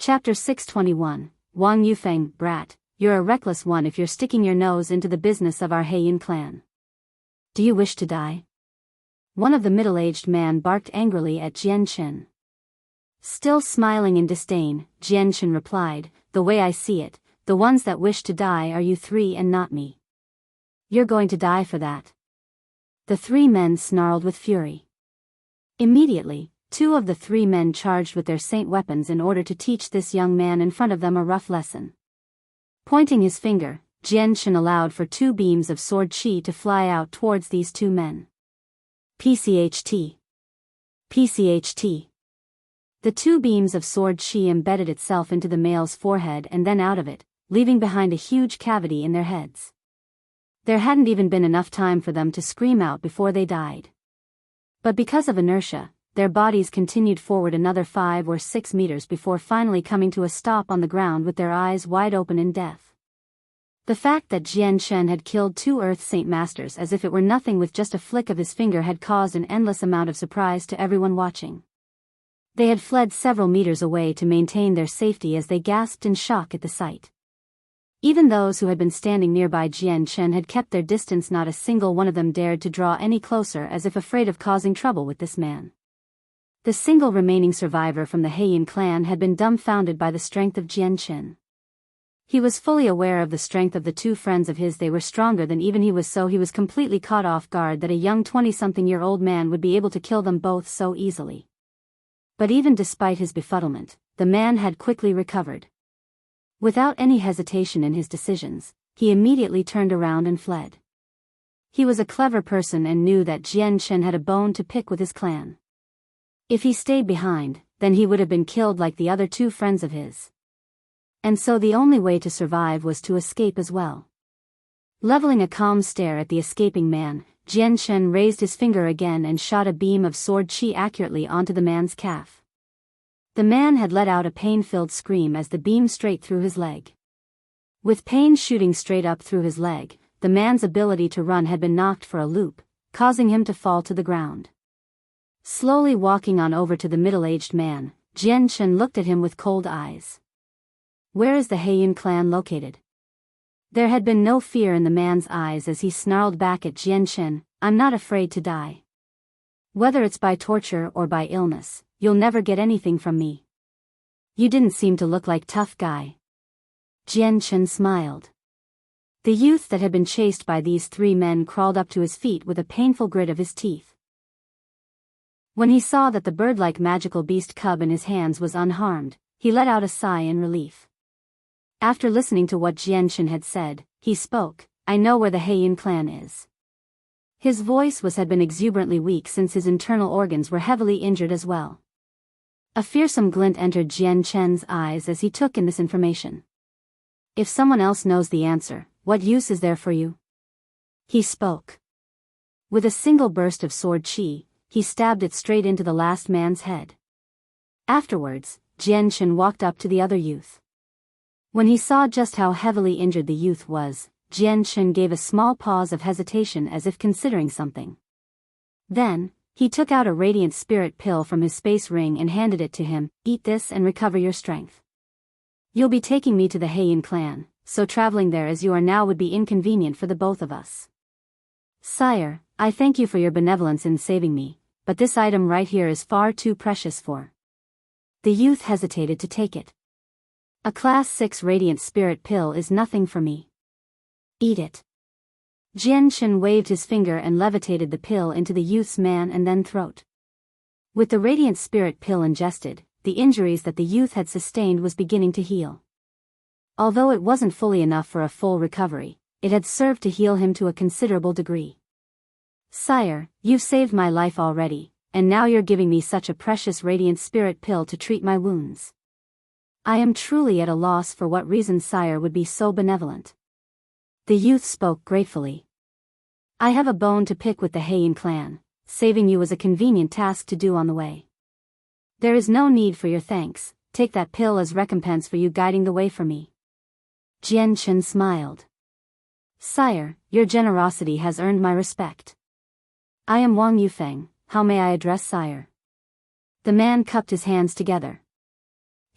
Chapter 621, Wang Yufeng, brat, you're a reckless one if you're sticking your nose into the business of our Heiyun clan. Do you wish to die? One of the middle-aged men barked angrily at Jian. Still smiling in disdain, Jian replied, the way I see it, the ones that wish to die are you three and not me. You're going to die for that. The three men snarled with fury. Immediately, two of the three men charged with their saint weapons in order to teach this young man in front of them a rough lesson. Pointing his finger, Jian allowed for two beams of sword chi to fly out towards these two men. PCHT. PCHT. The two beams of sword chi embedded itself into the male's forehead and then out of it, leaving behind a huge cavity in their heads. There hadn't even been enough time for them to scream out before they died. But because of inertia, their bodies continued forward another 5 or 6 meters before finally coming to a stop on the ground with their eyes wide open in death. The fact that Jian had killed two Earth Saint Masters as if it were nothing with just a flick of his finger had caused an endless amount of surprise to everyone watching. They had fled several meters away to maintain their safety as they gasped in shock at the sight. Even those who had been standing nearby Jian had kept their distance. Not a single one of them dared to draw any closer as if afraid of causing trouble with this man. The single remaining survivor from the Heiyun clan had been dumbfounded by the strength of Jian. He was fully aware of the strength of the two friends of his. They were stronger than even he was, so he was completely caught off guard that a young 20-something-year-old man would be able to kill them both so easily. But even despite his befuddlement, the man had quickly recovered. Without any hesitation in his decisions, he immediately turned around and fled. He was a clever person and knew that Jian had a bone to pick with his clan. If he stayed behind, then he would have been killed like the other two friends of his. And so the only way to survive was to escape as well. Leveling a calm stare at the escaping man, Jian raised his finger again and shot a beam of sword chi accurately onto the man's calf. The man had let out a pain-filled scream as the beam straight through his leg. With pain shooting straight up through his leg, the man's ability to run had been knocked for a loop, causing him to fall to the ground. Slowly walking on over to the middle-aged man, Jian looked at him with cold eyes. Where is the Heiyun clan located? There had been no fear in the man's eyes as he snarled back at Jian, I'm not afraid to die. Whether it's by torture or by illness, you'll never get anything from me. You didn't seem to look like tough guy. Jian smiled. The youth that had been chased by these three men crawled up to his feet with a painful grit of his teeth. When he saw that the bird-like magical beast cub in his hands was unharmed, he let out a sigh in relief. After listening to what Jian had said, he spoke, I know where the Heiyun clan is. His voice had been exuberantly weak since his internal organs were heavily injured as well. A fearsome glint entered Jian's eyes as he took in this information. If someone else knows the answer, what use is there for you? He spoke. With a single burst of sword chi, he stabbed it straight into the last man's head. Afterwards, Jian walked up to the other youth. When he saw just how heavily injured the youth was, Jian gave a small pause of hesitation as if considering something. Then, he took out a radiant spirit pill from his space ring and handed it to him, eat this and recover your strength. You'll be taking me to the Heiyun clan, so traveling there as you are now would be inconvenient for the both of us. Sire, I thank you for your benevolence in saving me, but this item right here is far too precious for. The youth hesitated to take it. A Class 6 Radiant Spirit Pill is nothing for me. Eat it. Jian waved his finger and levitated the pill into the youth's man and then throat. With the Radiant Spirit Pill ingested, the injuries that the youth had sustained was beginning to heal. Although it wasn't fully enough for a full recovery, it had served to heal him to a considerable degree. Sire, you've saved my life already, and now you're giving me such a precious Radiant Spirit Pill to treat my wounds. I am truly at a loss for what reason Sire would be so benevolent. The youth spoke gratefully. I have a bone to pick with the Heiyun clan, saving you was a convenient task to do on the way. There is no need for your thanks, take that pill as recompense for you guiding the way for me. Jian smiled. Sire, your generosity has earned my respect. I am Wang Yufeng, how may I address Sire? The man cupped his hands together.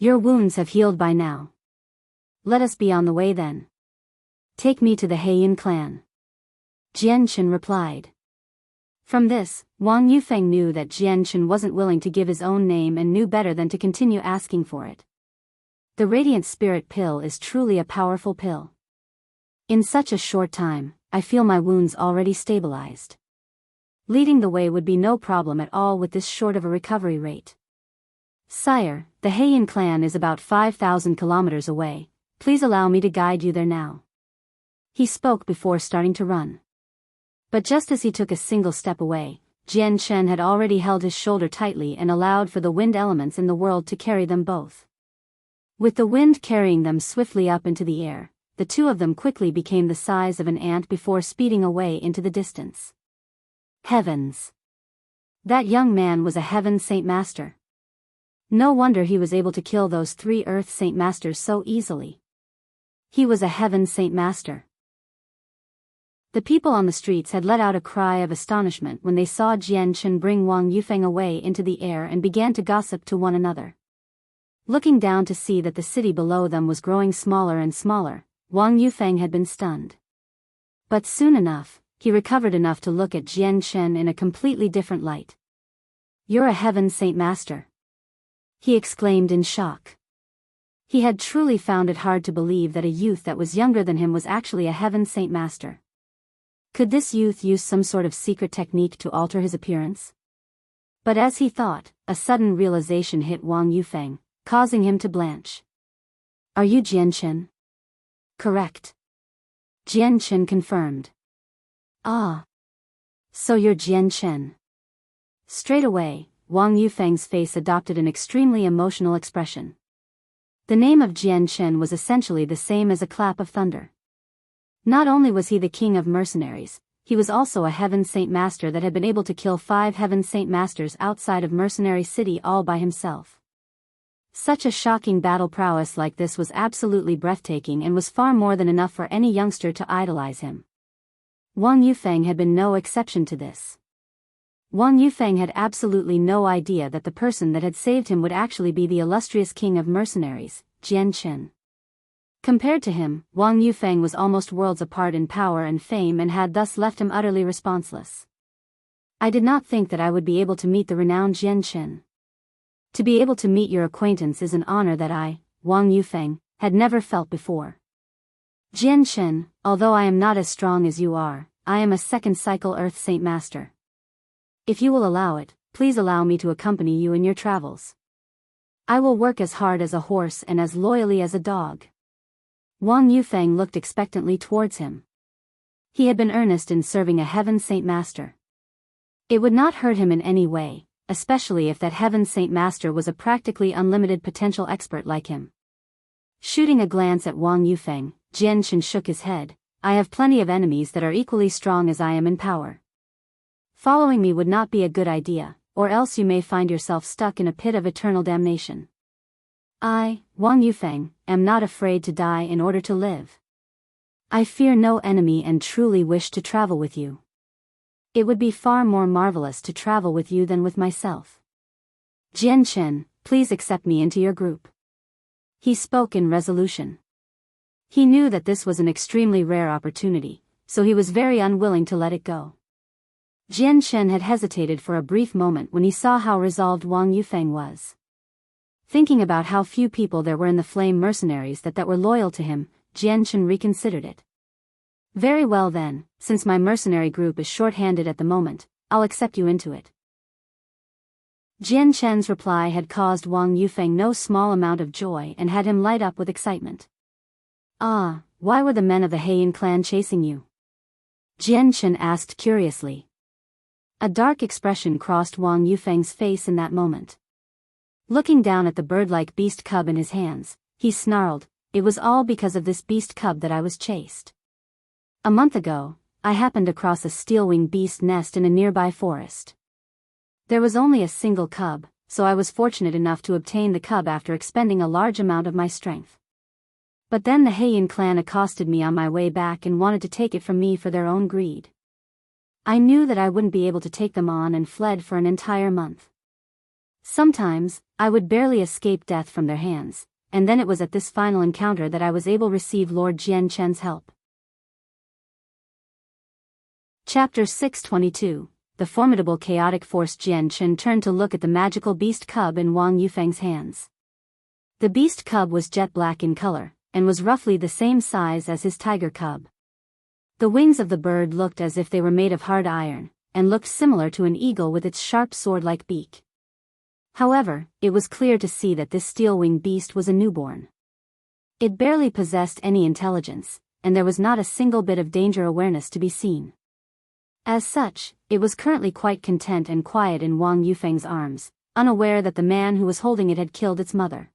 Your wounds have healed by now. Let us be on the way then. Take me to the Heiyun clan. Jianchen replied. From this, Wang Yufeng knew that Jianchen wasn't willing to give his own name and knew better than to continue asking for it. The Radiant Spirit pill is truly a powerful pill. In such a short time, I feel my wounds already stabilized. Leading the way would be no problem at all with this short of a recovery rate. Sire, the Heiyun clan is about 5,000 kilometers away. Please allow me to guide you there now. He spoke before starting to run. But just as he took a single step away, Jianchen had already held his shoulder tightly and allowed for the wind elements in the world to carry them both. With the wind carrying them swiftly up into the air, the two of them quickly became the size of an ant before speeding away into the distance. Heavens! That young man was a Heaven Saint Master. No wonder he was able to kill those 3 Earth Saint Masters so easily. He was a Heaven Saint Master. The people on the streets had let out a cry of astonishment when they saw Jianchen bring Wang Yufeng away into the air and began to gossip to one another. Looking down to see that the city below them was growing smaller and smaller, Wang Yufeng had been stunned. But soon enough, he recovered enough to look at Jianchen in a completely different light. You're a Heaven Saint Master, he exclaimed in shock. He had truly found it hard to believe that a youth that was younger than him was actually a Heaven Saint Master. Could this youth use some sort of secret technique to alter his appearance? But as he thought, a sudden realization hit Wang Yufeng, causing him to blanch. Are you Jianchen? Correct. Jianchen confirmed. Ah. So you're Jianchen. Straight away, Wang Yufeng's face adopted an extremely emotional expression. The name of Jianchen was essentially the same as a clap of thunder. Not only was he the king of mercenaries, he was also a Heaven Saint Master that had been able to kill 5 Heaven Saint Masters outside of Mercenary City all by himself. Such a shocking battle prowess like this was absolutely breathtaking and was far more than enough for any youngster to idolize him. Wang Yufeng had been no exception to this. Wang Yufeng had absolutely no idea that the person that had saved him would actually be the illustrious king of mercenaries, Jianchen. Compared to him, Wang Yufeng was almost worlds apart in power and fame and had thus left him utterly responseless. I did not think that I would be able to meet the renowned Jianchen. To be able to meet your acquaintance is an honor that I, Wang Yufeng, had never felt before. Jianchen, although I am not as strong as you are, I am a 2nd cycle Earth Saint Master. If you will allow it, please allow me to accompany you in your travels. I will work as hard as a horse and as loyally as a dog. Wang Yufeng looked expectantly towards him. He had been earnest in serving a Heaven Saint Master. It would not hurt him in any way, especially if that Heaven Saint Master was a practically unlimited potential expert like him. Shooting a glance at Wang Yufeng, Jianchen shook his head. I have plenty of enemies that are equally strong as I am in power. Following me would not be a good idea, or else you may find yourself stuck in a pit of eternal damnation. I, Wang Yufeng, am not afraid to die in order to live. I fear no enemy and truly wish to travel with you. It would be far more marvelous to travel with you than with myself. Jianchen, please accept me into your group. He spoke in resolution. He knew that this was an extremely rare opportunity, so he was very unwilling to let it go. Jianchen had hesitated for a brief moment when he saw how resolved Wang Yufeng was. Thinking about how few people there were in the Flame Mercenaries that were loyal to him, Jianchen reconsidered it. Very well then, since my mercenary group is short-handed at the moment, I'll accept you into it. Jianchen's reply had caused Wang Yufeng no small amount of joy and had him light up with excitement. Ah, why were the men of the Heiyun clan chasing you? Jianchen asked curiously. A dark expression crossed Wang Yufeng's face in that moment. Looking down at the bird-like beast cub in his hands, he snarled, it was all because of this beast cub that I was chased. A month ago, I happened across a steel-winged beast nest in a nearby forest. There was only a single cub, so I was fortunate enough to obtain the cub after expending a large amount of my strength. But then the Heiyun clan accosted me on my way back and wanted to take it from me for their own greed. I knew that I wouldn't be able to take them on and fled for an entire month. Sometimes, I would barely escape death from their hands, and then it was at this final encounter that I was able to receive Lord Jian Chen's help. Chapter 622. The formidable chaotic force. Jian Chen turned to look at the magical beast cub in Wang Yufeng's hands. The beast cub was jet black in color, and was roughly the same size as his tiger cub. The wings of the bird looked as if they were made of hard iron, and looked similar to an eagle with its sharp sword-like beak. However, it was clear to see that this steel-winged beast was a newborn. It barely possessed any intelligence, and there was not a single bit of danger awareness to be seen. As such, it was currently quite content and quiet in Wang Yufeng's arms, unaware that the man who was holding it had killed its mother.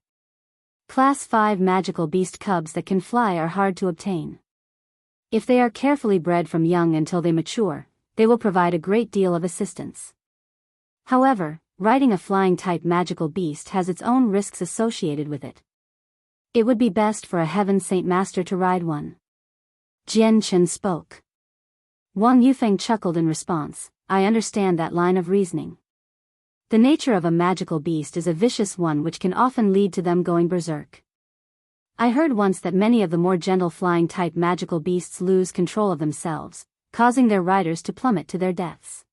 Class 5 magical beast cubs that can fly are hard to obtain. If they are carefully bred from young until they mature, they will provide a great deal of assistance. However, riding a flying-type magical beast has its own risks associated with it. It would be best for a Heaven Saint Master to ride one. Jian Chen spoke. Wang Yufeng chuckled in response. I understand that line of reasoning. The nature of a magical beast is a vicious one which can often lead to them going berserk. I heard once that many of the more gentle flying-type magical beasts lose control of themselves, causing their riders to plummet to their deaths.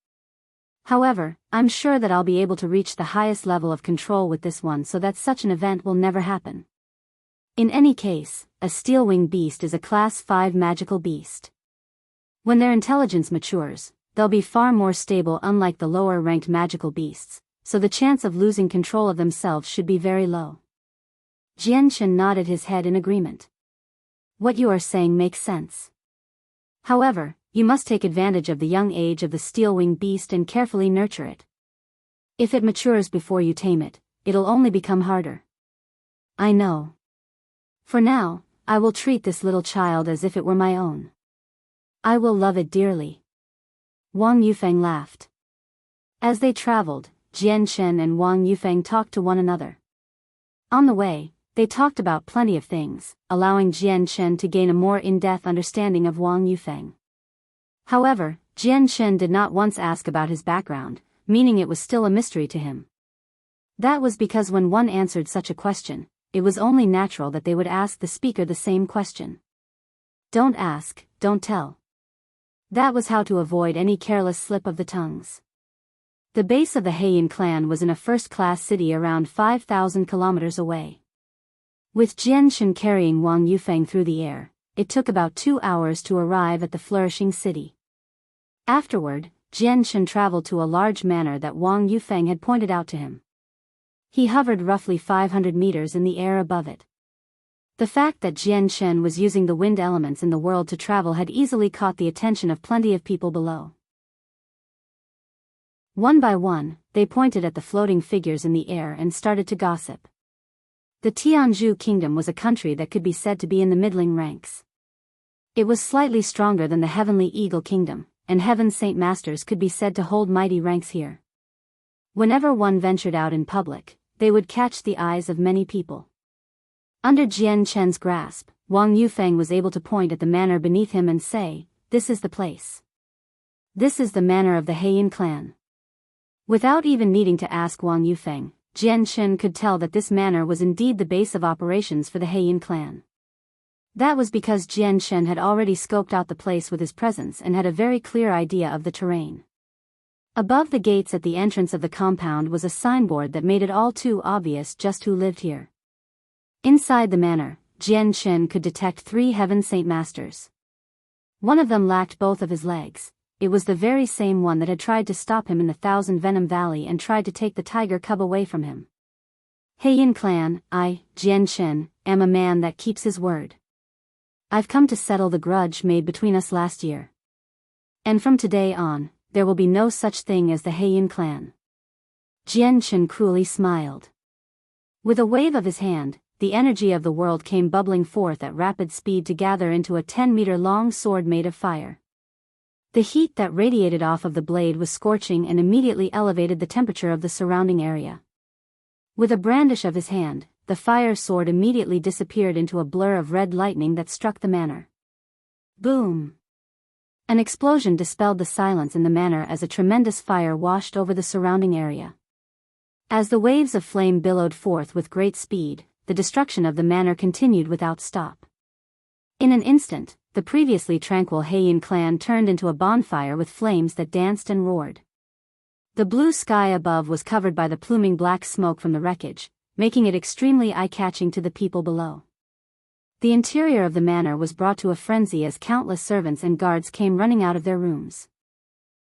However, I'm sure that I'll be able to reach the highest level of control with this one so that such an event will never happen. In any case, a steel-winged beast is a Class 5 magical beast. When their intelligence matures, they'll be far more stable unlike the lower-ranked magical beasts, so the chance of losing control of themselves should be very low. Jian Chen nodded his head in agreement. What you are saying makes sense. However, you must take advantage of the young age of the steel-winged beast and carefully nurture it. If it matures before you tame it, it'll only become harder. I know. For now, I will treat this little child as if it were my own. I will love it dearly. Wang Yufeng laughed. As they traveled, Jian Chen and Wang Yufeng talked to one another. On the way, they talked about plenty of things, allowing Jian Chen to gain a more in-depth understanding of Wang Yufeng. However, Jian Chen did not once ask about his background, meaning it was still a mystery to him. That was because when one answered such a question, it was only natural that they would ask the speaker the same question. Don't ask, don't tell. That was how to avoid any careless slip of the tongues. The base of the Heiyun clan was in a first-class city around 5,000 kilometers away. With Jian Chen carrying Wang Yufeng through the air, it took about 2 hours to arrive at the flourishing city. Afterward, Jian Chen traveled to a large manor that Wang Yufeng had pointed out to him. He hovered roughly 500 meters in the air above it. The fact that Jian Chen was using the wind elements in the world to travel had easily caught the attention of plenty of people below. One by one, they pointed at the floating figures in the air and started to gossip. The Tianzhu kingdom was a country that could be said to be in the middling ranks. It was slightly stronger than the Heavenly Eagle Kingdom, and Heaven Saint Masters could be said to hold mighty ranks here. Whenever one ventured out in public, they would catch the eyes of many people. Under Jian Chen's grasp, Wang Yufeng was able to point at the manor beneath him and say, "This is the place. This is the manor of the Heiyun clan." Without even needing to ask Wang Yufeng, Jian Chen could tell that this manor was indeed the base of operations for the Heiyun clan. That was because Jian Chen had already scoped out the place with his presence and had a very clear idea of the terrain. Above the gates at the entrance of the compound was a signboard that made it all too obvious just who lived here. Inside the manor, Jian Chen could detect 3 Heaven Saint Masters. One of them lacked both of his legs. It was the very same one that had tried to stop him in the Thousand Venom Valley and tried to take the tiger cub away from him. Heiyun clan, I, Jian Chen, am a man that keeps his word. I've come to settle the grudge made between us last year. And from today on, there will be no such thing as the Heiyun clan. Jian Chen cruelly smiled. With a wave of his hand, the energy of the world came bubbling forth at rapid speed to gather into a 10-meter-long sword made of fire. The heat that radiated off of the blade was scorching and immediately elevated the temperature of the surrounding area. With a brandish of his hand, the fire sword immediately disappeared into a blur of red lightning that struck the manor. Boom! An explosion dispelled the silence in the manor as a tremendous fire washed over the surrounding area. As the waves of flame billowed forth with great speed, the destruction of the manor continued without stop. In an instant, the previously tranquil Heiyun clan turned into a bonfire with flames that danced and roared. The blue sky above was covered by the pluming black smoke from the wreckage, making it extremely eye-catching to the people below. The interior of the manor was brought to a frenzy as countless servants and guards came running out of their rooms.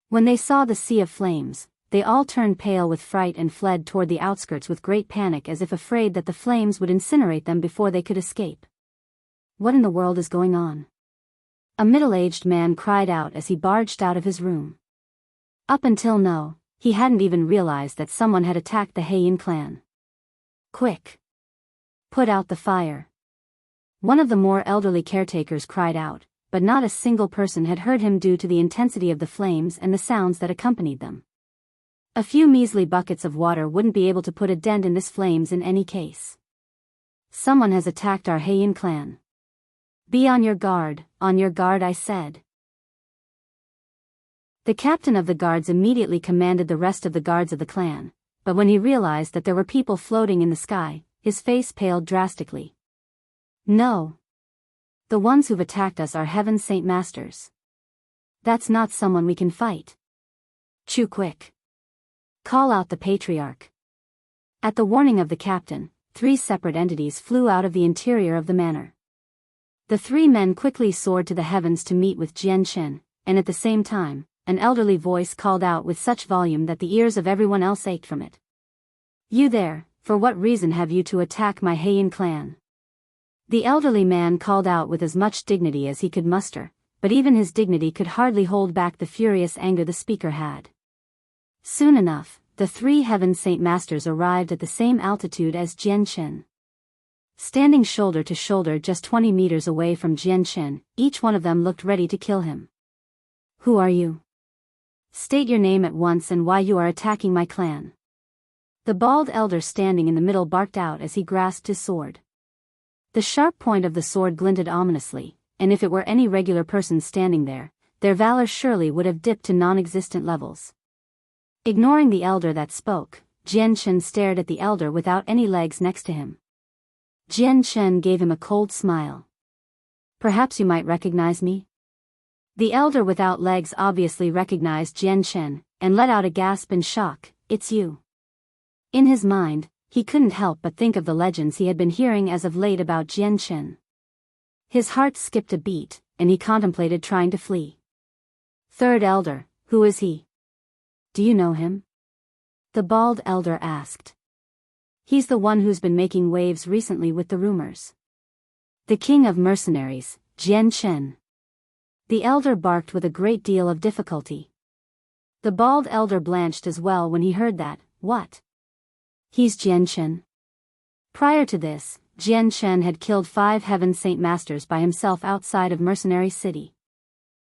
When they saw the sea of flames, they all turned pale with fright and fled toward the outskirts with great panic as if afraid that the flames would incinerate them before they could escape. What in the world is going on? A middle-aged man cried out as he barged out of his room. Up until now, he hadn't even realized that someone had attacked the Heiyun clan. Quick! Put out the fire. One of the more elderly caretakers cried out, but not a single person had heard him due to the intensity of the flames and the sounds that accompanied them. A few measly buckets of water wouldn't be able to put a dent in this flames in any case. Someone has attacked our Heiyun clan. Be on your guard, I said. The captain of the guards immediately commanded the rest of the guards of the clan, but when he realized that there were people floating in the sky, his face paled drastically. No. The ones who've attacked us are Heaven's Saint Masters. That's not someone we can fight. Chew quick. Call out the patriarch. At the warning of the captain, 3 separate entities flew out of the interior of the manor. The 3 men quickly soared to the heavens to meet with Jian Shen, and at the same time, an elderly voice called out with such volume that the ears of everyone else ached from it. You there, for what reason have you to attack my Heiyun clan? The elderly man called out with as much dignity as he could muster, but even his dignity could hardly hold back the furious anger the speaker had. Soon enough, the 3 Heaven Saint Masters arrived at the same altitude as Jian Shen. Standing shoulder to shoulder just 20 meters away from Jian Shen, each one of them looked ready to kill him. Who are you? State your name at once and why you are attacking my clan. The bald elder standing in the middle barked out as he grasped his sword. The sharp point of the sword glinted ominously, and if it were any regular person standing there, their valor surely would have dipped to non-existent levels. Ignoring the elder that spoke, Jian Shen stared at the elder without any legs next to him. Jian Shen gave him a cold smile. Perhaps you might recognize me? The elder without legs obviously recognized Jian Shen, and let out a gasp in shock. It's you. In his mind, he couldn't help but think of the legends he had been hearing as of late about Jian Shen. His heart skipped a beat, and he contemplated trying to flee. Third elder, who is he? Do you know him? The bald elder asked. He's the one who's been making waves recently with the rumors. The king of mercenaries, Jian Shen. The elder barked with a great deal of difficulty. The bald elder blanched as well when he heard that. What? He's Jian Shen. Prior to this, Jian Shen had killed 5 Heaven Saint Masters by himself outside of Mercenary City.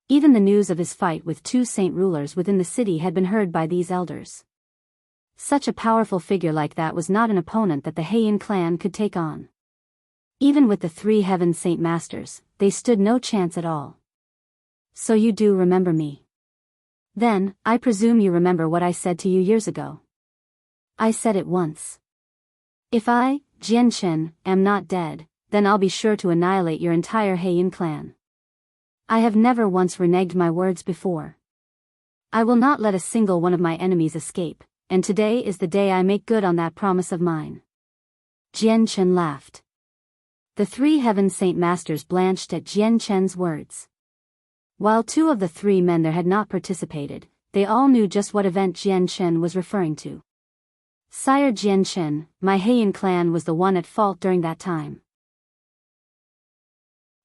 Even the news of his fight with 2 saint rulers within the city had been heard by these elders. Such a powerful figure like that was not an opponent that the Heiyun clan could take on. Even with the 3 Heaven Saint Masters, they stood no chance at all. So you do remember me. Then, I presume you remember what I said to you years ago. I said it once. If I, Jian Shen, am not dead, then I'll be sure to annihilate your entire Heiyun clan. I have never once reneged my words before. I will not let a single one of my enemies escape, and today is the day I make good on that promise of mine. Jian Shen laughed. The 3 Heaven Saint Masters blanched at Jian Shen's words. While 2 of the 3 men there had not participated, they all knew just what event Jian Shen was referring to. Sire Jian Shen, my Heiyun clan was the one at fault during that time.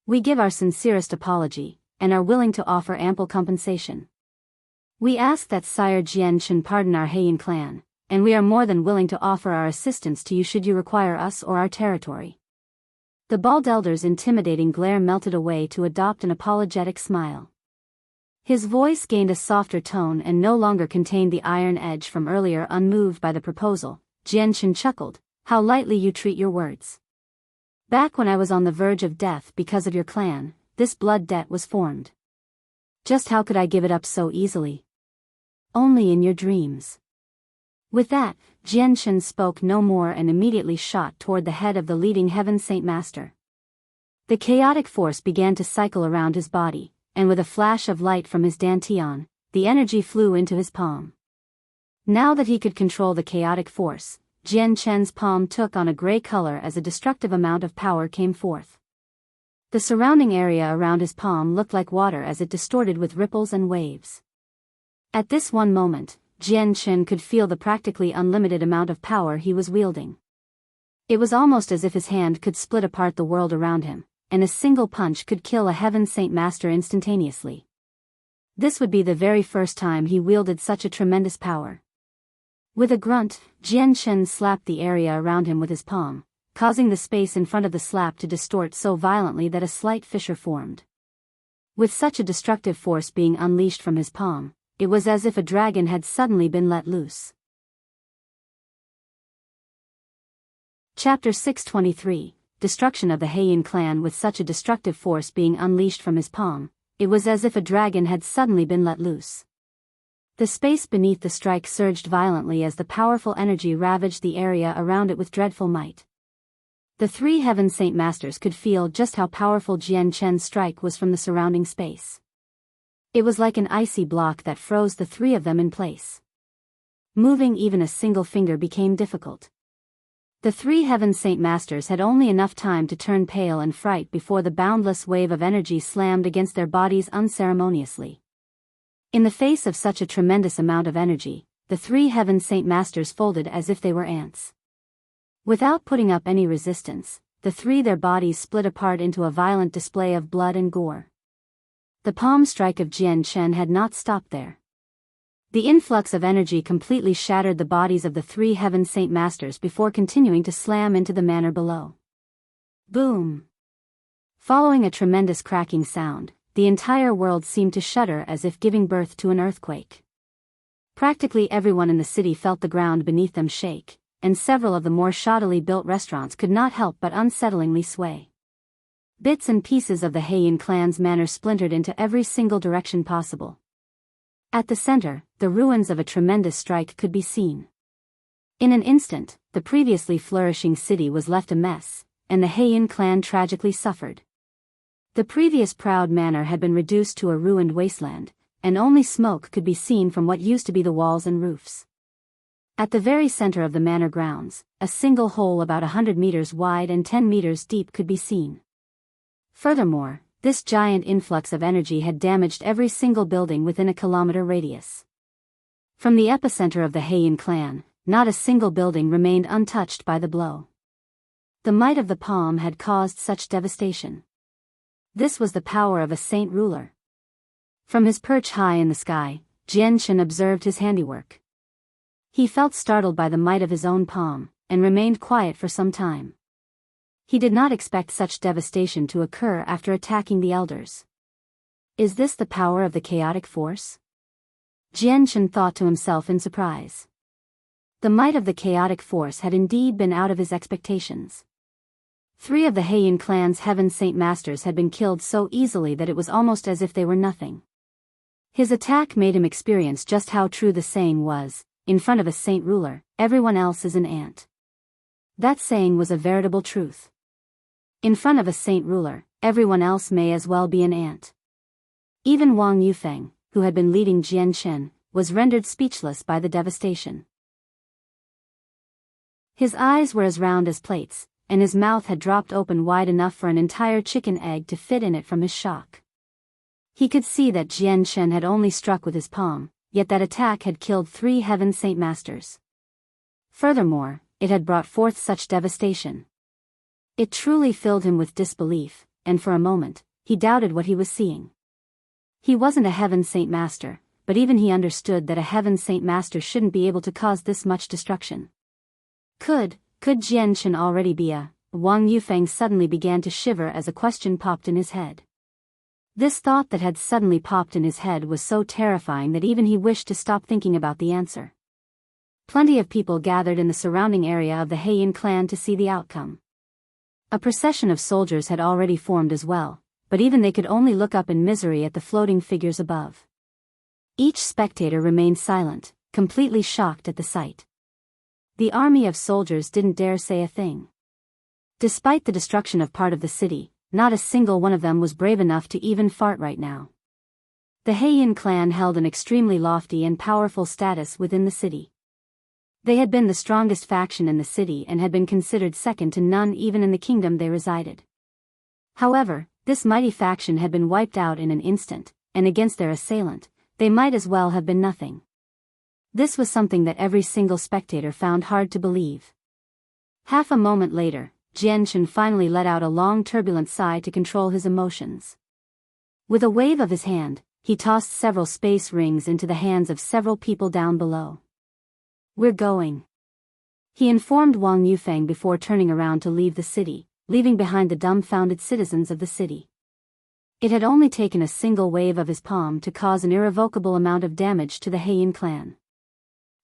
We give our sincerest apology, and are willing to offer ample compensation. We ask that Sire Jian Shen pardon our Heiyun clan, and we are more than willing to offer our assistance to you should you require us or our territory. The bald elder's intimidating glare melted away to adopt an apologetic smile. His voice gained a softer tone and no longer contained the iron edge from earlier. Unmoved by the proposal, Jian Shen chuckled. How lightly you treat your words. Back when I was on the verge of death because of your clan, this blood debt was formed. Just how could I give it up so easily? Only in your dreams. With that, Jian spoke no more and immediately shot toward the head of the leading Heaven Saint Master. The chaotic force began to cycle around his body, and with a flash of light from his dantian, the energy flew into his palm. Now that he could control the chaotic force, Jian's palm took on a gray color as a destructive amount of power came forth. The surrounding area around his palm looked like water as it distorted with ripples and waves. At this one moment, Jian could feel the practically unlimited amount of power he was wielding. It was almost as if his hand could split apart the world around him, and a single punch could kill a Heaven Saint Master instantaneously. This would be the very first time he wielded such a tremendous power. With a grunt, Jian slapped the area around him with his palm, causing the space in front of the slap to distort so violently that a slight fissure formed. With such a destructive force being unleashed from his palm, it was as if a dragon had suddenly been let loose. Chapter 623, Destruction of the Heiyun clan. With such a destructive force being unleashed from his palm, it was as if a dragon had suddenly been let loose. The space beneath the strike surged violently as the powerful energy ravaged the area around it with dreadful might. The three Heaven Saint Masters could feel just how powerful Jian's strike was from the surrounding space. It was like an icy block that froze the three of them in place. Moving even a single finger became difficult. The three Heaven Saint Masters had only enough time to turn pale and fright before the boundless wave of energy slammed against their bodies unceremoniously. In the face of such a tremendous amount of energy, the three Heaven Saint Masters folded as if they were ants. Without putting up any resistance, their bodies split apart into a violent display of blood and gore. The palm strike of Jian had not stopped there. The influx of energy completely shattered the bodies of the three Heaven Saint Masters before continuing to slam into the manor below. Boom! Following a tremendous cracking sound, the entire world seemed to shudder as if giving birth to an earthquake. Practically everyone in the city felt the ground beneath them shake, and several of the more shoddily built restaurants could not help but unsettlingly sway. Bits and pieces of the Heiyun clan's manor splintered into every single direction possible. At the center, the ruins of a tremendous strike could be seen. In an instant, the previously flourishing city was left a mess, and the Heiyun clan tragically suffered. The previous proud manor had been reduced to a ruined wasteland, and only smoke could be seen from what used to be the walls and roofs. At the very center of the manor grounds, a single hole about 100 meters wide and 10 meters deep could be seen. Furthermore, this giant influx of energy had damaged every single building within a kilometer radius. From the epicenter of the Heiyun clan, not a single building remained untouched by the blow. The might of the palm had caused such devastation. This was the power of a saint ruler. From his perch high in the sky, Jian observed his handiwork. He felt startled by the might of his own palm, and remained quiet for some time. He did not expect such devastation to occur after attacking the elders. Is this the power of the chaotic force? Jian thought to himself in surprise. The might of the chaotic force had indeed been out of his expectations. 3 of the Heiyun clan's Heaven Saint Masters had been killed so easily that it was almost as if they were nothing. His attack made him experience just how true the saying was, in front of a saint ruler, everyone else is an ant. That saying was a veritable truth. In front of a saint ruler, everyone else may as well be an ant. Even Wang Yufeng, who had been leading Jian, was rendered speechless by the devastation. His eyes were as round as plates, and his mouth had dropped open wide enough for an entire chicken egg to fit in it from his shock. He could see that Jian had only struck with his palm, yet that attack had killed 3 Heaven Saint Masters. Furthermore, it had brought forth such devastation. It truly filled him with disbelief, and for a moment, he doubted what he was seeing. He wasn't a Heaven Saint Master, but even he understood that a Heaven Saint Master shouldn't be able to cause this much destruction. Could Jian already be a... Wang Yufeng suddenly began to shiver as a question popped in his head. This thought that had suddenly popped in his head was so terrifying that even he wished to stop thinking about the answer. Plenty of people gathered in the surrounding area of the Heiyun clan to see the outcome. A procession of soldiers had already formed as well, but even they could only look up in misery at the floating figures above. Each spectator remained silent, completely shocked at the sight. The army of soldiers didn't dare say a thing. Despite the destruction of part of the city, not a single one of them was brave enough to even fart right now. The Heiyun clan held an extremely lofty and powerful status within the city. They had been the strongest faction in the city and had been considered second to none even in the kingdom they resided. However, this mighty faction had been wiped out in an instant, and against their assailant, they might as well have been nothing. This was something that every single spectator found hard to believe. Half a moment later, Jiede finally let out a long turbulent sigh to control his emotions. With a wave of his hand, he tossed several space rings into the hands of several people down below. "We're going," he informed Wang Yufeng before turning around to leave the city, leaving behind the dumbfounded citizens of the city. It had only taken a single wave of his palm to cause an irrevocable amount of damage to the Heiyun clan.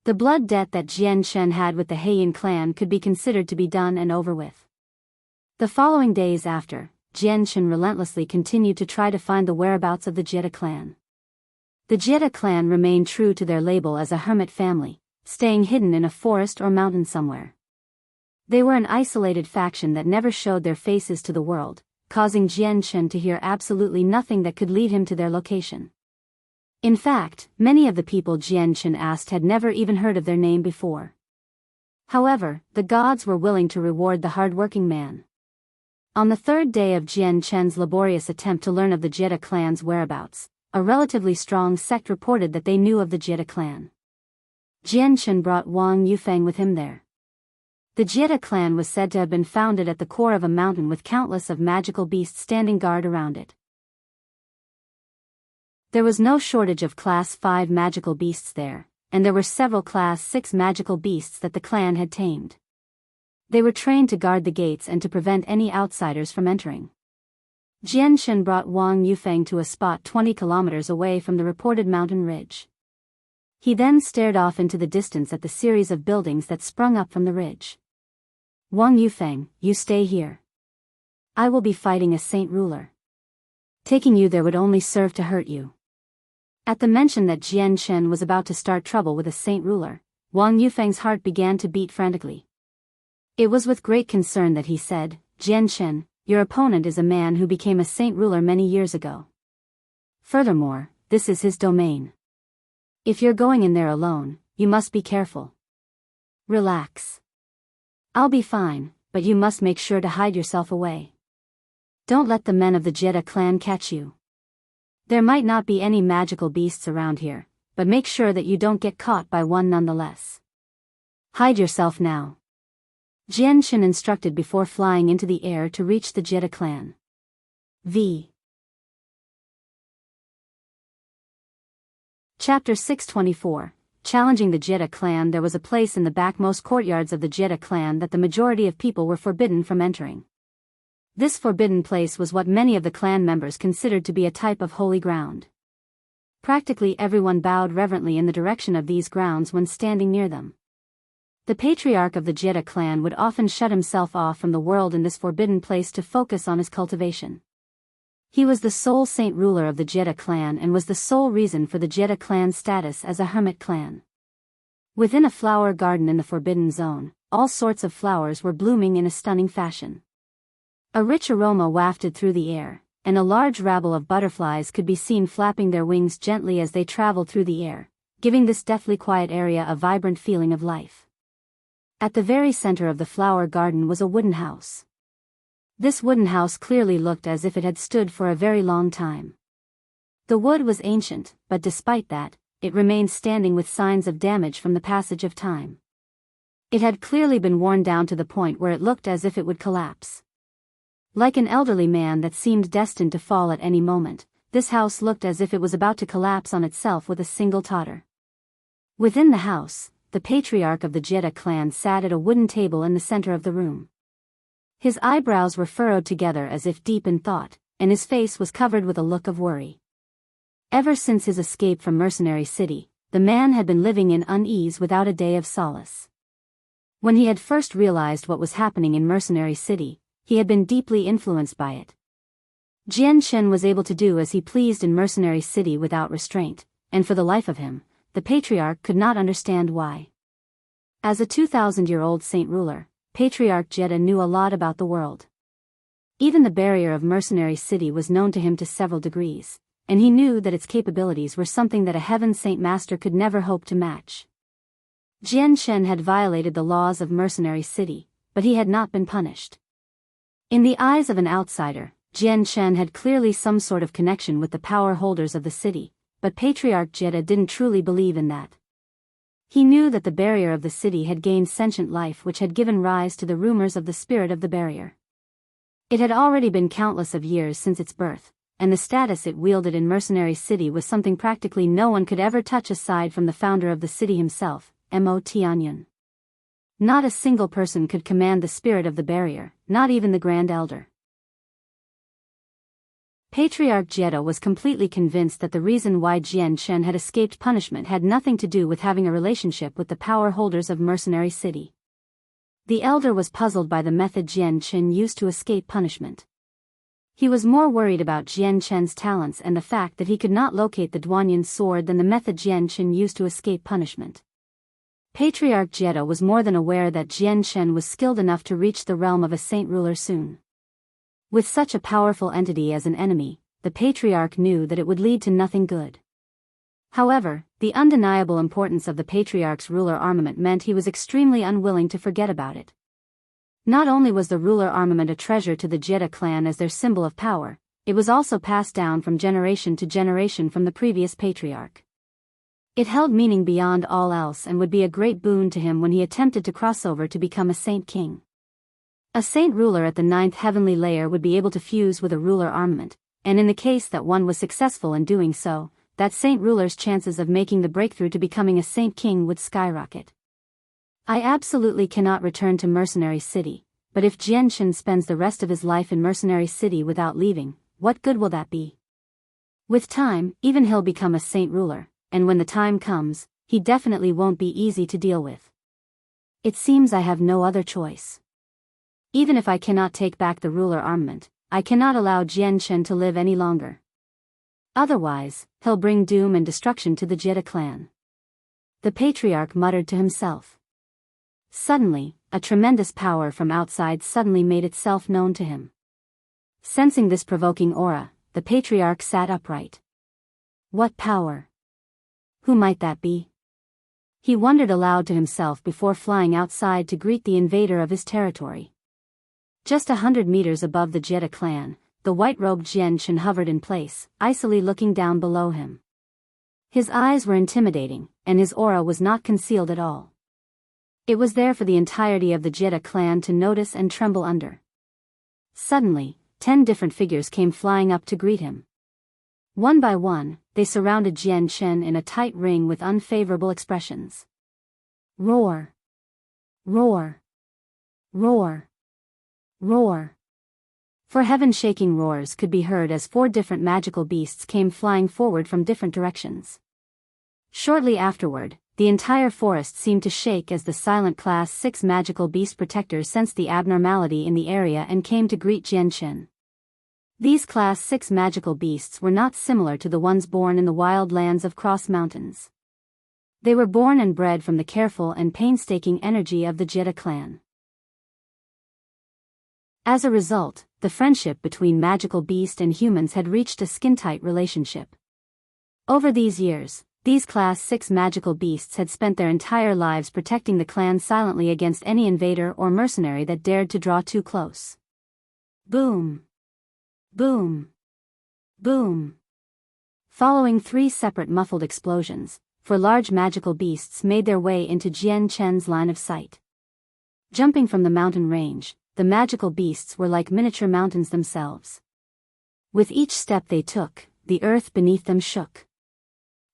The blood debt that Jiede had with the Heiyun clan could be considered to be done and over with. The following days after, Jiede relentlessly continued to try to find the whereabouts of the Jiede clan. The Jiede clan remained true to their label as a hermit family, staying hidden in a forest or mountain somewhere. They were an isolated faction that never showed their faces to the world, causing Jiede to hear absolutely nothing that could lead him to their location. In fact, many of the people Jiede asked had never even heard of their name before. However, the gods were willing to reward the hard-working man. On the third day of Jiede laborious attempt to learn of the Jiede clan's whereabouts, a relatively strong sect reported that they knew of the Jiede clan. Jiede brought Wang Yufeng with him there. The Jiede clan was said to have been founded at the core of a mountain with countless of magical beasts standing guard around it. There was no shortage of Class 5 magical beasts there, and there were several Class 6 magical beasts that the clan had tamed. They were trained to guard the gates and to prevent any outsiders from entering. Jiede brought Wang Yufeng to a spot 20 kilometers away from the reported mountain ridge. He then stared off into the distance at the series of buildings that sprung up from the ridge. "Wang Yufeng, you stay here. I will be fighting a saint ruler. Taking you there would only serve to hurt you." At the mention that Jiede was about to start trouble with a saint ruler, Wang Yufeng's heart began to beat frantically. It was with great concern that he said, "Jiede, your opponent is a man who became a saint ruler many years ago. Furthermore, this is his domain. If you're going in there alone, you must be careful. Relax. I'll be fine, but you must make sure to hide yourself away. Don't let the men of the Jiede clan catch you. There might not be any magical beasts around here, but make sure that you don't get caught by one nonetheless. Hide yourself now," Jiede instructed before flying into the air to reach the Jiede clan. Chapter 624, Challenging the Jiede clan. There was a place in the backmost courtyards of the Jiede clan that the majority of people were forbidden from entering. This forbidden place was what many of the clan members considered to be a type of holy ground. Practically everyone bowed reverently in the direction of these grounds when standing near them. The patriarch of the Jiede clan would often shut himself off from the world in this forbidden place to focus on his cultivation. He was the sole saint ruler of the Jiede clan and was the sole reason for the Jiede clan's status as a hermit clan. Within a flower garden in the forbidden zone, all sorts of flowers were blooming in a stunning fashion. A rich aroma wafted through the air, and a large rabble of butterflies could be seen flapping their wings gently as they traveled through the air, giving this deathly quiet area a vibrant feeling of life. At the very center of the flower garden was a wooden house. This wooden house clearly looked as if it had stood for a very long time. The wood was ancient, but despite that, it remained standing with signs of damage from the passage of time. It had clearly been worn down to the point where it looked as if it would collapse. Like an elderly man that seemed destined to fall at any moment, this house looked as if it was about to collapse on itself with a single totter. Within the house, the patriarch of the Jiede clan sat at a wooden table in the center of the room. His eyebrows were furrowed together as if deep in thought, and his face was covered with a look of worry. Ever since his escape from Mercenary City, the man had been living in unease without a day of solace. When he had first realized what was happening in Mercenary City, he had been deeply influenced by it. Jiede was able to do as he pleased in Mercenary City without restraint, and for the life of him, the patriarch could not understand why. As a 2,000-year-old saint ruler, Patriarch Jiede knew a lot about the world. Even the barrier of Mercenary City was known to him to several degrees, and he knew that its capabilities were something that a heaven saint master could never hope to match. Jian Shen had violated the laws of Mercenary City, but he had not been punished. In the eyes of an outsider, Jian Shen had clearly some sort of connection with the power holders of the city, but Patriarch Jiede didn't truly believe in that. He knew that the barrier of the city had gained sentient life, which had given rise to the rumors of the spirit of the barrier. It had already been countless of years since its birth, and the status it wielded in Mercenary City was something practically no one could ever touch aside from the founder of the city himself, Mo Tianyun. Not a single person could command the spirit of the barrier, not even the Grand Elder. Patriarch Jiede was completely convinced that the reason why Jian Shen had escaped punishment had nothing to do with having a relationship with the power holders of Mercenary City. The elder was puzzled by the method Jian Shen used to escape punishment. He was more worried about Jian Shen's talents and the fact that he could not locate the Duanyan sword than the method Jian Shen used to escape punishment. Patriarch Jiede was more than aware that Jian Shen was skilled enough to reach the realm of a saint ruler soon. With such a powerful entity as an enemy, the Patriarch knew that it would lead to nothing good. However, the undeniable importance of the Patriarch's ruler armament meant he was extremely unwilling to forget about it. Not only was the ruler armament a treasure to the Jiede clan as their symbol of power, it was also passed down from generation to generation from the previous Patriarch. It held meaning beyond all else and would be a great boon to him when he attempted to cross over to become a saint king. A saint ruler at the 9th heavenly layer would be able to fuse with a ruler armament, and in the case that one was successful in doing so, that saint ruler's chances of making the breakthrough to becoming a saint king would skyrocket. I absolutely cannot return to Mercenary City, but if Jian Shen spends the rest of his life in Mercenary City without leaving, what good will that be? With time, even he'll become a saint ruler, and when the time comes, he definitely won't be easy to deal with. It seems I have no other choice. Even if I cannot take back the ruler armament, I cannot allow Jian Shen to live any longer. Otherwise, he'll bring doom and destruction to the Jiede clan. The Patriarch muttered to himself. Suddenly, a tremendous power from outside suddenly made itself known to him. Sensing this provoking aura, the Patriarch sat upright. What power? Who might that be? He wondered aloud to himself before flying outside to greet the invader of his territory. Just 100 meters above the Jiede clan, the white-robed Jian Shen hovered in place, icily looking down below him. His eyes were intimidating, and his aura was not concealed at all. It was there for the entirety of the Jiede clan to notice and tremble under. Suddenly, 10 different figures came flying up to greet him. One by one, they surrounded Jian Shen in a tight ring with unfavorable expressions. Roar! Roar! Roar! Roar! For heaven-shaking roars could be heard as 4 different magical beasts came flying forward from different directions. Shortly afterward, the entire forest seemed to shake as the silent Class 6 magical beast protectors sensed the abnormality in the area and came to greet Jian Shen. These Class 6 magical beasts were not similar to the ones born in the wild lands of Cross Mountains. They were born and bred from the careful and painstaking energy of the Jiede clan. As a result, the friendship between magical beast and humans had reached a skin-tight relationship. Over these years, these Class 6 magical beasts had spent their entire lives protecting the clan silently against any invader or mercenary that dared to draw too close. Boom! Boom! Boom! Following 3 separate muffled explosions, 4 large magical beasts made their way into Jian Shen's line of sight. Jumping from the mountain range, the magical beasts were like miniature mountains themselves. With each step they took, the earth beneath them shook.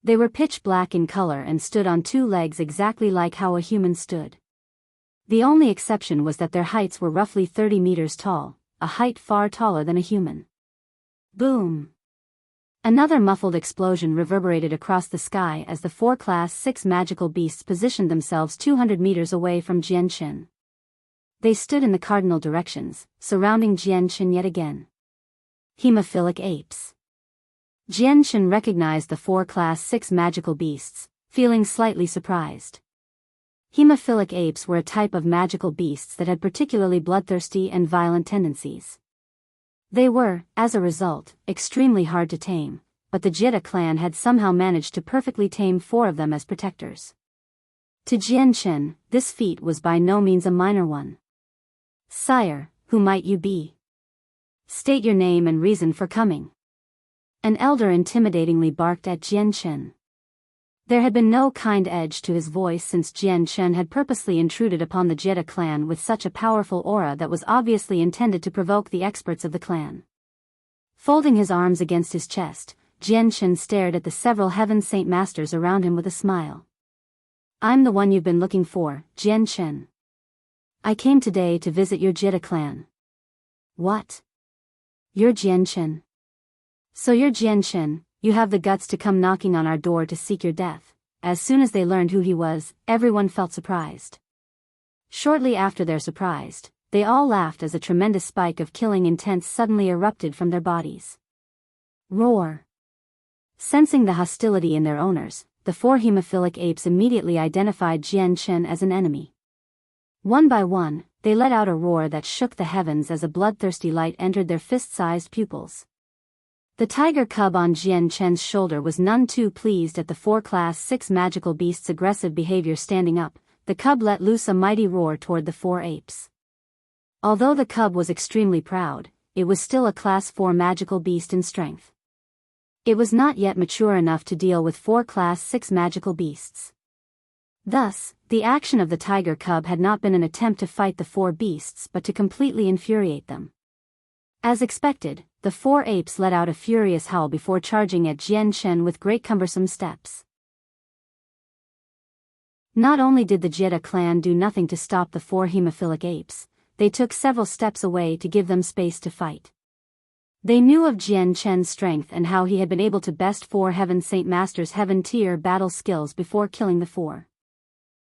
They were pitch black in color and stood on 2 legs exactly like how a human stood. The only exception was that their heights were roughly 30 meters tall, a height far taller than a human. Boom! Another muffled explosion reverberated across the sky as the 4 Class 6 magical beasts positioned themselves 200 meters away from Jian Shen. They stood in the cardinal directions, surrounding Jian Shen yet again. Hemophilic apes. Jian Shen recognized the 4 Class 6 magical beasts, feeling slightly surprised. Hemophilic apes were a type of magical beasts that had particularly bloodthirsty and violent tendencies. They were, as a result, extremely hard to tame, but the Jiede clan had somehow managed to perfectly tame 4 of them as protectors. To Jianchen, this feat was by no means a minor one. "Sire, who might you be? State your name and reason for coming." An elder intimidatingly barked at Jianchen. There had been no kind edge to his voice since Jianchen had purposely intruded upon the Jiede clan with such a powerful aura that was obviously intended to provoke the experts of the clan. Folding his arms against his chest, Jianchen stared at the several Heaven Saint Masters around him with a smile. "I'm the one you've been looking for, Jianchen. I came today to visit your Jiede clan." "What? You're Jianchen? So you're Jianchen, you have the guts to come knocking on our door to seek your death." As soon as they learned who he was, everyone felt surprised. Shortly after their surprise, they all laughed as a tremendous spike of killing intent suddenly erupted from their bodies. Roar! Sensing the hostility in their owners, the 4 hemophilic apes immediately identified Jianchen as an enemy. One by one, they let out a roar that shook the heavens as a bloodthirsty light entered their fist-sized pupils. The tiger cub on Jianchen's shoulder was none too pleased at the 4 Class 6 magical beasts' aggressive behavior. Standing up, the cub let loose a mighty roar toward the 4 apes. Although the cub was extremely proud, it was still a Class 4 magical beast in strength. It was not yet mature enough to deal with 4 Class 6 magical beasts. Thus, the action of the tiger cub had not been an attempt to fight the 4 beasts but to completely infuriate them. As expected, the 4 apes let out a furious howl before charging at Jianchen with great cumbersome steps. Not only did the Jiede clan do nothing to stop the 4 hemophilic apes, they took several steps away to give them space to fight. They knew of Jianchen's strength and how he had been able to best 4 Heaven Saint Masters' Heaven-tier battle skills before killing the 4.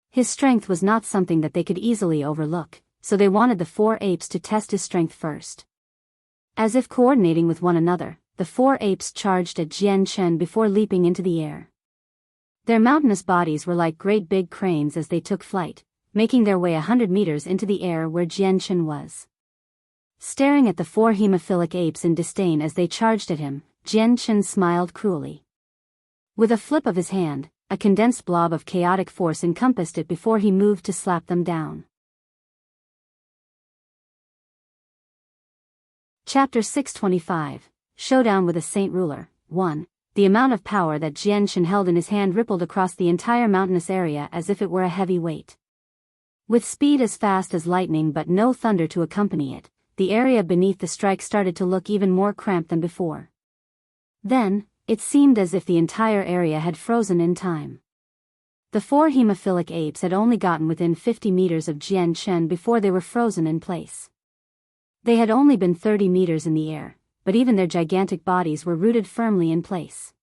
His strength was not something that they could easily overlook, so they wanted the 4 apes to test his strength first. As if coordinating with one another, the 4 apes charged at Jianchen before leaping into the air. Their mountainous bodies were like great big cranes as they took flight, making their way 100 meters into the air where Jianchen was. Staring at the 4 hemophilic apes in disdain as they charged at him, Jianchen smiled cruelly. With a flip of his hand, a condensed blob of chaotic force encompassed it before he moved to slap them down. Chapter 625, Showdown with a Saint Ruler. 1. The amount of power that Jianchen held in his hand rippled across the entire mountainous area as if it were a heavy weight. With speed as fast as lightning but no thunder to accompany it, the area beneath the strike started to look even more cramped than before. Then, it seemed as if the entire area had frozen in time. The 4 hemophilic apes had only gotten within 50 meters of Jianchen before they were frozen in place. They had only been 30 meters in the air, but even their gigantic bodies were rooted firmly in place.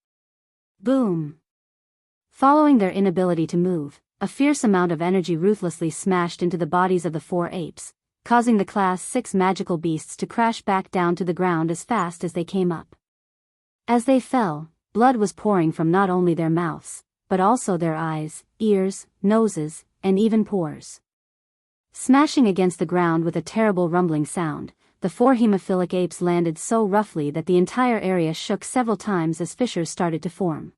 Boom! Following their inability to move, a fierce amount of energy ruthlessly smashed into the bodies of the 4 apes, causing the Class 6 magical beasts to crash back down to the ground as fast as they came up. As they fell, blood was pouring from not only their mouths, but also their eyes, ears, noses, and even pores. Smashing against the ground with a terrible rumbling sound, the 4 hemophilic apes landed so roughly that the entire area shook several times as fissures started to form.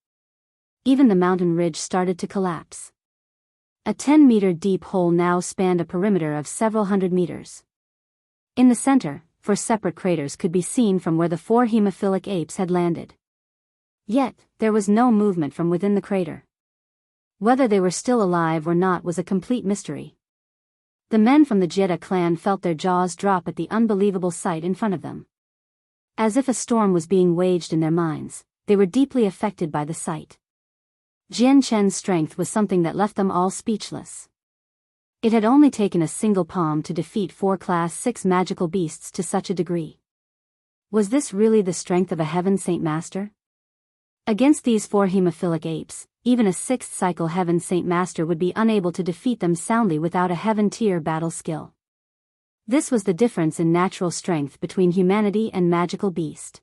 Even the mountain ridge started to collapse. A 10-meter deep hole now spanned a perimeter of several hundred meters. In the center, 4 separate craters could be seen from where the 4 hemophilic apes had landed. Yet, there was no movement from within the crater. Whether they were still alive or not was a complete mystery. The men from the Jiede clan felt their jaws drop at the unbelievable sight in front of them. As if a storm was being waged in their minds, they were deeply affected by the sight. Jianchen's strength was something that left them all speechless. It had only taken a single palm to defeat 4 Class 6 magical beasts to such a degree. Was this really the strength of a Heaven Saint Master? Against these 4 hemophilic apes, even a 6th cycle Heaven Saint Master would be unable to defeat them soundly without a Heaven-tier battle skill. This was the difference in natural strength between humanity and magical beast.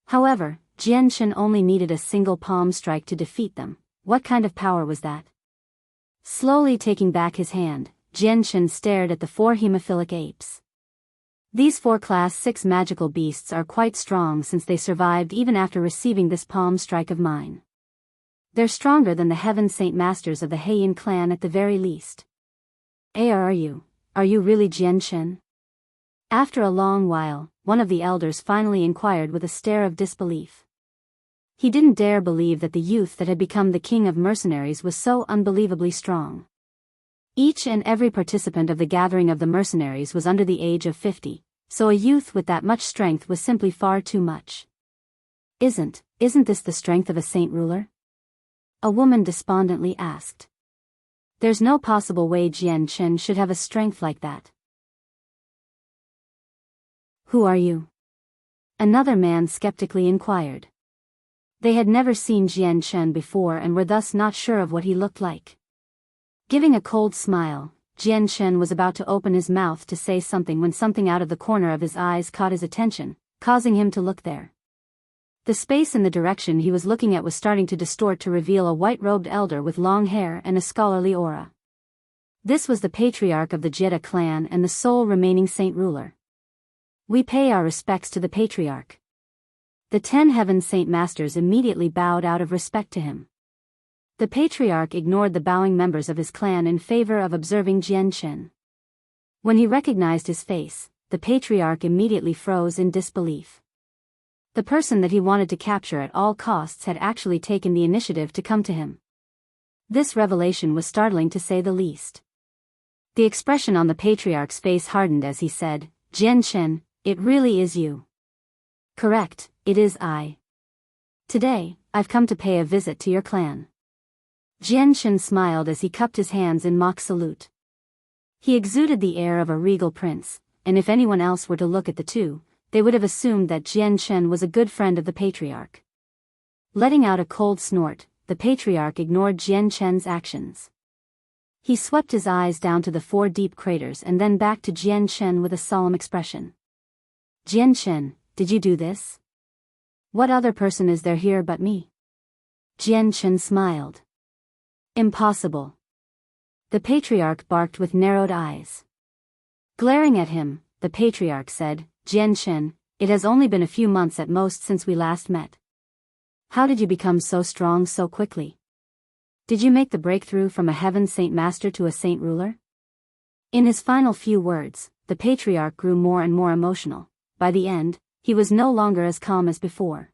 However, Jianchen only needed a single palm strike to defeat them. What kind of power was that? Slowly taking back his hand, Jianchen stared at the 4 hemophilic apes. These 4 Class 6 magical beasts are quite strong since they survived even after receiving this palm strike of mine. They're stronger than the Heaven Saint Masters of the Heiyun clan at the very least. Are you really Jianchen? After a long while, one of the elders finally inquired with a stare of disbelief. He didn't dare believe that the youth that had become the king of mercenaries was so unbelievably strong. Each and every participant of the gathering of the mercenaries was under the age of 50, so a youth with that much strength was simply far too much. Isn't this the strength of a saint ruler? A woman despondently asked. There's no possible way Jianchen should have a strength like that. Who are you? Another man skeptically inquired. They had never seen Jianchen before and were thus not sure of what he looked like. Giving a cold smile, Jianchen was about to open his mouth to say something when something out of the corner of his eyes caught his attention, causing him to look there. The space in the direction he was looking at was starting to distort to reveal a white-robed elder with long hair and a scholarly aura. This was the patriarch of the Jiede clan and the sole remaining saint ruler. We pay our respects to the patriarch. The 10 Heaven Saint Masters immediately bowed out of respect to him. The patriarch ignored the bowing members of his clan in favor of observing Jianchen. When he recognized his face, the patriarch immediately froze in disbelief. The person that he wanted to capture at all costs had actually taken the initiative to come to him. This revelation was startling to say the least. The expression on the patriarch's face hardened as he said, Jianchen, it really is you. Correct, it is I. Today, I've come to pay a visit to your clan. Jianchen smiled as he cupped his hands in mock salute. He exuded the air of a regal prince, and if anyone else were to look at the two, they would have assumed that Jianchen was a good friend of the patriarch. Letting out a cold snort, the patriarch ignored Jianchen's actions. He swept his eyes down to the 4 deep craters and then back to Jianchen with a solemn expression. Jianchen, did you do this? What other person is there here but me? Jianchen smiled. Impossible. The patriarch barked with narrowed eyes. Glaring at him, the patriarch said, Jianchen, it has only been a few months at most since we last met. How did you become so strong so quickly? Did you make the breakthrough from a Heaven Saint Master to a saint ruler? In his final few words, the patriarch grew more and more emotional. By the end, he was no longer as calm as before.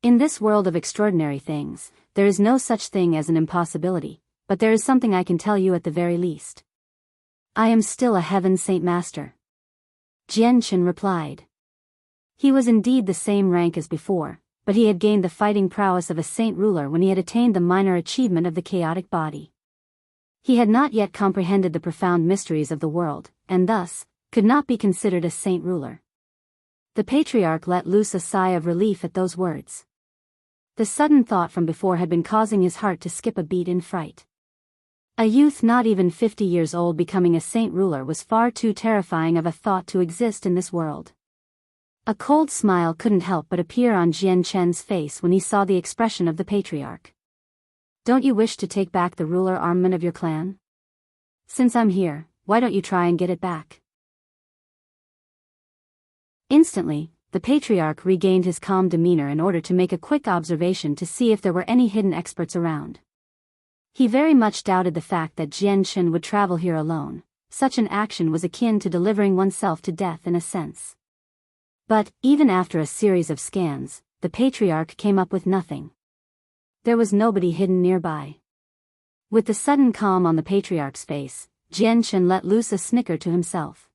In this world of extraordinary things, there is no such thing as an impossibility, but there is something I can tell you at the very least. I am still a Heaven Saint Master. Jianchen replied. He was indeed the same rank as before, but he had gained the fighting prowess of a saint ruler when he had attained the minor achievement of the chaotic body. He had not yet comprehended the profound mysteries of the world, and thus, could not be considered a saint ruler. The patriarch let loose a sigh of relief at those words. The sudden thought from before had been causing his heart to skip a beat in fright. A youth not even 50 years old becoming a saint ruler was far too terrifying of a thought to exist in this world. A cold smile couldn't help but appear on Jianchen's face when he saw the expression of the patriarch. Don't you wish to take back the ruler armament of your clan? Since I'm here, why don't you try and get it back? Instantly, the patriarch regained his calm demeanor in order to make a quick observation to see if there were any hidden experts around. He very much doubted the fact that Jianchen would travel here alone. Such an action was akin to delivering oneself to death in a sense. But, even after a series of scans, the patriarch came up with nothing. There was nobody hidden nearby. With the sudden calm on the patriarch's face, Jianchen let loose a snicker to himself.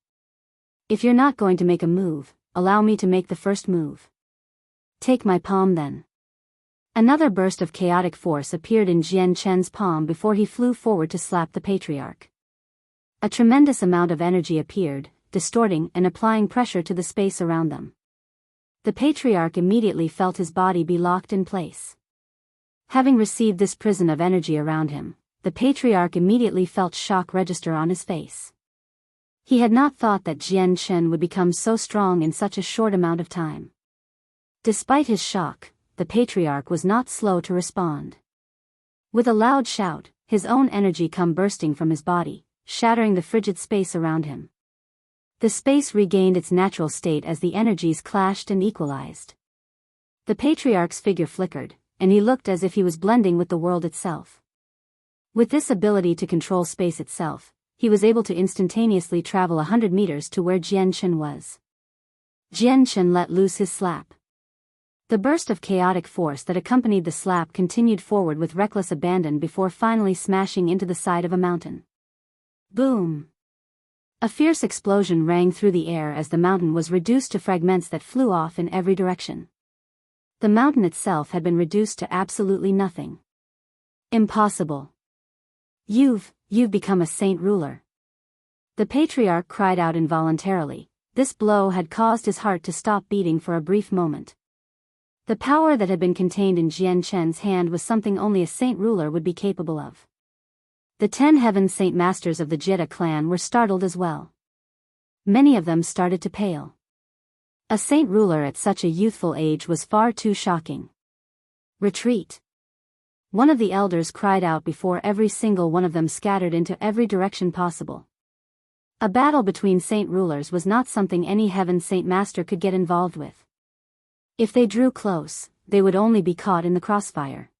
If you're not going to make a move, allow me to make the first move. Take my palm then. Another burst of chaotic force appeared in Jianchen's palm before he flew forward to slap the patriarch. A tremendous amount of energy appeared, distorting and applying pressure to the space around them. The patriarch immediately felt his body be locked in place. Having received this prison of energy around him, the patriarch immediately felt shock register on his face. He had not thought that Jianchen would become so strong in such a short amount of time. Despite his shock, the patriarch was not slow to respond. With a loud shout, his own energy come bursting from his body, shattering the frigid space around him. The space regained its natural state as the energies clashed and equalized. The patriarch's figure flickered, and he looked as if he was blending with the world itself. With this ability to control space itself, he was able to instantaneously travel 100 meters to where Jianchen was. Jianchen let loose his slap. The burst of chaotic force that accompanied the slap continued forward with reckless abandon before finally smashing into the side of a mountain. Boom! A fierce explosion rang through the air as the mountain was reduced to fragments that flew off in every direction. The mountain itself had been reduced to absolutely nothing. Impossible. You've become a saint ruler. The patriarch cried out involuntarily. This blow had caused his heart to stop beating for a brief moment. The power that had been contained in Jianchen's hand was something only a saint ruler would be capable of. The 10 heaven saint masters of the Jiede clan were startled as well. Many of them started to pale. A saint ruler at such a youthful age was far too shocking. Retreat! One of the elders cried out before every single one of them scattered into every direction possible. A battle between saint rulers was not something any heaven saint master could get involved with. If they drew close, they would only be caught in the crossfire.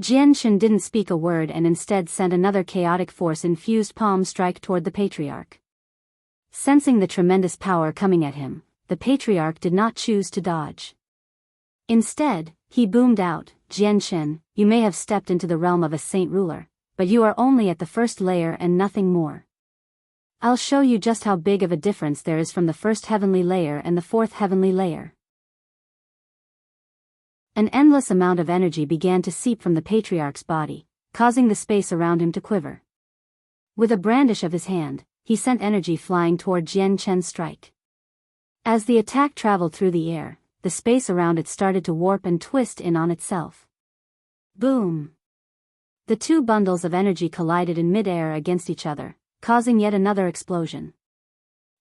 Jianchen didn't speak a word and instead sent another chaotic force-infused palm strike toward the patriarch. Sensing the tremendous power coming at him, the patriarch did not choose to dodge. Instead, he boomed out, "Jianchen, you may have stepped into the realm of a saint ruler, but you are only at the first layer and nothing more. I'll show you just how big of a difference there is from the first heavenly layer and the fourth heavenly layer." An endless amount of energy began to seep from the patriarch's body, causing the space around him to quiver. With a brandish of his hand, he sent energy flying toward Jianchen's strike. As the attack traveled through the air, the space around it started to warp and twist in on itself. Boom! The two bundles of energy collided in mid-air against each other, causing yet another explosion.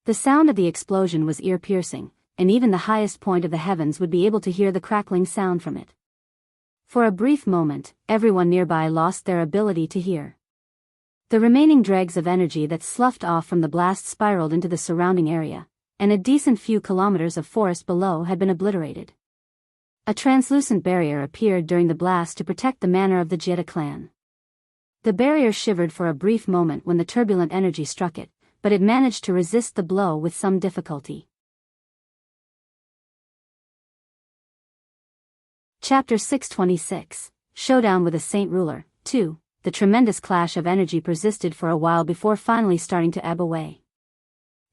The sound of the explosion was ear-piercing, and even the highest point of the heavens would be able to hear the crackling sound from it. For a brief moment, everyone nearby lost their ability to hear. The remaining dregs of energy that sloughed off from the blast spiraled into the surrounding area, and a decent few kilometers of forest below had been obliterated. A translucent barrier appeared during the blast to protect the manor of the Jiede clan. The barrier shivered for a brief moment when the turbulent energy struck it, but it managed to resist the blow with some difficulty. Chapter 626, Showdown with a Saint Ruler, 2. The tremendous clash of energy persisted for a while before finally starting to ebb away.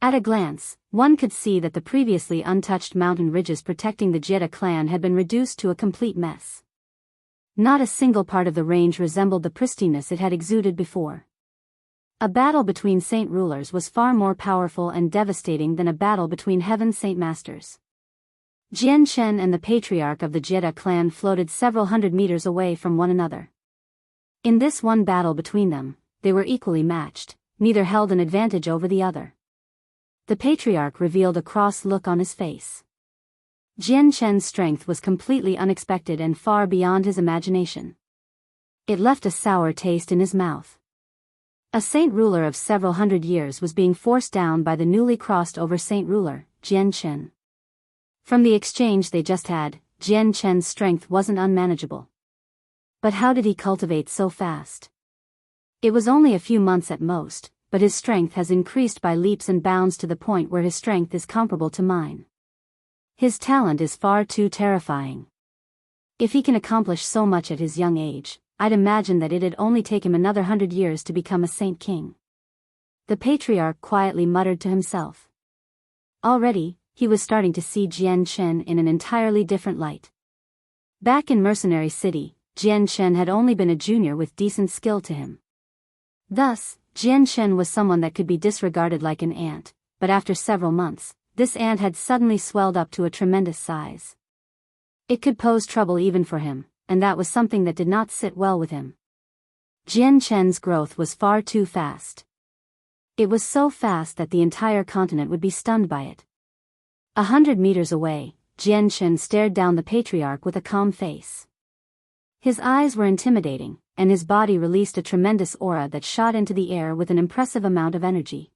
At a glance, one could see that the previously untouched mountain ridges protecting the Jiede clan had been reduced to a complete mess. Not a single part of the range resembled the pristineness it had exuded before. A battle between saint rulers was far more powerful and devastating than a battle between heaven saint masters. Jianchen and the patriarch of the Jiede clan floated several hundred meters away from one another. In this one battle between them, they were equally matched, neither held an advantage over the other. The patriarch revealed a cross look on his face. Jianchen's strength was completely unexpected and far beyond his imagination. It left a sour taste in his mouth. A saint ruler of several hundred years was being forced down by the newly crossed over saint ruler, Jianchen. From the exchange they just had, Jianchen's strength wasn't unmanageable. But how did he cultivate so fast? It was only a few months at most, but his strength has increased by leaps and bounds to the point where his strength is comparable to mine. His talent is far too terrifying. If he can accomplish so much at his young age, I'd imagine that it'd only take him another 100 years to become a saint king. The patriarch quietly muttered to himself. Already, he was starting to see Jianchen in an entirely different light. Back in Mercenary City, Jianchen had only been a junior with decent skill to him. Thus, Jianchen was someone that could be disregarded like an ant, but after several months, this ant had suddenly swelled up to a tremendous size. It could pose trouble even for him, and that was something that did not sit well with him. Jianchen's growth was far too fast. It was so fast that the entire continent would be stunned by it. 100 meters away, Jianchen stared down the patriarch with a calm face. His eyes were intimidating, and his body released a tremendous aura that shot into the air with an impressive amount of energy.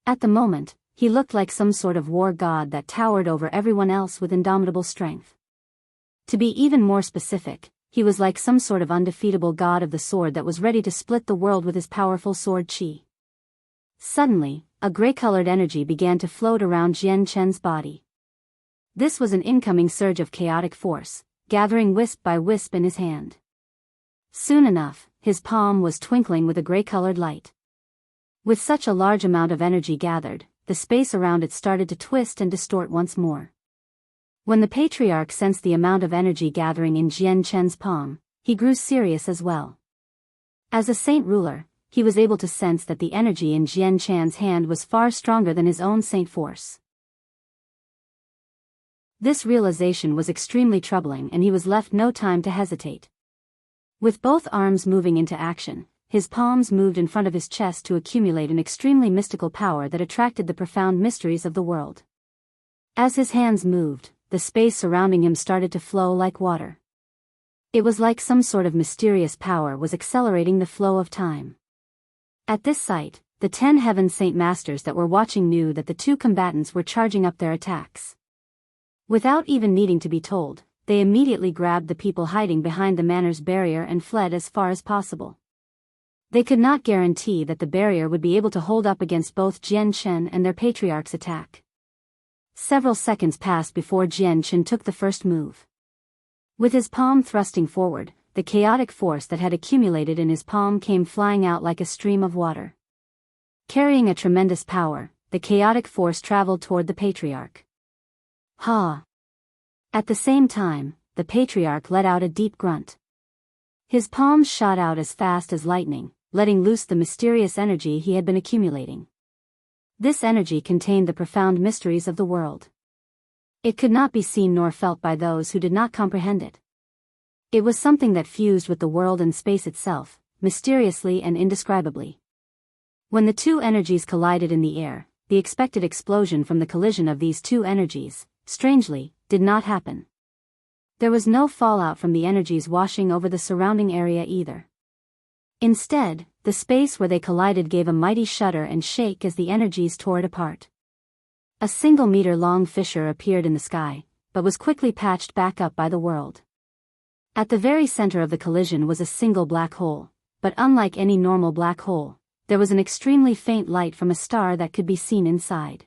At the moment, he looked like some sort of war god that towered over everyone else with indomitable strength. To be even more specific, he was like some sort of undefeatable god of the sword that was ready to split the world with his powerful sword chi. Suddenly, a gray-colored energy began to float around Jian Chen's body. This was an incoming surge of chaotic force, gathering wisp by wisp in his hand. Soon enough, his palm was twinkling with a gray-colored light. With such a large amount of energy gathered, the space around it started to twist and distort once more. When the patriarch sensed the amount of energy gathering in Jian Chen's palm, he grew serious as well. As a saint ruler, he was able to sense that the energy in Jian Chen's hand was far stronger than his own saint force. This realization was extremely troubling, and he was left no time to hesitate. With both arms moving into action, his palms moved in front of his chest to accumulate an extremely mystical power that attracted the profound mysteries of the world. As his hands moved, the space surrounding him started to flow like water. It was like some sort of mysterious power was accelerating the flow of time. At this sight, the 10 Heaven Saint Masters that were watching knew that the two combatants were charging up their attacks. Without even needing to be told, they immediately grabbed the people hiding behind the manor's barrier and fled as far as possible. They could not guarantee that the barrier would be able to hold up against both Jian Chen and their patriarch's attack. Several seconds passed before Jian Chen took the first move. With his palm thrusting forward, the chaotic force that had accumulated in his palm came flying out like a stream of water. Carrying a tremendous power, the chaotic force traveled toward the patriarch. Ha! At the same time, the patriarch let out a deep grunt. His palms shot out as fast as lightning, letting loose the mysterious energy he had been accumulating. This energy contained the profound mysteries of the world. It could not be seen nor felt by those who did not comprehend it. It was something that fused with the world and space itself, mysteriously and indescribably. When the two energies collided in the air, the expected explosion from the collision of these two energies, strangely, did not happen. There was no fallout from the energies washing over the surrounding area either. Instead, the space where they collided gave a mighty shudder and shake as the energies tore it apart. A single meter-long fissure appeared in the sky, but was quickly patched back up by the world. At the very center of the collision was a single black hole, but unlike any normal black hole, there was an extremely faint light from a star that could be seen inside.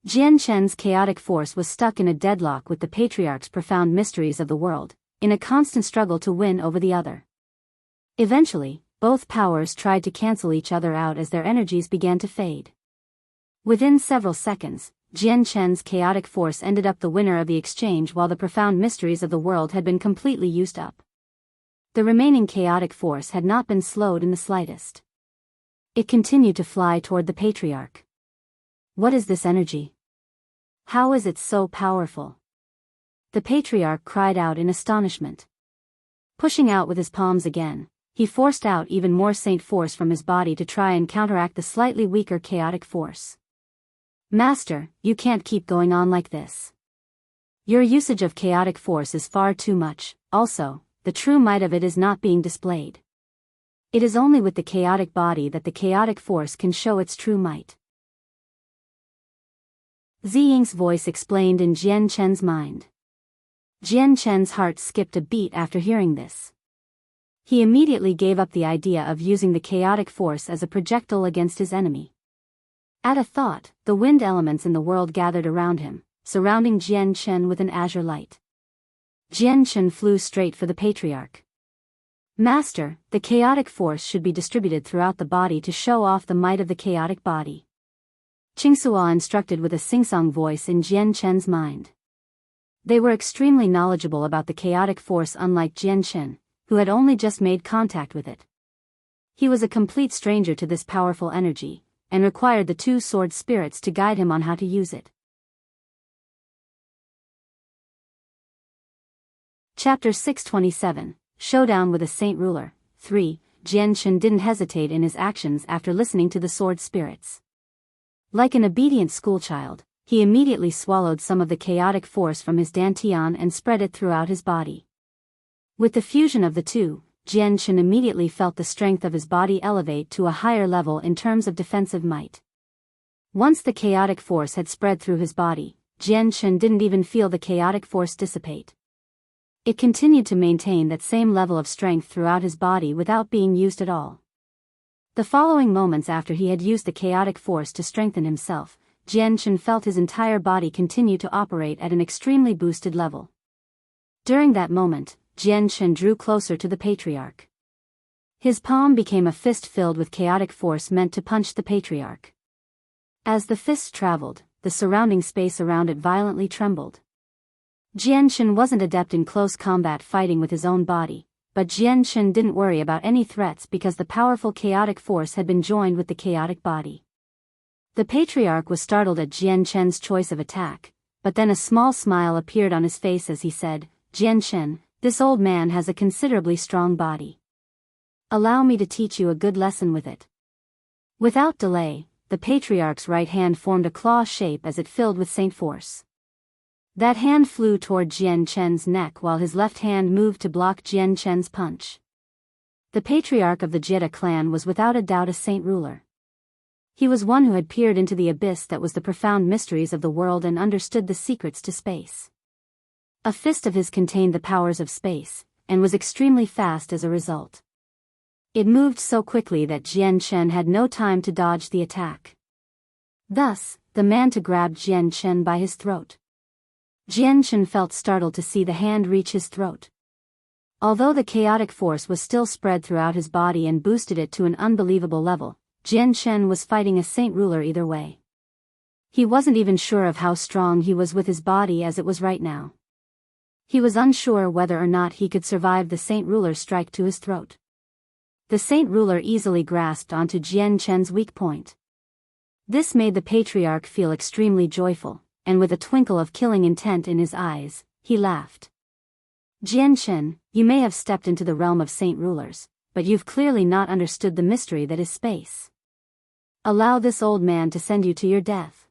Jian Chen's chaotic force was stuck in a deadlock with the patriarch's profound mysteries of the world, in a constant struggle to win over the other. Eventually, both powers tried to cancel each other out as their energies began to fade. Within several seconds, Jian Chen's chaotic force ended up the winner of the exchange, while the profound mysteries of the world had been completely used up. The remaining chaotic force had not been slowed in the slightest. It continued to fly toward the patriarch. What is this energy? How is it so powerful? The patriarch cried out in astonishment. Pushing out with his palms again, he forced out even more saint force from his body to try and counteract the slightly weaker chaotic force. Master, you can't keep going on like this. Your usage of chaotic force is far too much. Also, the true might of it is not being displayed. It is only with the chaotic body that the chaotic force can show its true might. Ziying's voice explained in Jian Chen's mind. Jian Chen's heart skipped a beat after hearing this. He immediately gave up the idea of using the chaotic force as a projectile against his enemy. At a thought, the wind elements in the world gathered around him, surrounding Jian Chen with an azure light. Jian Chen flew straight for the patriarch. Master, the chaotic force should be distributed throughout the body to show off the might of the chaotic body. Qingsua instructed with a singsong voice in Jian Chen's mind. They were extremely knowledgeable about the chaotic force, unlike Jian Chen, who had only just made contact with it. He was a complete stranger to this powerful energy, and required the two sword spirits to guide him on how to use it. Chapter 627, Showdown with a Saint Ruler. 3. Jian Chen didn't hesitate in his actions after listening to the sword spirits. Like an obedient schoolchild, he immediately swallowed some of the chaotic force from his dantian and spread it throughout his body. With the fusion of the two, Jian immediately felt the strength of his body elevate to a higher level in terms of defensive might. Once the chaotic force had spread through his body, Jian didn't even feel the chaotic force dissipate. It continued to maintain that same level of strength throughout his body without being used at all. The following moments after he had used the chaotic force to strengthen himself, Jian felt his entire body continue to operate at an extremely boosted level. During that moment, Jian drew closer to the Patriarch. His palm became a fist filled with chaotic force meant to punch the Patriarch. As the fist traveled, the surrounding space around it violently trembled. Jian wasn't adept in close combat fighting with his own body, but Jian didn't worry about any threats because the powerful chaotic force had been joined with the chaotic body. The Patriarch was startled at Jian's choice of attack, but then a small smile appeared on his face as he said, "Jian, this old man has a considerably strong body. Allow me to teach you a good lesson with it." Without delay, the Patriarch's right hand formed a claw shape as it filled with Saint force. That hand flew toward Jian's neck while his left hand moved to block Jian's punch. The Patriarch of the Jiede clan was without a doubt a saint ruler. He was one who had peered into the abyss that was the profound mysteries of the world and understood the secrets to space. A fist of his contained the powers of space, and was extremely fast as a result. It moved so quickly that Jian had no time to dodge the attack. Thus, the man grabbed Jian by his throat. Jian felt startled to see the hand reach his throat. Although the chaotic force was still spread throughout his body and boosted it to an unbelievable level, Jian was fighting a saint ruler either way. He wasn't even sure of how strong he was with his body as it was right now. He was unsure whether or not he could survive the saint ruler's strike to his throat. The saint ruler easily grasped onto Jian's weak point. This made the Patriarch feel extremely joyful, and with a twinkle of killing intent in his eyes, he laughed. "Jian, you may have stepped into the realm of saint rulers, but you've clearly not understood the mystery that is space. Allow this old man to send you to your death."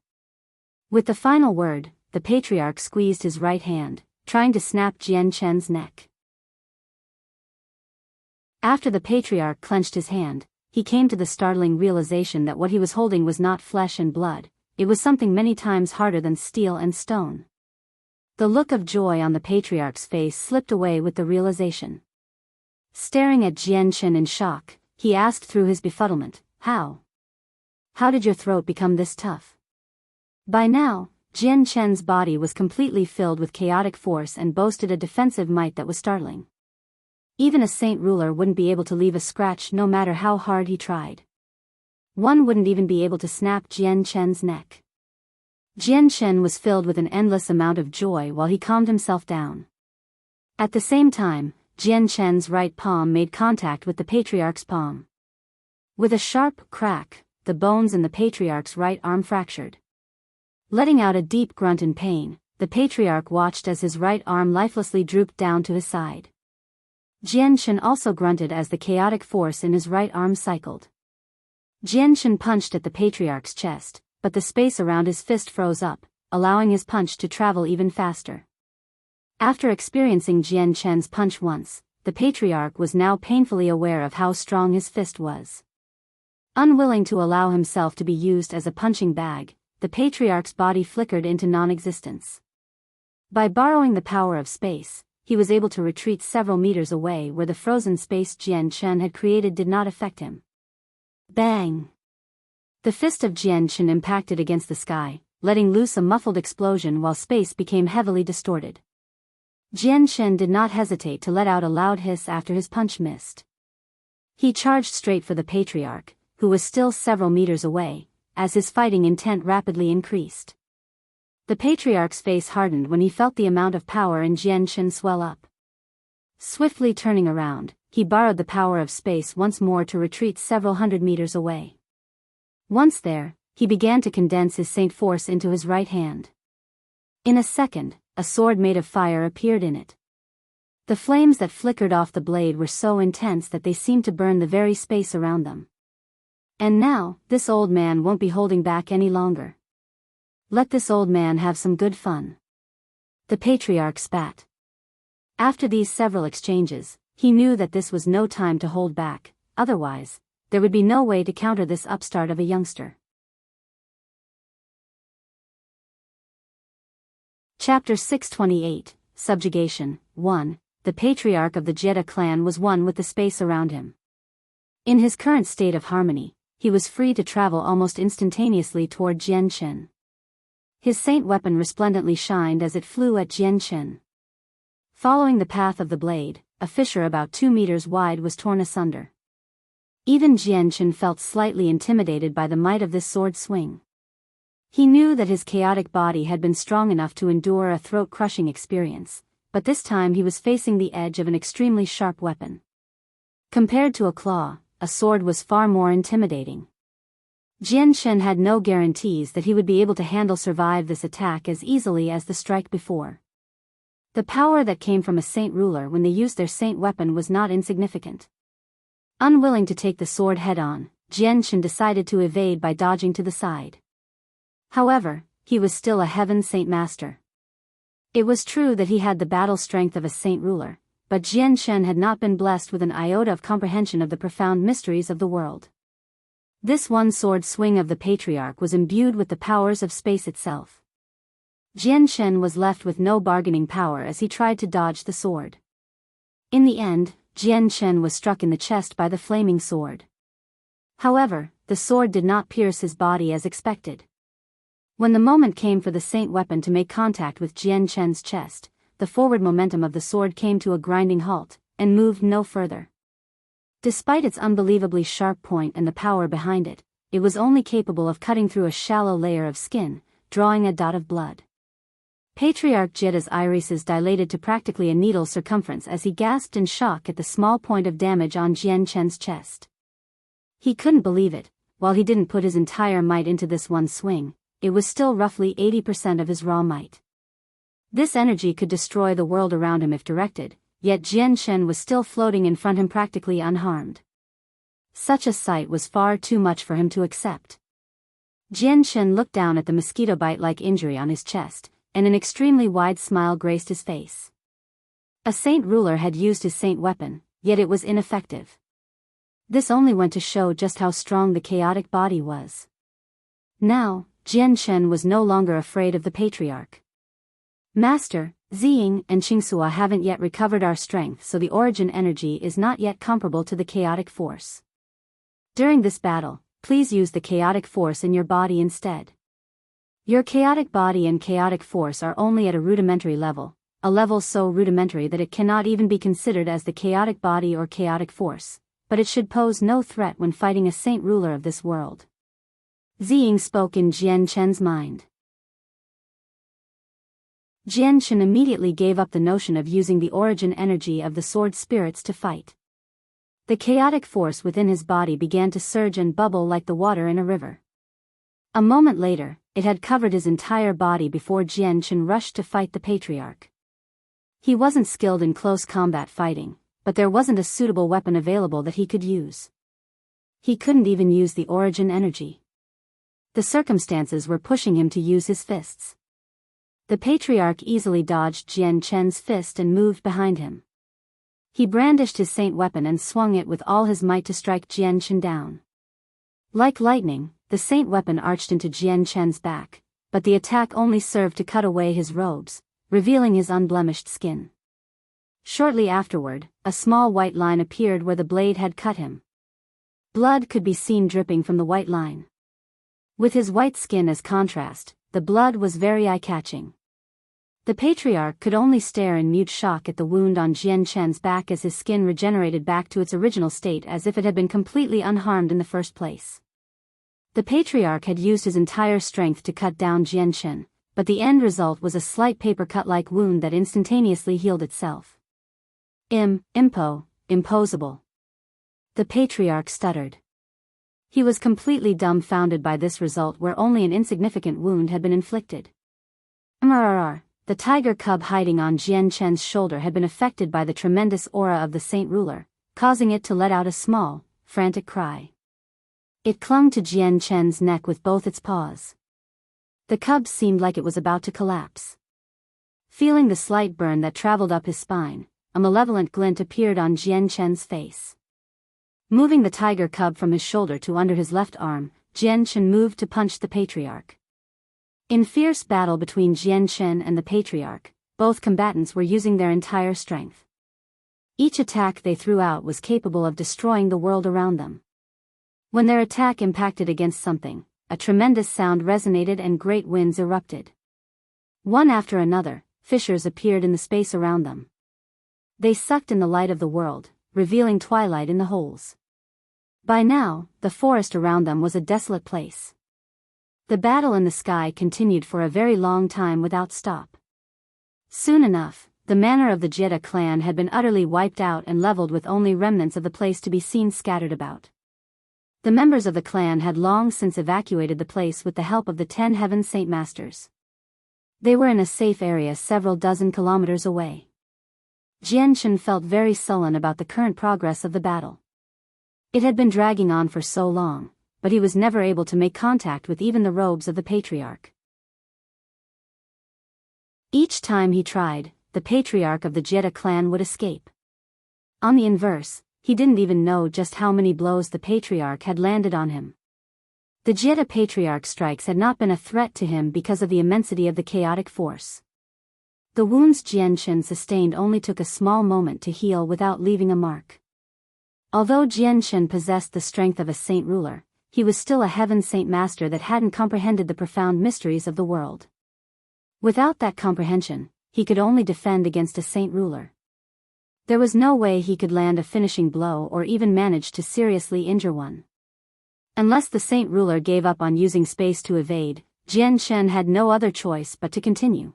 With the final word, the Patriarch squeezed his right hand, trying to snap Jian's neck. After the Patriarch clenched his hand, he came to the startling realization that what he was holding was not flesh and blood. It was something many times harder than steel and stone. The look of joy on the Patriarch's face slipped away with the realization. Staring at Jian in shock, he asked through his befuddlement, "How? How did your throat become this tough?" By now, Jian's body was completely filled with chaotic force and boasted a defensive might that was startling. Even a saint ruler wouldn't be able to leave a scratch no matter how hard he tried. One wouldn't even be able to snap Jian's neck. Jian was filled with an endless amount of joy while he calmed himself down. At the same time, Jian's right palm made contact with the Patriarch's palm. With a sharp crack, the bones in the Patriarch's right arm fractured. Letting out a deep grunt in pain, the Patriarch watched as his right arm lifelessly drooped down to his side. Jian also grunted as the chaotic force in his right arm cycled. Jian punched at the Patriarch's chest, but the space around his fist froze up, allowing his punch to travel even faster. After experiencing Jian's punch once, the Patriarch was now painfully aware of how strong his fist was. Unwilling to allow himself to be used as a punching bag, the Patriarch's body flickered into non-existence. By borrowing the power of space, he was able to retreat several meters away where the frozen space Jian had created did not affect him. Bang! The fist of Jian impacted against the sky, letting loose a muffled explosion while space became heavily distorted. Jian did not hesitate to let out a loud hiss after his punch missed. He charged straight for the Patriarch, who was still several meters away, as his fighting intent rapidly increased. The Patriarch's face hardened when he felt the amount of power in Jian swell up. Swiftly turning around, he borrowed the power of space once more to retreat several hundred meters away. Once there, he began to condense his saint force into his right hand. In a second, a sword made of fire appeared in it. The flames that flickered off the blade were so intense that they seemed to burn the very space around them. And now, this old man won't be holding back any longer. Let this old man have some good fun. The Patriarch spat. After these several exchanges, He knew that this was no time to hold back, otherwise, there would be no way to counter this upstart of a youngster. Chapter 628, Subjugation. 1. The patriarch of the Jiede clan was one with the space around him. In his current state of harmony, he was free to travel almost instantaneously toward Jianchen. His saint weapon resplendently shined as it flew at Jianchen. Following the path of the blade, a fissure about 2 meters wide was torn asunder. Even Jianchen felt slightly intimidated by the might of this sword swing. He knew that his chaotic body had been strong enough to endure a throat-crushing experience, but this time he was facing the edge of an extremely sharp weapon. Compared to a claw, a sword was far more intimidating. Jianchen had no guarantees that he would be able to survive this attack as easily as the strike before. The power that came from a saint ruler when they used their saint weapon was not insignificant. Unwilling to take the sword head-on, Jianchen decided to evade by dodging to the side. However, he was still a heaven saint master. It was true that he had the battle strength of a saint ruler, but Jianchen had not been blessed with an iota of comprehension of the profound mysteries of the world. This one-sword swing of the patriarch was imbued with the powers of space itself. Jianchen was left with no bargaining power as he tried to dodge the sword. In the end, Jianchen was struck in the chest by the flaming sword. However, the sword did not pierce his body as expected. When the moment came for the saint weapon to make contact with Jianchen's chest, the forward momentum of the sword came to a grinding halt, and moved no further. Despite its unbelievably sharp point and the power behind it, it was only capable of cutting through a shallow layer of skin, drawing a dot of blood. Patriarch Jiede's irises dilated to practically a needle's circumference as he gasped in shock at the small point of damage on Jianchen's chest. He couldn't believe it. While he didn't put his entire might into this one swing, it was still roughly 80% of his raw might. This energy could destroy the world around him if directed, yet Jianchen was still floating in front of him practically unharmed. Such a sight was far too much for him to accept. Jianchen looked down at the mosquito bite-like injury on his chest, and an extremely wide smile graced his face. A saint ruler had used his saint weapon, yet it was ineffective. This only went to show just how strong the chaotic body was. Now, Jianchen was no longer afraid of the patriarch. Master, Ziying and Qingsua haven't yet recovered our strength, so the origin energy is not yet comparable to the chaotic force. During this battle, please use the chaotic force in your body instead. Your chaotic body and chaotic force are only at a rudimentary level, a level so rudimentary that it cannot even be considered as the chaotic body or chaotic force, but it should pose no threat when fighting a saint ruler of this world. Ziying spoke in Jianchen's mind. Jianchen immediately gave up the notion of using the origin energy of the sword spirits to fight. The chaotic force within his body began to surge and bubble like the water in a river. A moment later, it had covered his entire body before Jianchen rushed to fight the patriarch. He wasn't skilled in close combat fighting, but there wasn't a suitable weapon available that he could use. He couldn't even use the origin energy. The circumstances were pushing him to use his fists. The patriarch easily dodged Jianchen's fist and moved behind him. He brandished his saint weapon and swung it with all his might to strike Jianchen down. Like lightning, the saint weapon arched into Jianchen's back, but the attack only served to cut away his robes, revealing his unblemished skin. Shortly afterward, a small white line appeared where the blade had cut him. Blood could be seen dripping from the white line. With his white skin as contrast, the blood was very eye-catching. The patriarch could only stare in mute shock at the wound on Jianchen's back as his skin regenerated back to its original state as if it had been completely unharmed in the first place. The patriarch had used his entire strength to cut down Jianchen, but the end result was a slight paper-cut-like wound that instantaneously healed itself. Impossible. The patriarch stuttered. He was completely dumbfounded by this result where only an insignificant wound had been inflicted. The tiger cub hiding on Jianchen's shoulder had been affected by the tremendous aura of the saint ruler, causing it to let out a small, frantic cry. It clung to Jianchen's neck with both its paws. The cub seemed like it was about to collapse. Feeling the slight burn that traveled up his spine, a malevolent glint appeared on Jian Chen's face. Moving the tiger cub from his shoulder to under his left arm, Jian Chen moved to punch the Patriarch. In fierce battle between Jian Chen and the Patriarch, both combatants were using their entire strength. Each attack they threw out was capable of destroying the world around them. When their attack impacted against something, a tremendous sound resonated and great winds erupted. One after another, fissures appeared in the space around them. They sucked in the light of the world, revealing twilight in the holes. By now, the forest around them was a desolate place. The battle in the sky continued for a very long time without stop. Soon enough, the manor of the Jiede clan had been utterly wiped out and leveled with only remnants of the place to be seen scattered about. The members of the clan had long since evacuated the place with the help of the 10 Heaven Saint Masters. They were in a safe area several dozen kilometers away. Jian Chen felt very sullen about the current progress of the battle. It had been dragging on for so long, but he was never able to make contact with even the robes of the Patriarch. Each time he tried, the Patriarch of the Jiede clan would escape. On the inverse, he didn't even know just how many blows the Patriarch had landed on him. The Jiede Patriarch's strikes had not been a threat to him because of the immensity of the chaotic force. The wounds Jian Chen sustained only took a small moment to heal without leaving a mark. Although Jian Chen possessed the strength of a saint ruler, he was still a heaven saint master that hadn't comprehended the profound mysteries of the world. Without that comprehension, he could only defend against a saint ruler. There was no way he could land a finishing blow or even manage to seriously injure one. Unless the saint ruler gave up on using space to evade, Jian Chen had no other choice but to continue.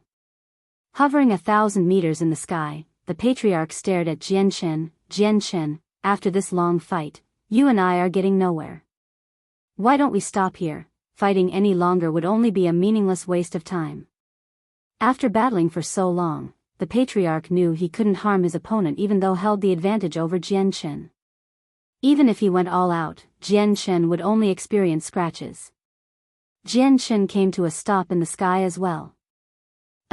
Hovering 1,000 meters in the sky, the Patriarch stared at Jian Chen. Jian Chen, after this long fight, you and I are getting nowhere. Why don't we stop here? Fighting any longer would only be a meaningless waste of time. After battling for so long, the Patriarch knew he couldn't harm his opponent even though held the advantage over Jian Chen. Even if he went all out, Jian Chen would only experience scratches. Jian Chen came to a stop in the sky as well.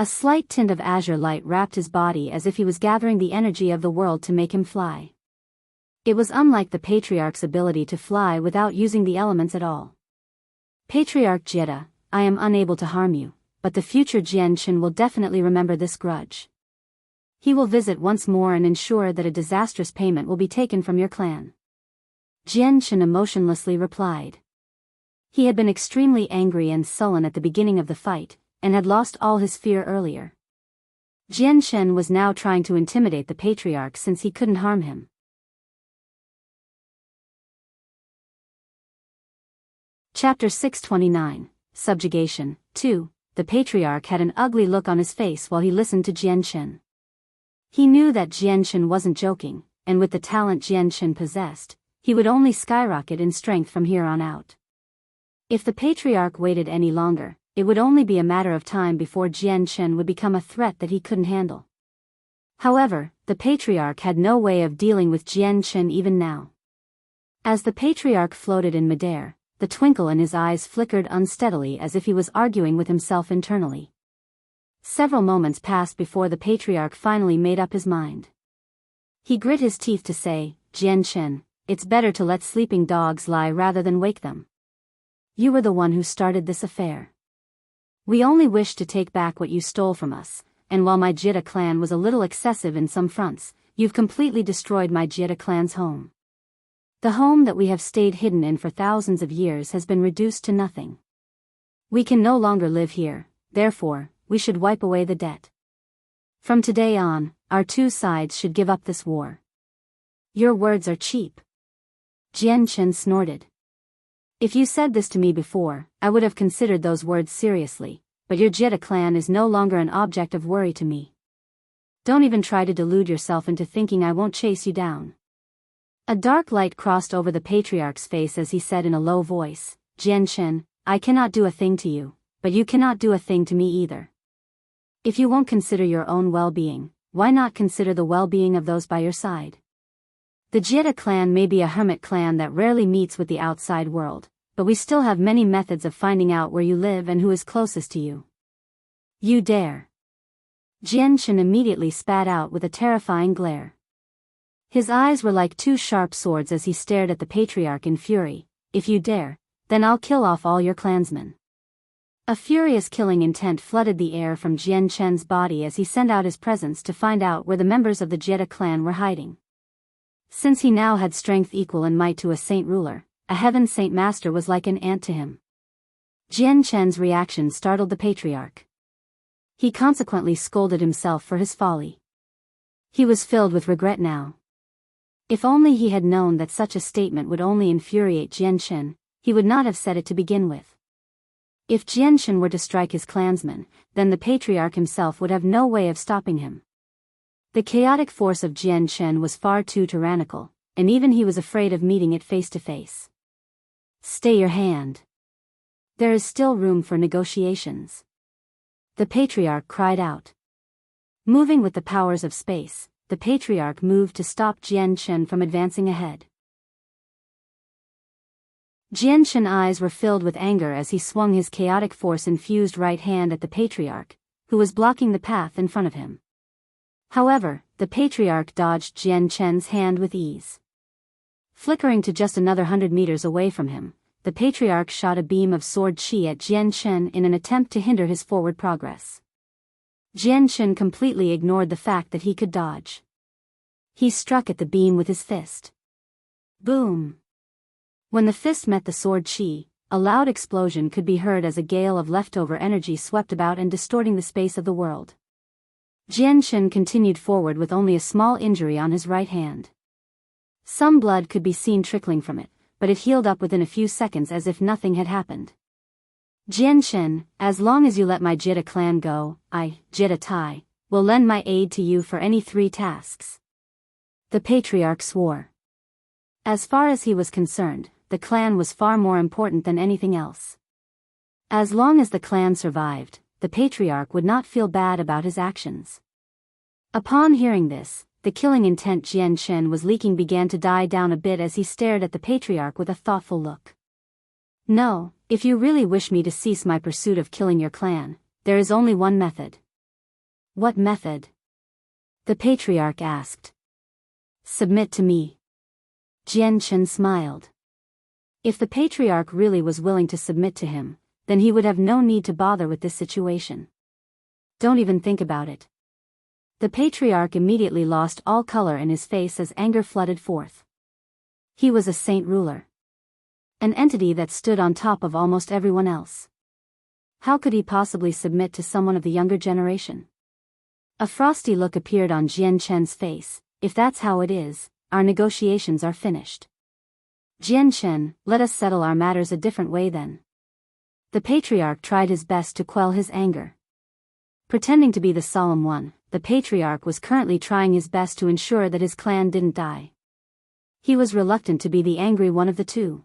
A slight tint of azure light wrapped his body as if he was gathering the energy of the world to make him fly. It was unlike the Patriarch's ability to fly without using the elements at all. Patriarch Jiede, I am unable to harm you, but the future Jian Chen will definitely remember this grudge. He will visit once more and ensure that a disastrous payment will be taken from your clan. Jian Chen emotionlessly replied. He had been extremely angry and sullen at the beginning of the fight, and had lost all his fear earlier. Jian Chen was now trying to intimidate the Patriarch since he couldn't harm him. Chapter 629, Subjugation, 2. The Patriarch had an ugly look on his face while he listened to Jian Chen. He knew that Jian Chen wasn't joking, and with the talent Jian Chen possessed, he would only skyrocket in strength from here on out. If the Patriarch waited any longer, it would only be a matter of time before Jian Chen would become a threat that he couldn't handle. However, the Patriarch had no way of dealing with Jian Chen even now. As the Patriarch floated in midair, the twinkle in his eyes flickered unsteadily as if he was arguing with himself internally. Several moments passed before the Patriarch finally made up his mind. He grit his teeth to say, Jian Chen, it's better to let sleeping dogs lie rather than wake them. You were the one who started this affair. We only wish to take back what you stole from us, and while my Jiede clan was a little excessive in some fronts, you've completely destroyed my Jiede clan's home. The home that we have stayed hidden in for thousands of years has been reduced to nothing. We can no longer live here, therefore, we should wipe away the debt. From today on, our two sides should give up this war. Your words are cheap. Jian Chen snorted. If you said this to me before, I would have considered those words seriously, but your Jiede clan is no longer an object of worry to me. Don't even try to delude yourself into thinking I won't chase you down. A dark light crossed over the Patriarch's face as he said in a low voice, Jian Chen, I cannot do a thing to you, but you cannot do a thing to me either. If you won't consider your own well-being, why not consider the well-being of those by your side? The Jiede clan may be a hermit clan that rarely meets with the outside world, but we still have many methods of finding out where you live and who is closest to you. You dare. Jian immediately spat out with a terrifying glare. His eyes were like two sharp swords as he stared at the patriarch in fury. If you dare, then I'll kill off all your clansmen. A furious killing intent flooded the air from Jian's body as he sent out his presence to find out where the members of the Jiede clan were hiding. Since he now had strength equal in might to a saint ruler, a heaven saint master was like an ant to him. Jian's reaction startled the patriarch. He consequently scolded himself for his folly. He was filled with regret now. If only he had known that such a statement would only infuriate Jian, he would not have said it to begin with. If Jian were to strike his clansmen, then the patriarch himself would have no way of stopping him. The chaotic force of Jian was far too tyrannical, and even he was afraid of meeting it face to face. Stay your hand. There is still room for negotiations. The patriarch cried out. Moving with the powers of space, the patriarch moved to stop Jian from advancing ahead. Jian's eyes were filled with anger as he swung his chaotic force-infused right hand at the patriarch, who was blocking the path in front of him. However, the patriarch dodged Jian's hand with ease. Flickering to just another 100 meters away from him, the patriarch shot a beam of sword chi at Jian in an attempt to hinder his forward progress. Jian completely ignored the fact that he could dodge. He struck at the beam with his fist. Boom! When the fist met the sword chi, a loud explosion could be heard as a gale of leftover energy swept about and distorting the space of the world. Jian continued forward with only a small injury on his right hand. Some blood could be seen trickling from it, but it healed up within a few seconds as if nothing had happened. Jian, as long as you let my Jiede clan go, I, Jiede Tai, will lend my aid to you for any 3 tasks. The patriarch swore. As far as he was concerned, the clan was far more important than anything else. As long as the clan survived, the patriarch would not feel bad about his actions. Upon hearing this, the killing intent Jian was leaking began to die down a bit as he stared at the patriarch with a thoughtful look. No, if you really wish me to cease my pursuit of killing your clan, there is only one method. What method? The patriarch asked. Submit to me. Jian smiled. If the patriarch really was willing to submit to him, then he would have no need to bother with this situation. Don't even think about it. The patriarch immediately lost all color in his face as anger flooded forth. He was a saint ruler. An entity that stood on top of almost everyone else. How could he possibly submit to someone of the younger generation? A frosty look appeared on Jian's face. If that's how it is, our negotiations are finished. Jian, let us settle our matters a different way then. The patriarch tried his best to quell his anger. Pretending to be the solemn one, the patriarch was currently trying his best to ensure that his clan didn't die. He was reluctant to be the angry one of the two.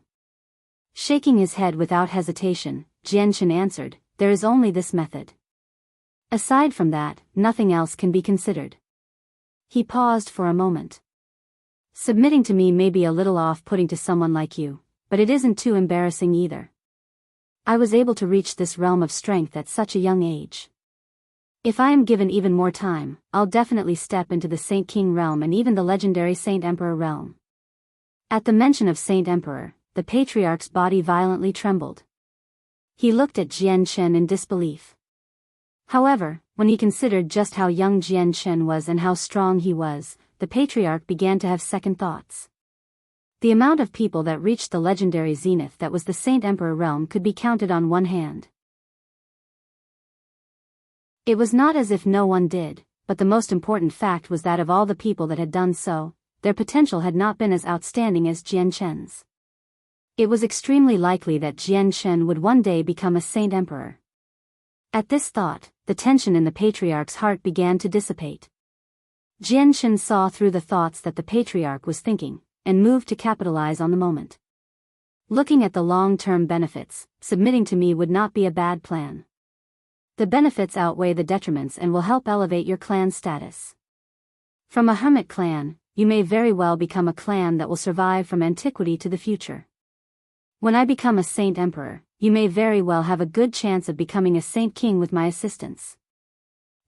Shaking his head without hesitation, Jian answered, there is only this method. Aside from that, nothing else can be considered. He paused for a moment. Submitting to me may be a little off-putting to someone like you, but it isn't too embarrassing either. I was able to reach this realm of strength at such a young age. If I am given even more time, I'll definitely step into the Saint King realm and even the legendary Saint Emperor realm. At the mention of Saint Emperor, the patriarch's body violently trembled. He looked at Jian in disbelief. However, when he considered just how young Jian was and how strong he was, the patriarch began to have second thoughts. The amount of people that reached the legendary zenith that was the Saint Emperor realm could be counted on one hand. It was not as if no one did, but the most important fact was that of all the people that had done so, their potential had not been as outstanding as Jian's. It was extremely likely that Jian would one day become a Saint Emperor. At this thought, the tension in the patriarch's heart began to dissipate. Jian saw through the thoughts that the patriarch was thinking, and moved to capitalize on the moment. Looking at the long-term benefits, submitting to me would not be a bad plan. The benefits outweigh the detriments and will help elevate your clan's status. From a hermit clan, you may very well become a clan that will survive from antiquity to the future. When I become a Saint Emperor, you may very well have a good chance of becoming a Saint King with my assistance.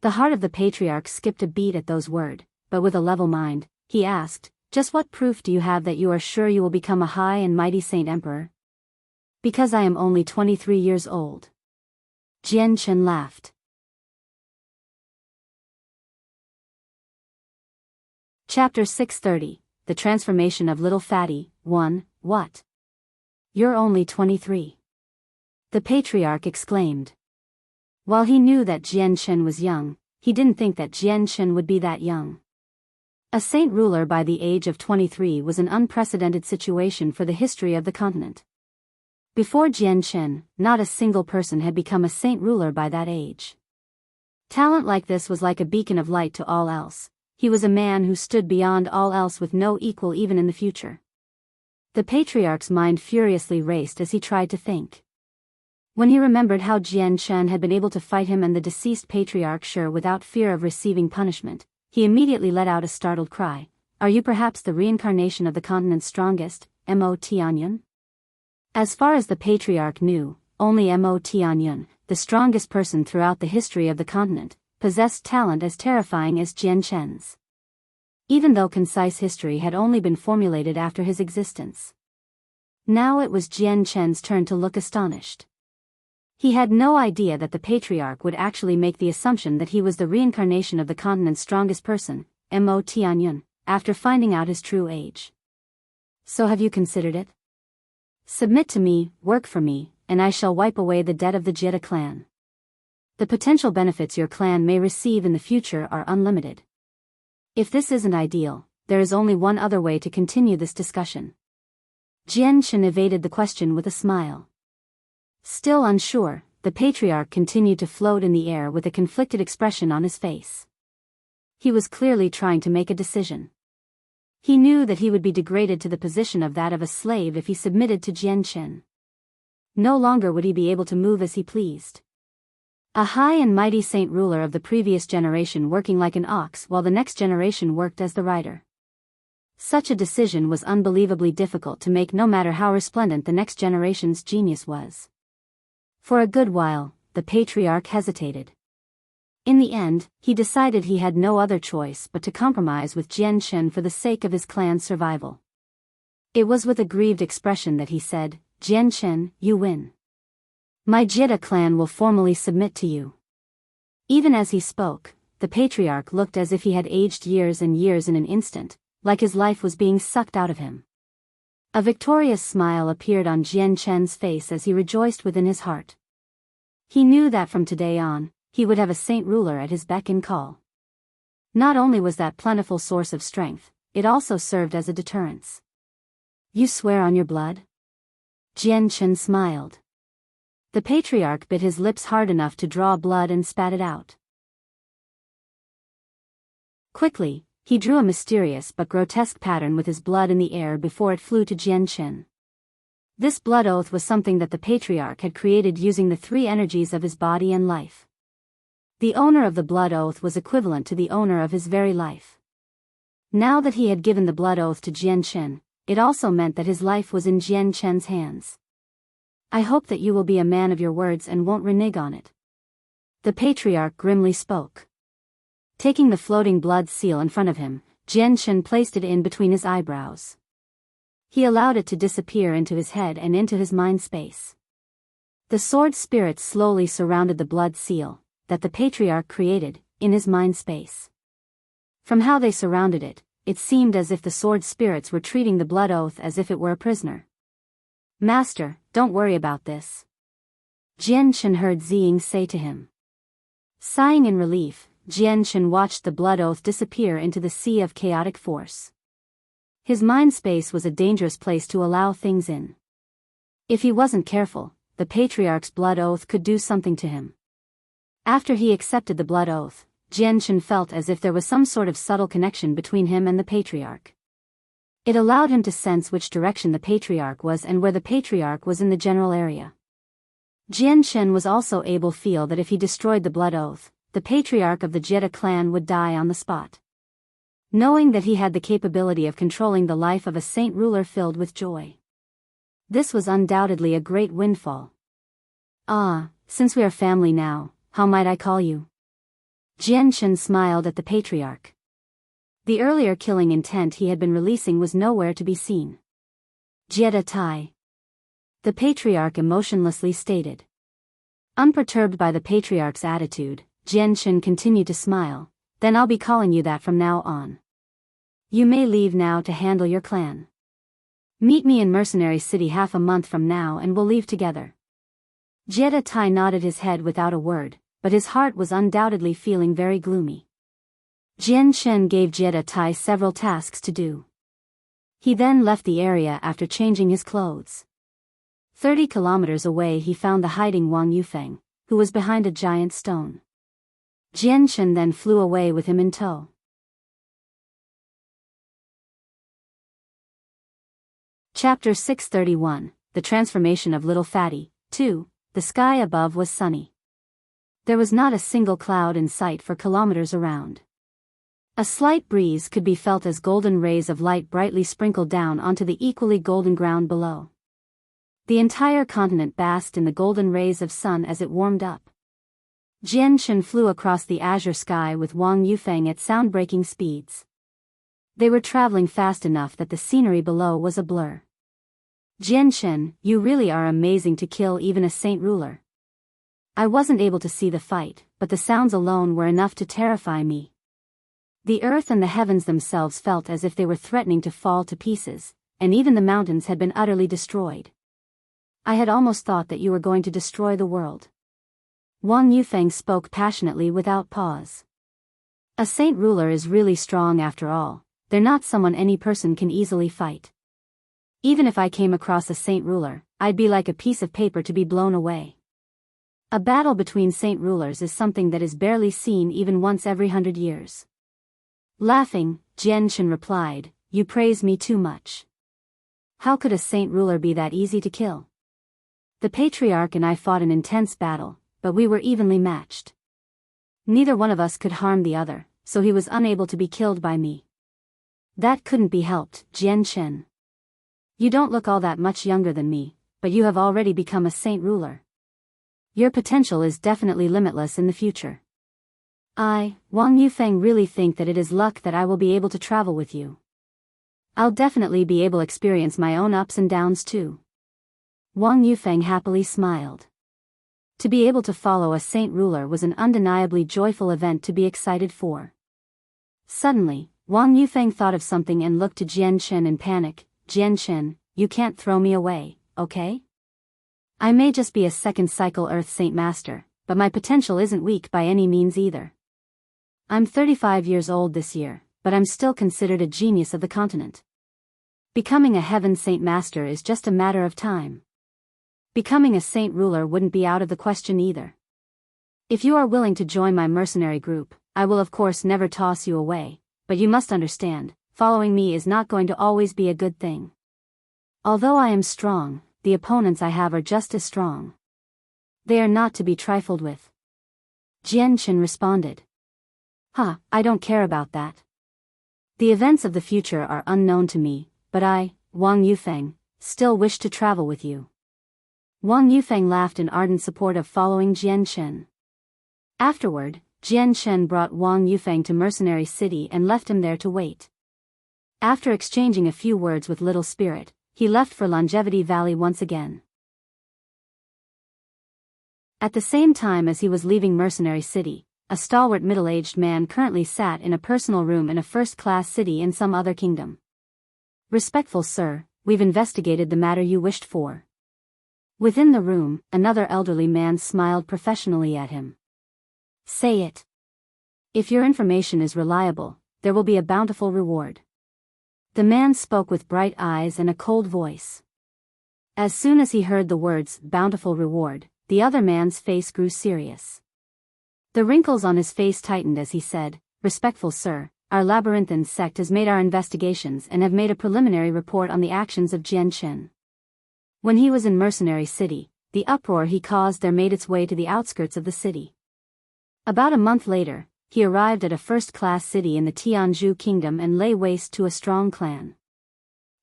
The heart of the patriarch skipped a beat at those words, but with a level mind, he asked, "Just what proof do you have that you are sure you will become a high and mighty saint emperor?" "Because I am only 23 years old." Jian Chen laughed. Chapter 630, The Transformation of Little Fatty, 1, What? You're only 23. The patriarch exclaimed. While he knew that Jian Chen was young, he didn't think that Jian Chen would be that young. A saint ruler by the age of 23 was an unprecedented situation for the history of the continent. Before Jian Chen, not a single person had become a saint ruler by that age. Talent like this was like a beacon of light to all else. He was a man who stood beyond all else with no equal even in the future. The patriarch's mind furiously raced as he tried to think. When he remembered how Jian Chen had been able to fight him and the deceased patriarch Shi without fear of receiving punishment, he immediately let out a startled cry. "Are you perhaps the reincarnation of the continent's strongest, Mo Tianyun?" As far as the patriarch knew, only Mo Tianyun, the strongest person throughout the history of the continent, possessed talent as terrifying as Jian Chen's. Even though concise history had only been formulated after his existence. Now it was Jian Chen's turn to look astonished. He had no idea that the patriarch would actually make the assumption that he was the reincarnation of the continent's strongest person, Mo Tianyun, after finding out his true age. "So have you considered it? Submit to me, work for me, and I shall wipe away the debt of the Jiede clan. The potential benefits your clan may receive in the future are unlimited. If this isn't ideal, there is only one other way to continue this discussion." Jian Chen evaded the question with a smile. Still unsure, the patriarch continued to float in the air with a conflicted expression on his face. He was clearly trying to make a decision. He knew that he would be degraded to the position of that of a slave if he submitted to Jian Chen. No longer would he be able to move as he pleased. A high and mighty saint ruler of the previous generation working like an ox while the next generation worked as the rider. Such a decision was unbelievably difficult to make no matter how resplendent the next generation's genius was. For a good while, the patriarch hesitated. In the end, he decided he had no other choice but to compromise with Jian Chen for the sake of his clan's survival. It was with a grieved expression that he said, "Jian Chen, you win. My Jiede clan will formally submit to you." Even as he spoke, the patriarch looked as if he had aged years and years in an instant, like his life was being sucked out of him. A victorious smile appeared on Jian Chen's face as he rejoiced within his heart. He knew that from today on, he would have a saint ruler at his beck and call. Not only was that plentiful source of strength, it also served as a deterrence. "You swear on your blood?" Jian Chen smiled. The patriarch bit his lips hard enough to draw blood and spat it out. Quickly, he drew a mysterious but grotesque pattern with his blood in the air before it flew to Jian Chen. This blood oath was something that the patriarch had created using the three energies of his body and life. The owner of the blood oath was equivalent to the owner of his very life. Now that he had given the blood oath to Jian Chen, it also meant that his life was in Jian Chen's hands. "I hope that you will be a man of your words and won't renege on it." The patriarch grimly spoke. Taking the floating blood seal in front of him, Jian Chen placed it in between his eyebrows. He allowed it to disappear into his head and into his mind space. The sword spirits slowly surrounded the blood seal that the patriarch created in his mind space. From how they surrounded it, it seemed as if the sword spirits were treating the blood oath as if it were a prisoner. "Master, don't worry about this," Jian Chen heard Ziying say to him. Sighing in relief, Jian Chen watched the blood oath disappear into the sea of chaotic force. His mind space was a dangerous place to allow things in. If he wasn't careful, the patriarch's blood oath could do something to him. After he accepted the blood oath, Jian Chen felt as if there was some sort of subtle connection between him and the patriarch. It allowed him to sense which direction the patriarch was and where the patriarch was in the general area. Jian Chen was also able to feel that if he destroyed the blood oath, the patriarch of the Jiede clan would die on the spot. Knowing that he had the capability of controlling the life of a saint ruler filled with joy. This was undoubtedly a great windfall. "Ah, since we are family now, how might I call you?" Jian smiled at the patriarch. The earlier killing intent he had been releasing was nowhere to be seen. Jiede Tai. The patriarch emotionlessly stated. Unperturbed by the patriarch's attitude, Jian continued to smile. Then I'll be calling you that from now on. You may leave now to handle your clan. Meet me in Mercenary City half a month from now and we'll leave together. Jiede Tai nodded his head without a word, but his heart was undoubtedly feeling very gloomy. Jian gave Jiede Tai several tasks to do. He then left the area after changing his clothes. 30 kilometers away he found the hiding Wang Yufeng, who was behind a giant stone. Jian then flew away with him in tow. Chapter 631, The Transformation of Little Fatty, 2, The sky above was sunny. There was not a single cloud in sight for kilometers around. A slight breeze could be felt as golden rays of light brightly sprinkled down onto the equally golden ground below. The entire continent basked in the golden rays of sun as it warmed up. Jian flew across the azure sky with Wang Yufeng at sound-breaking speeds. They were traveling fast enough that the scenery below was a blur. Jian, you really are amazing to kill even a saint ruler. I wasn't able to see the fight, but the sounds alone were enough to terrify me. The earth and the heavens themselves felt as if they were threatening to fall to pieces, and even the mountains had been utterly destroyed. I had almost thought that you were going to destroy the world. Wang Yufeng spoke passionately without pause. A saint ruler is really strong after all. They're not someone any person can easily fight. Even if I came across a saint ruler, I'd be like a piece of paper to be blown away. A battle between saint rulers is something that is barely seen even once every 100 years. Laughing, Jian replied, You praise me too much. How could a saint ruler be that easy to kill? The patriarch and I fought an intense battle, but we were evenly matched. Neither one of us could harm the other, so he was unable to be killed by me. That couldn't be helped, Jian. You don't look all that much younger than me, but you have already become a saint ruler. Your potential is definitely limitless in the future. I, Wang Yufeng, really think that it is luck that I will be able to travel with you. I'll definitely be able to experience my own ups and downs too. Wang Yufeng happily smiled. To be able to follow a saint ruler was an undeniably joyful event to be excited for. Suddenly, Wang Yufeng thought of something and looked to Jian in panic. Jian, you can't throw me away, okay? I may just be a second cycle Earth Saint Master, but my potential isn't weak by any means either. I'm 35 years old this year, but I'm still considered a genius of the continent. Becoming a Heaven Saint Master is just a matter of time. Becoming a saint ruler wouldn't be out of the question either. If you are willing to join my mercenary group, I will of course never toss you away, but you must understand, following me is not going to always be a good thing. Although I am strong, the opponents I have are just as strong. They are not to be trifled with. Jian responded. I don't care about that. The events of the future are unknown to me, but I, Wang Yufeng, still wish to travel with you. Wang Yufeng laughed in ardent support of following Jian. Afterward, Jian brought Wang Yufeng to Mercenary City and left him there to wait. After exchanging a few words with Little Spirit, he left for Longevity Valley once again. At the same time as he was leaving Mercenary City, a stalwart middle-aged man currently sat in a personal room in a first-class city in some other kingdom. Respectful sir, we've investigated the matter you wished for. Within the room, another elderly man smiled professionally at him. Say it. If your information is reliable, there will be a bountiful reward. The man spoke with bright eyes and a cold voice. As soon as he heard the words, bountiful reward, the other man's face grew serious. The wrinkles on his face tightened as he said, Respectful sir, our labyrinthine sect has made our investigations and have made a preliminary report on the actions of Jian. When he was in Mercenary City, the uproar he caused there made its way to the outskirts of the city. About a month later, he arrived at a first-class city in the Tianzhu kingdom and lay waste to a strong clan.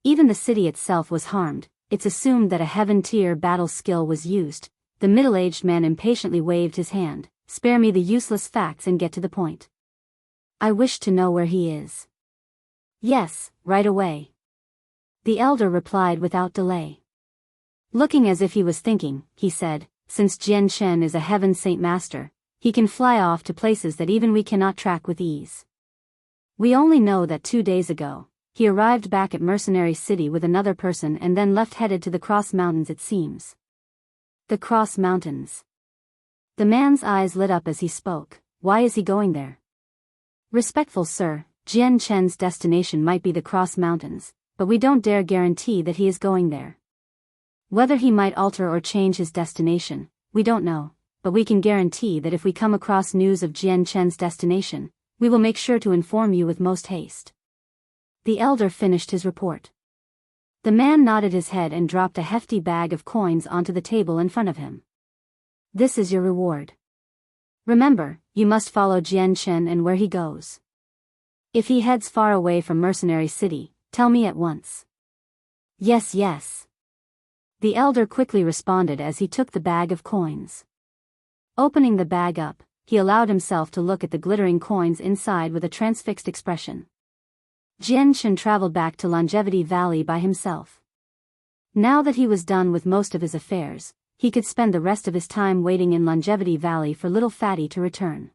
Even the city itself was harmed. It's assumed that a heaven-tier battle skill was used. The middle-aged man impatiently waved his hand, spare me the useless facts and get to the point. I wish to know where he is. Yes, right away. The elder replied without delay. Looking as if he was thinking, he said, since Jian Shen is a heaven saint master, he can fly off to places that even we cannot track with ease. We only know that 2 days ago, he arrived back at Mercenary City with another person and then left headed to the Cross Mountains, it seems. The Cross Mountains. The man's eyes lit up as he spoke. Why is he going there? Respectful sir, Jian Chen's destination might be the Cross Mountains, but we don't dare guarantee that he is going there. Whether he might alter or change his destination, we don't know, but we can guarantee that if we come across news of Jian Chen's destination, we will make sure to inform you with most haste. The elder finished his report. The man nodded his head and dropped a hefty bag of coins onto the table in front of him. This is your reward. Remember, you must follow Jian Chen and where he goes. If he heads far away from Mercenary City, tell me at once. Yes, yes. The elder quickly responded as he took the bag of coins. Opening the bag up, he allowed himself to look at the glittering coins inside with a transfixed expression. Jian Chen traveled back to Longevity Valley by himself. Now that he was done with most of his affairs, he could spend the rest of his time waiting in Longevity Valley for little Fatty to return.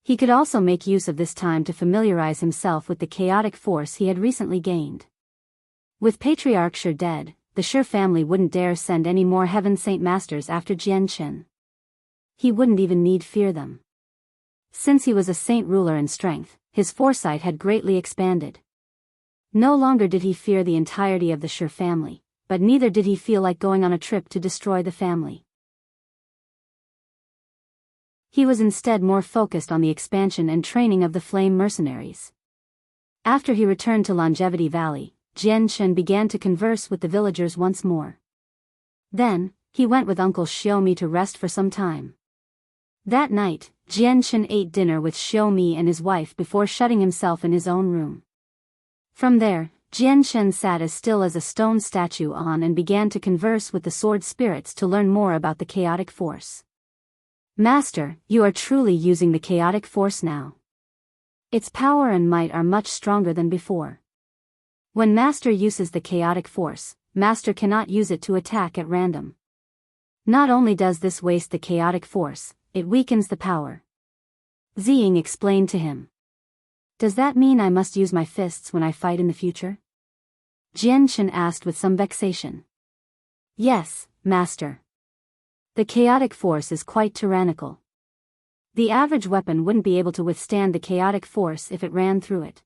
He could also make use of this time to familiarize himself with the chaotic force he had recently gained. With Patriarch Shi dead, the Shi family wouldn't dare send any more Heaven Saint Masters after Jian Chen. He wouldn't even need fear them. Since he was a saint ruler in strength, his foresight had greatly expanded. No longer did he fear the entirety of the Shi family, but neither did he feel like going on a trip to destroy the family. He was instead more focused on the expansion and training of the Flame Mercenaries. After he returned to Longevity Valley, Jian Chen began to converse with the villagers once more. Then, he went with Uncle Xiaomi to rest for some time. That night, Jian Chen ate dinner with Xiaomi and his wife before shutting himself in his own room. From there, Jian Chen sat as still as a stone statue and began to converse with the sword spirits to learn more about the chaotic force. Master, you are truly using the chaotic force now. Its power and might are much stronger than before. When Master uses the chaotic force, Master cannot use it to attack at random. Not only does this waste the chaotic force, it weakens the power. Ziying explained to him. Does that mean I must use my fists when I fight in the future? Jian Chen asked with some vexation. Yes, Master. The chaotic force is quite tyrannical. The average weapon wouldn't be able to withstand the chaotic force if it ran through it.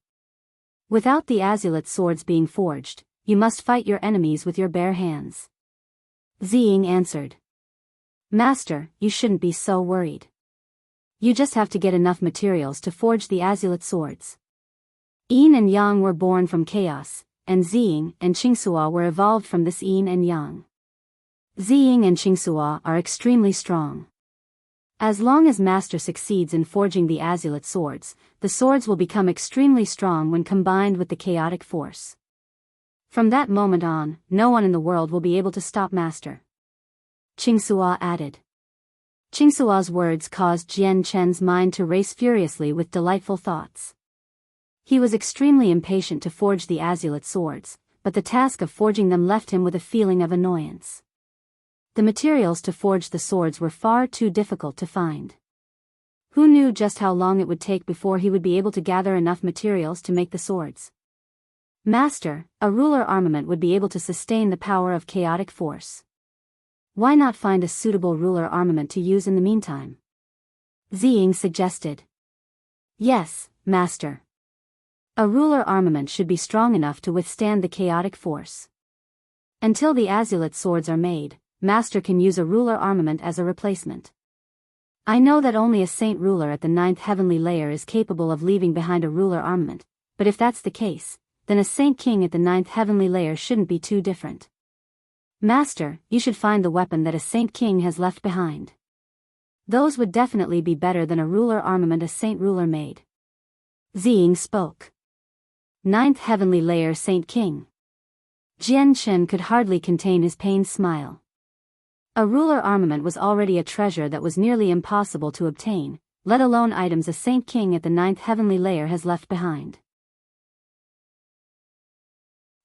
Without the azulate swords being forged, you must fight your enemies with your bare hands. Ziying answered. Master, you shouldn't be so worried. You just have to get enough materials to forge the azulate swords. Yin and Yang were born from chaos, and Ziying and Qingsua were evolved from this Yin and Yang. Ziying and Qingsua are extremely strong. As long as Master succeeds in forging the azulate swords, the swords will become extremely strong when combined with the chaotic force. From that moment on, no one in the world will be able to stop Master. Qingsua added. Qingsua's words caused Jian Chen's mind to race furiously with delightful thoughts. He was extremely impatient to forge the azulate swords, but the task of forging them left him with a feeling of annoyance. The materials to forge the swords were far too difficult to find. Who knew just how long it would take before he would be able to gather enough materials to make the swords? Master, a ruler armament would be able to sustain the power of chaotic force. Why not find a suitable ruler armament to use in the meantime? Ziying suggested. Yes, Master. A ruler armament should be strong enough to withstand the chaotic force. Until the azulate swords are made, Master can use a ruler armament as a replacement. I know that only a saint ruler at the 9th heavenly layer is capable of leaving behind a ruler armament, but if that's the case, then a saint king at the 9th heavenly layer shouldn't be too different. Master, you should find the weapon that a saint king has left behind. Those would definitely be better than a ruler armament a saint ruler made. Ziying spoke. 9th heavenly layer saint king. Jian Chen could hardly contain his pained smile. A ruler armament was already a treasure that was nearly impossible to obtain, let alone items a Saint King at the 9th heavenly layer has left behind.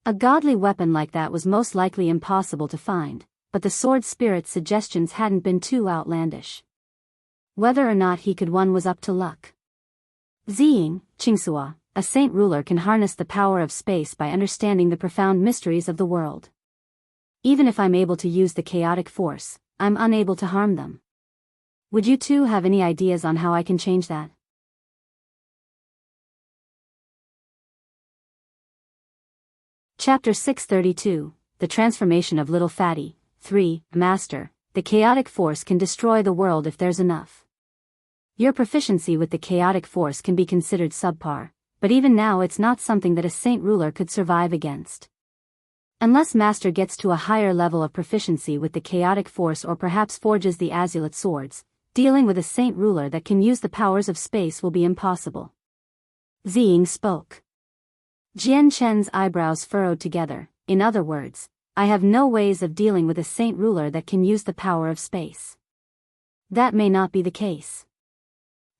A godly weapon like that was most likely impossible to find, but the sword spirit's suggestions hadn't been too outlandish. Whether or not he could one was up to luck. Ziying, Qingsua, a saint ruler can harness the power of space by understanding the profound mysteries of the world. Even if I'm able to use the chaotic force, I'm unable to harm them. Would you two have any ideas on how I can change that? Chapter 632, The Transformation of Little Fatty. 3. Master, the chaotic force can destroy the world if there's enough. Your proficiency with the chaotic force can be considered subpar, but even now it's not something that a saint ruler could survive against. Unless Master gets to a higher level of proficiency with the chaotic force or perhaps forges the azulate swords, dealing with a saint ruler that can use the powers of space will be impossible. Ziying spoke. Jian Chen's eyebrows furrowed together. In other words, I have no ways of dealing with a saint ruler that can use the power of space. That may not be the case.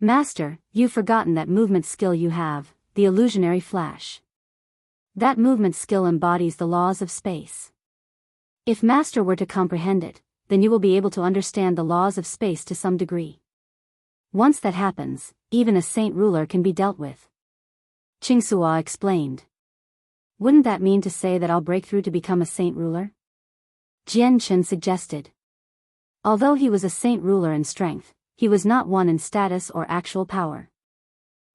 Master, you've forgotten that movement skill you have, the illusionary flash. That movement skill embodies the laws of space. If Master were to comprehend it, then you will be able to understand the laws of space to some degree. Once that happens, even a saint ruler can be dealt with. Qingsua explained. Wouldn't that mean to say that I'll break through to become a saint ruler? Jian Chen suggested. Although he was a saint ruler in strength, he was not one in status or actual power.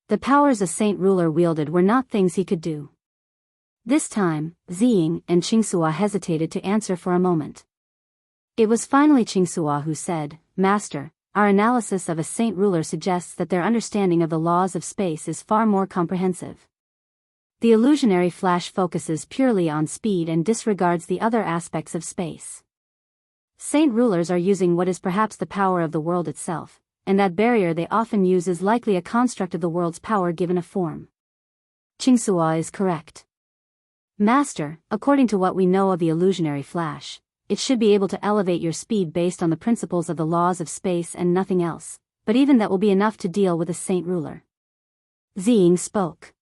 The powers a saint ruler wielded were not things he could do. This time, Ziying and Qingsua hesitated to answer for a moment. It was finally Qingsua who said, Master, our analysis of a saint ruler suggests that their understanding of the laws of space is far more comprehensive. The illusionary flash focuses purely on speed and disregards the other aspects of space. Saint rulers are using what is perhaps the power of the world itself, and that barrier they often use is likely a construct of the world's power given a form. Qingsua is correct. Master, according to what we know of the illusionary flash, it should be able to elevate your speed based on the principles of the laws of space and nothing else, but even that will be enough to deal with a saint ruler. Ziying spoke.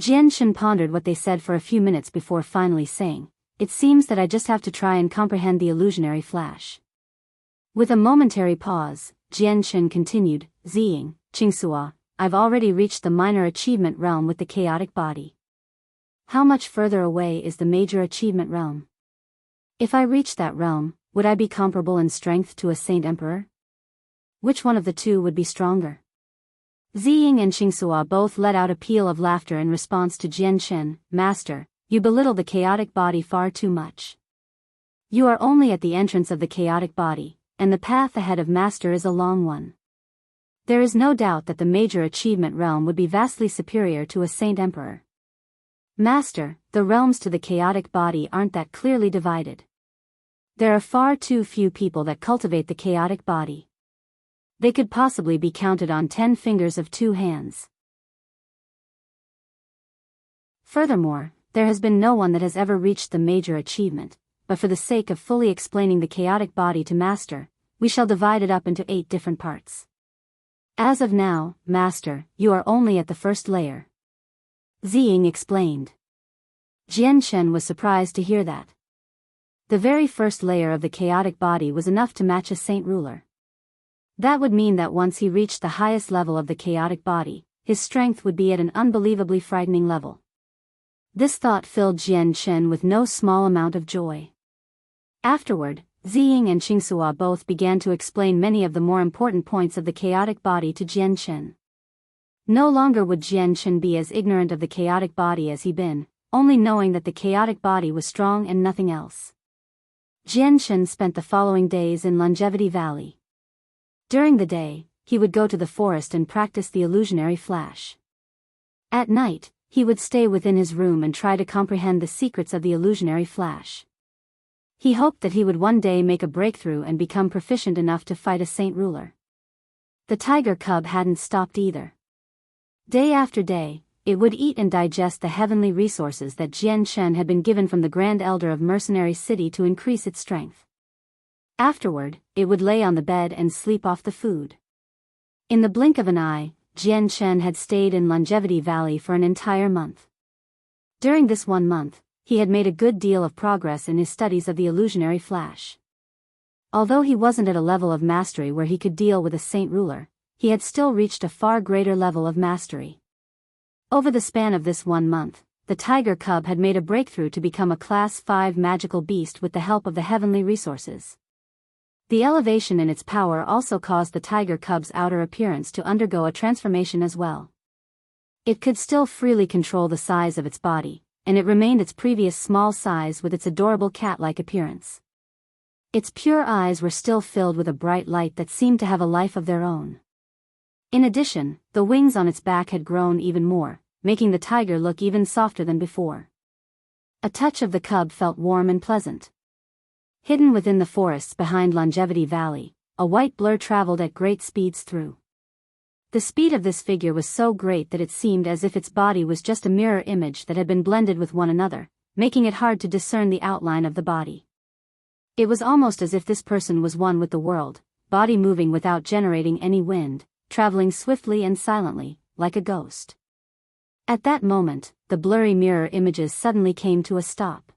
Jian Shen pondered what they said for a few minutes before finally saying, It seems that I just have to try and comprehend the illusionary flash. With a momentary pause, Jian Shen continued, Ziying, Qingsua, I've already reached the minor achievement realm with the chaotic body. How much further away is the major achievement realm? If I reach that realm, would I be comparable in strength to a saint emperor? Which one of the two would be stronger? Ziying and Qingsua both let out a peal of laughter in response to Jian Shen. Master, you belittle the chaotic body far too much. You are only at the entrance of the chaotic body, and the path ahead of Master is a long one. There is no doubt that the major achievement realm would be vastly superior to a saint emperor. Master, the realms to the chaotic body aren't that clearly divided. There are far too few people that cultivate the chaotic body. They could possibly be counted on 10 fingers of 2 hands. Furthermore, there has been no one that has ever reached the major achievement, but for the sake of fully explaining the chaotic body to Master, we shall divide it up into 8 different parts. As of now, Master, you are only at the first layer. Ziying explained. Jian Shen was surprised to hear that. The very first layer of the chaotic body was enough to match a saint ruler. That would mean that once he reached the highest level of the chaotic body, his strength would be at an unbelievably frightening level. This thought filled Jian Shen with no small amount of joy. Afterward, Ziying and Qingsua both began to explain many of the more important points of the chaotic body to Jian Shen. No longer would Jian Shen be as ignorant of the chaotic body as he'd been, only knowing that the chaotic body was strong and nothing else. Jian Shen spent the following days in Longevity Valley. During the day, he would go to the forest and practice the illusionary flash. At night, he would stay within his room and try to comprehend the secrets of the illusionary flash. He hoped that he would one day make a breakthrough and become proficient enough to fight a saint ruler. The tiger cub hadn't stopped either. Day after day, it would eat and digest the heavenly resources that Jian Shen had been given from the Grand Elder of Mercenary City to increase its strength. Afterward, it would lay on the bed and sleep off the food. In the blink of an eye, Jian Chen had stayed in Longevity Valley for an entire month. During this 1 month, he had made a good deal of progress in his studies of the illusionary flash. Although he wasn't at a level of mastery where he could deal with a saint ruler, he had still reached a far greater level of mastery. Over the span of this 1 month, the tiger cub had made a breakthrough to become a Class 5 magical beast with the help of the heavenly resources. The elevation in its power also caused the tiger cub's outer appearance to undergo a transformation as well. It could still freely control the size of its body, and it remained its previous small size with its adorable cat-like appearance. Its pure eyes were still filled with a bright light that seemed to have a life of their own. In addition, the wings on its back had grown even more, making the tiger look even softer than before. A touch of the cub felt warm and pleasant. Hidden within the forests behind Longevity Valley, a white blur traveled at great speeds through. The speed of this figure was so great that it seemed as if its body was just a mirror image that had been blended with one another, making it hard to discern the outline of the body. It was almost as if this person was one with the world, body moving without generating any wind, traveling swiftly and silently, like a ghost. At that moment, the blurry mirror images suddenly came to a stop.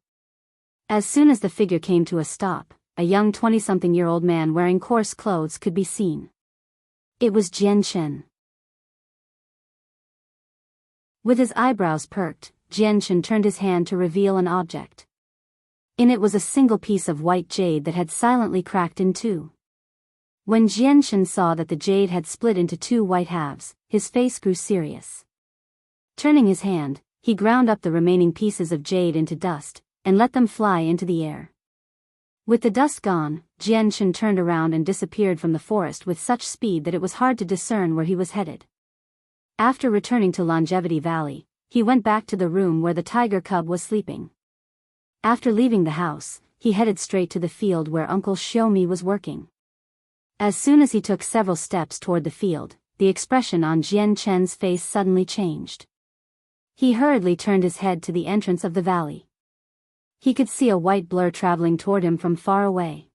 As soon as the figure came to a stop, a young 20-something-year-old man wearing coarse clothes could be seen. It was Jian Chen. With his eyebrows perked, Jian Chen turned his hand to reveal an object. In it was a single piece of white jade that had silently cracked in two. When Jian Chen saw that the jade had split into 2 white halves, his face grew serious. Turning his hand, he ground up the remaining pieces of jade into dust, and let them fly into the air. With the dust gone, Jian Chen turned around and disappeared from the forest with such speed that it was hard to discern where he was headed. After returning to Longevity Valley, he went back to the room where the tiger cub was sleeping. After leaving the house, he headed straight to the field where Uncle Xiaomi was working. As soon as he took several steps toward the field, the expression on Jian Chen's face suddenly changed. He hurriedly turned his head to the entrance of the valley. He could see a white blur traveling toward him from far away.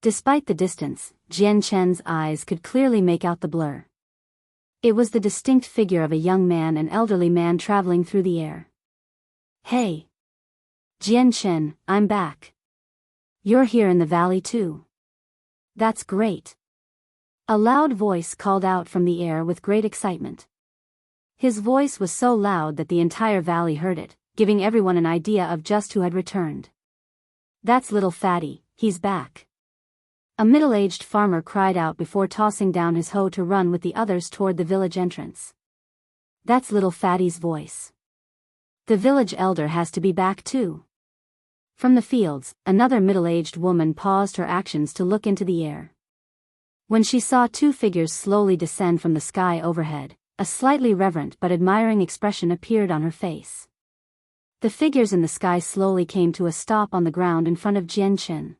Despite the distance, Jian Chen's eyes could clearly make out the blur. It was the distinct figure of a young man and elderly man traveling through the air. "Hey! Jian Chen, I'm back. You're here in the valley too. That's great." A loud voice called out from the air with great excitement. His voice was so loud that the entire valley heard it, giving everyone an idea of just who had returned. "That's little Fatty, he's back." A middle-aged farmer cried out before tossing down his hoe to run with the others toward the village entrance. "That's little Fatty's voice. The village elder has to be back too." From the fields, another middle-aged woman paused her actions to look into the air. When she saw 2 figures slowly descend from the sky overhead, a slightly reverent but admiring expression appeared on her face. The figures in the sky slowly came to a stop on the ground in front of Jian Chen.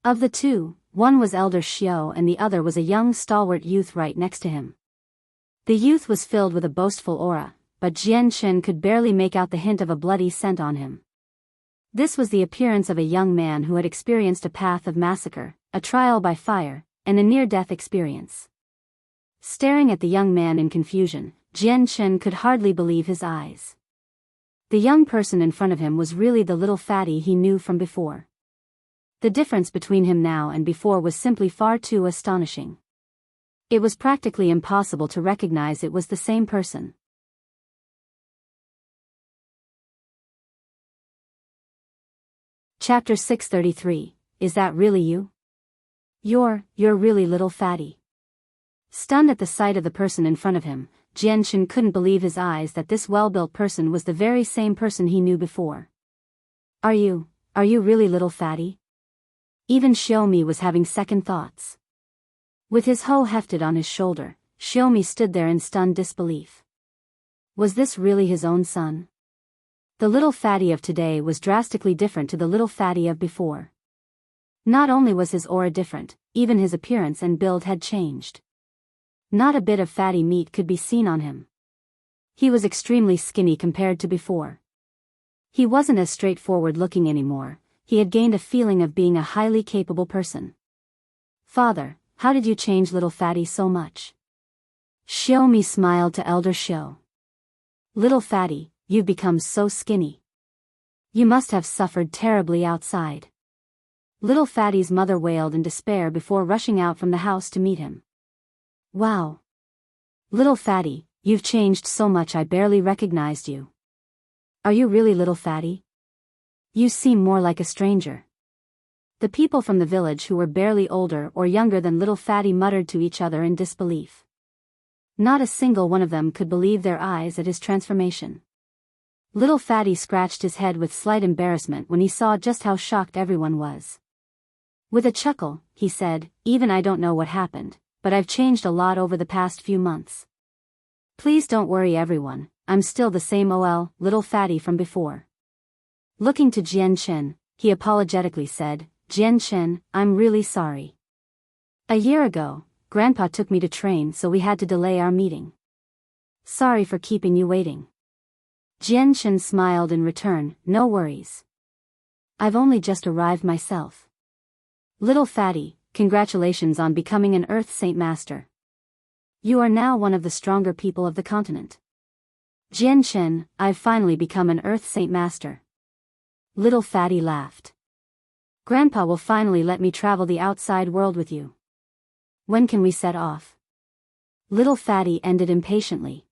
Of the 2, one was Elder Xiao and the other was a young stalwart youth right next to him. The youth was filled with a boastful aura, but Jian Chen could barely make out the hint of a bloody scent on him. This was the appearance of a young man who had experienced a path of massacre, a trial by fire, and a near-death experience. Staring at the young man in confusion, Jian Chen could hardly believe his eyes. The young person in front of him was really the little fatty he knew from before. The difference between him now and before was simply far too astonishing. It was practically impossible to recognize it was the same person. Chapter 633, Is that really you? You're really little fatty. Stunned at the sight of the person in front of him, Jian Chen couldn't believe his eyes that this well-built person was the very same person he knew before. Are you really little fatty? Even Xiaomi was having second thoughts. With his hoe hefted on his shoulder, Xiaomi stood there in stunned disbelief. Was this really his own son? The little fatty of today was drastically different to the little fatty of before. Not only was his aura different, even his appearance and build had changed. Not a bit of fatty meat could be seen on him. He was extremely skinny compared to before. He wasn't as straightforward looking anymore, he had gained a feeling of being a highly capable person. Father, how did you change little fatty so much? Xiaomi smiled to Elder Xiao. Little fatty, you've become so skinny. You must have suffered terribly outside. Little fatty's mother wailed in despair before rushing out from the house to meet him. Wow. Little fatty, you've changed so much I barely recognized you. Are you really little fatty? You seem more like a stranger. The people from the village who were barely older or younger than little fatty muttered to each other in disbelief. Not a single one of them could believe their eyes at his transformation. Little fatty scratched his head with slight embarrassment when he saw just how shocked everyone was. With a chuckle, he said, even I don't know what happened, but I've changed a lot over the past few months. Please don't worry everyone, I'm still the same little fatty from before. Looking to Jian Chen, he apologetically said, Jian Chen, I'm really sorry. A year ago, Grandpa took me to train so we had to delay our meeting. Sorry for keeping you waiting. Jian Chen smiled in return, no worries. I've only just arrived myself. Little fatty, congratulations on becoming an Earth Saint Master. You are now one of the stronger people of the continent. Jian Chen, I've finally become an Earth Saint Master. Little fatty laughed. Grandpa will finally let me travel the outside world with you. When can we set off? Little fatty ended impatiently.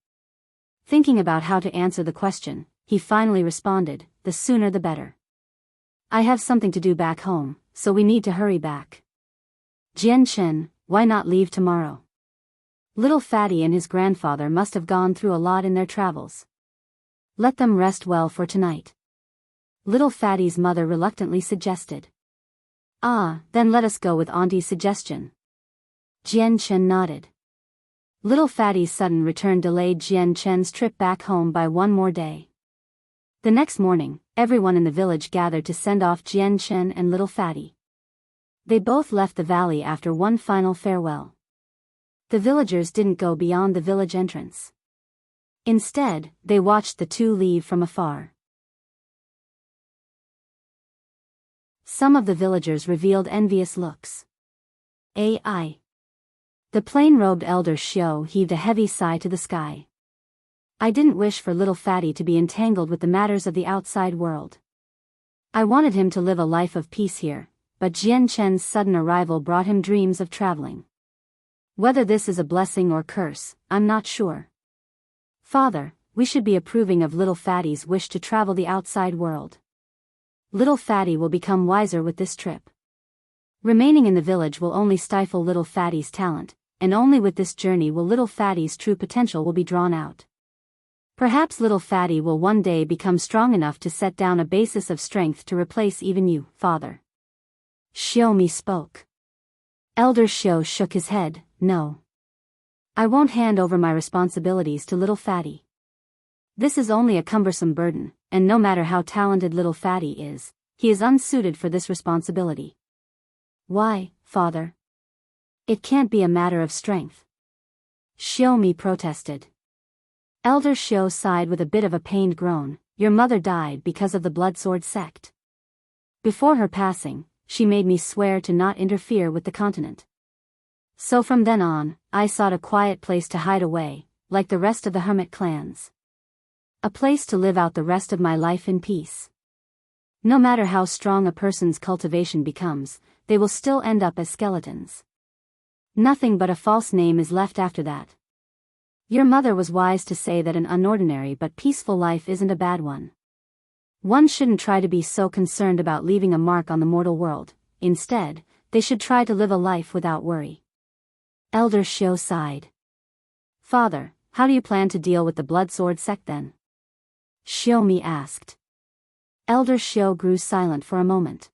Thinking about how to answer the question, he finally responded, the sooner the better. I have something to do back home, so we need to hurry back. Jian Chen, why not leave tomorrow? Little fatty and his grandfather must have gone through a lot in their travels. Let them rest well for tonight. Little fatty's mother reluctantly suggested. Then let us go with Auntie's suggestion. Jian Chen nodded. Little fatty's sudden return delayed Jian Chen's trip back home by one more day. The next morning, everyone in the village gathered to send off Jian Chen and little fatty. They both left the valley after one final farewell. The villagers didn't go beyond the village entrance. Instead, they watched the two leave from afar. Some of the villagers revealed envious looks. AI. The plain-robed elder Xiao heaved a heavy sigh to the sky. I didn't wish for little fatty to be entangled with the matters of the outside world. I wanted him to live a life of peace here, but Jian Chen's sudden arrival brought him dreams of traveling. Whether this is a blessing or curse, I'm not sure. Father, we should be approving of little fatty's wish to travel the outside world. Little fatty will become wiser with this trip. Remaining in the village will only stifle little fatty's talent, and only with this journey will little fatty's true potential will be drawn out. Perhaps little fatty will one day become strong enough to set down a basis of strength to replace even you, father. Xiaomi spoke. Elder Xiao shook his head, no. I won't hand over my responsibilities to little fatty. This is only a cumbersome burden, and no matter how talented little fatty is, he is unsuited for this responsibility. Why, father? It can't be a matter of strength. Xiaomi protested. Elder Xiao sighed with a bit of a pained groan, your mother died because of the Bloodsword Sect. Before her passing, she made me swear to not interfere with the continent. So from then on, I sought a quiet place to hide away, like the rest of the hermit clans. A place to live out the rest of my life in peace. No matter how strong a person's cultivation becomes, they will still end up as skeletons. Nothing but a false name is left after that. Your mother was wise to say that an unordinary but peaceful life isn't a bad one. One shouldn't try to be so concerned about leaving a mark on the mortal world. Instead, they should try to live a life without worry. Elder Xiao sighed. Father, how do you plan to deal with the Bloodsword Sect then? Xiaomi asked. Elder Xiao grew silent for a moment.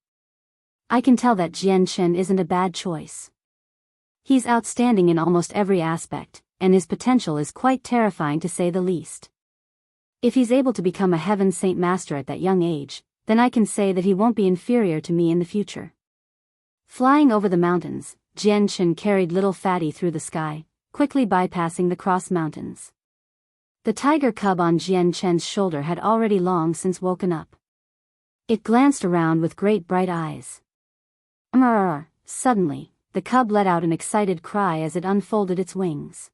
I can tell that Jian Chen isn't a bad choice. He's outstanding in almost every aspect, and his potential is quite terrifying to say the least. If he's able to become a Heaven Saint Master at that young age, then I can say that he won't be inferior to me in the future. Flying over the mountains, Jian Chen carried little fatty through the sky, quickly bypassing the cross mountains. The tiger cub on Jian Chen's shoulder had already long since woken up. It glanced around with great bright eyes. Suddenly, the cub let out an excited cry as it unfolded its wings.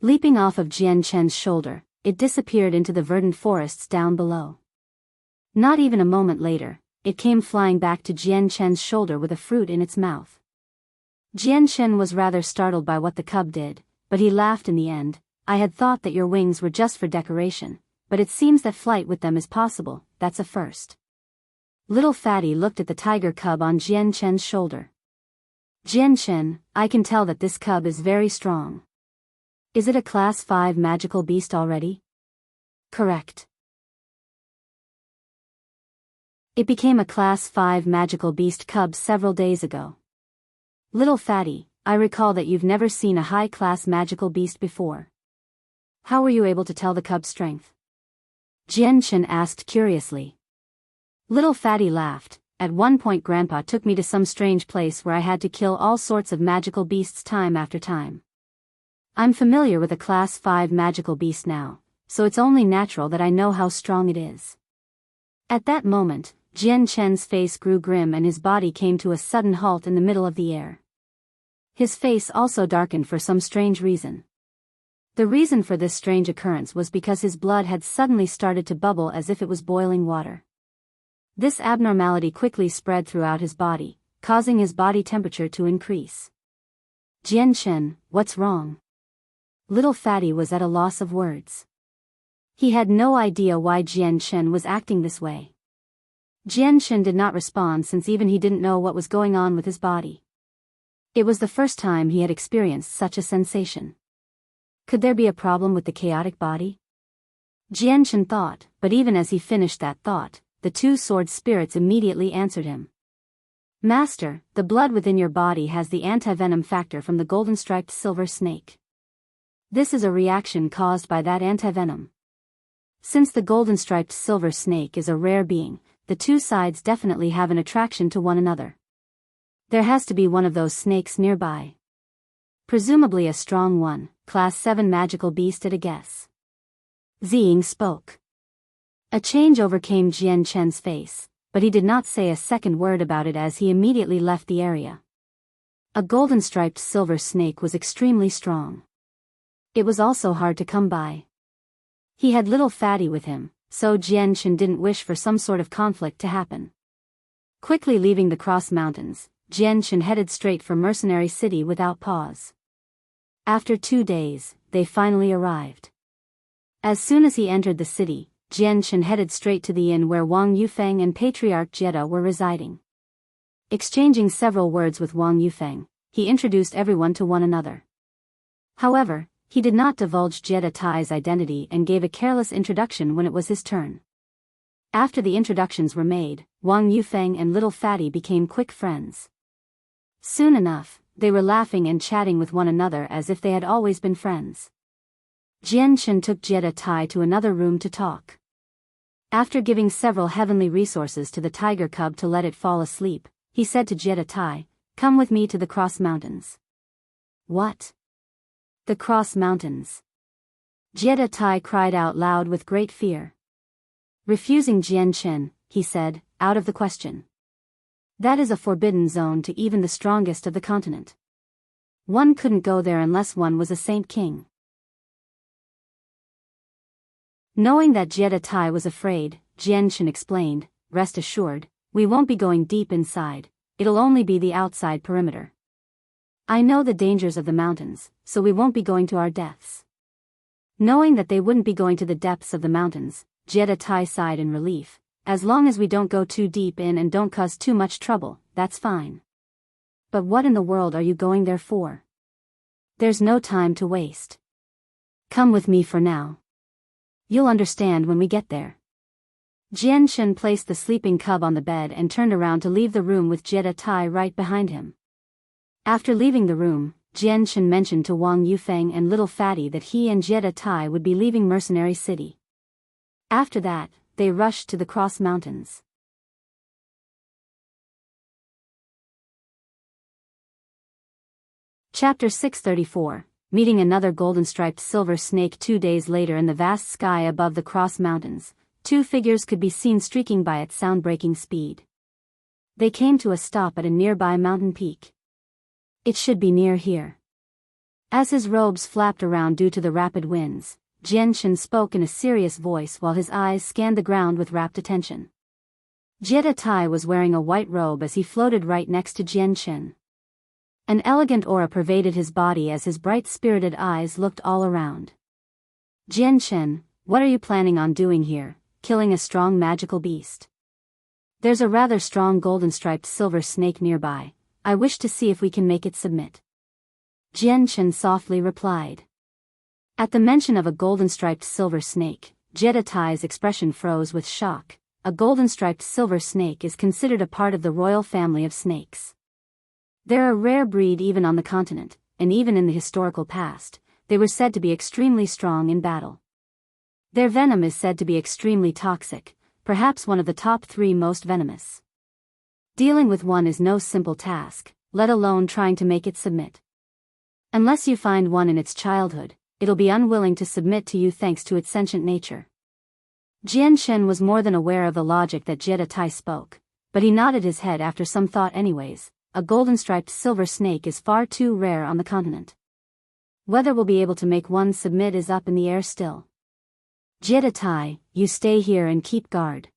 Leaping off of Jian Chen's shoulder, it disappeared into the verdant forests down below. Not even a moment later, it came flying back to Jian Chen's shoulder with a fruit in its mouth. Jian Chen was rather startled by what the cub did, but he laughed in the end. I had thought that your wings were just for decoration, but it seems that flight with them is possible. That's a first. Little Fatty looked at the tiger cub on Jian Chen's shoulder. Jian Chen, I can tell that this cub is very strong. Is it a Class 5 magical beast already? Correct. It became a Class 5 magical beast cub several days ago. Little Fatty, I recall that you've never seen a high-class magical beast before. How were you able to tell the cub's strength? Jian Chen asked curiously. Little Fatty laughed. At one point Grandpa took me to some strange place where I had to kill all sorts of magical beasts time after time. I'm familiar with a Class 5 magical beast now, so it's only natural that I know how strong it is. At that moment, Jian Chen's face grew grim and his body came to a sudden halt in the middle of the air. His face also darkened for some strange reason. The reason for this strange occurrence was because his blood had suddenly started to bubble as if it was boiling water. This abnormality quickly spread throughout his body, causing his body temperature to increase. Jian Chen, what's wrong? Little Fatty was at a loss of words. He had no idea why Jian Chen was acting this way. Jian Chen did not respond since even he didn't know what was going on with his body. It was the first time he had experienced such a sensation. Could there be a problem with the chaotic body? Jian Chen thought, but even as he finished that thought, the two sword spirits immediately answered him. Master, the blood within your body has the anti-venom factor from the golden-striped silver snake. This is a reaction caused by that anti-venom. Since the golden-striped silver snake is a rare being, the two sides definitely have an attraction to one another. There has to be one of those snakes nearby. Presumably a strong one, Class 7 magical beast at a guess. Ziying spoke. A change overcame Jian Chen's face, but he did not say a second word about it as he immediately left the area. A golden-striped silver snake was extremely strong. It was also hard to come by. He had Little Fatty with him, so Jian Chen didn't wish for some sort of conflict to happen. Quickly leaving the Cross Mountains, Jian Chen headed straight for Mercenary City without pause. After 2 days, they finally arrived. As soon as he entered the city, Jian Chen headed straight to the inn where Wang Yufeng and Patriarch Jiede were residing. Exchanging several words with Wang Yufeng, he introduced everyone to one another. However, he did not divulge Jiede Tai's identity and gave a careless introduction when it was his turn. After the introductions were made, Wang Yufeng and Little Fatty became quick friends. Soon enough, they were laughing and chatting with one another as if they had always been friends. Jian Chen took Jiede Tai to another room to talk. After giving several heavenly resources to the tiger cub to let it fall asleep, he said to Jiede Tai, "Come with me to the Cross Mountains." What? The Cross Mountains? Jiede Tai cried out loud with great fear. Refusing Jian Chen, he said, "Out of the question. That is a forbidden zone to even the strongest of the continent. One couldn't go there unless one was a Saint King." Knowing that Jiede Tai was afraid, Jian Chen explained, "Rest assured, we won't be going deep inside, it'll only be the outside perimeter. I know the dangers of the mountains, so we won't be going to our deaths." Knowing that they wouldn't be going to the depths of the mountains, Jiede Tai sighed in relief. "As long as we don't go too deep in and don't cause too much trouble, that's fine. But what in the world are you going there for? There's no time to waste. Come with me for now. You'll understand when we get there." Jian Chen placed the sleeping cub on the bed and turned around to leave the room with Jiede Tai right behind him. After leaving the room, Jian Chen mentioned to Wang Yufeng and Little Fatty that he and Jiede Tai would be leaving Mercenary City. After that, they rushed to the Cross Mountains. Chapter 634, Meeting another golden-striped silver snake 2 days later in the vast sky above the Cross Mountains, two figures could be seen streaking by at sound-breaking speed. They came to a stop at a nearby mountain peak. It should be near here. As his robes flapped around due to the rapid winds, Jiede spoke in a serious voice while his eyes scanned the ground with rapt attention. Jiede was wearing a white robe as he floated right next to Jiede. An elegant aura pervaded his body as his bright-spirited eyes looked all around. Jiede, what are you planning on doing here, killing a strong magical beast? There's a rather strong golden-striped silver snake nearby. I wish to see if we can make it submit. Jiede softly replied. At the mention of a golden-striped silver snake, Jiede's expression froze with shock. A golden-striped silver snake is considered a part of the royal family of snakes. They're a rare breed even on the continent, and even in the historical past, they were said to be extremely strong in battle. Their venom is said to be extremely toxic, perhaps one of the top 3 most venomous. Dealing with one is no simple task, let alone trying to make it submit. Unless you find one in its childhood, it'll be unwilling to submit to you thanks to its sentient nature. Jiede was more than aware of the logic that Jiede spoke, but he nodded his head after some thought anyways. A golden-striped silver snake is far too rare on the continent. Whether we'll be able to make one submit is up in the air still. Jiede, you stay here and keep guard.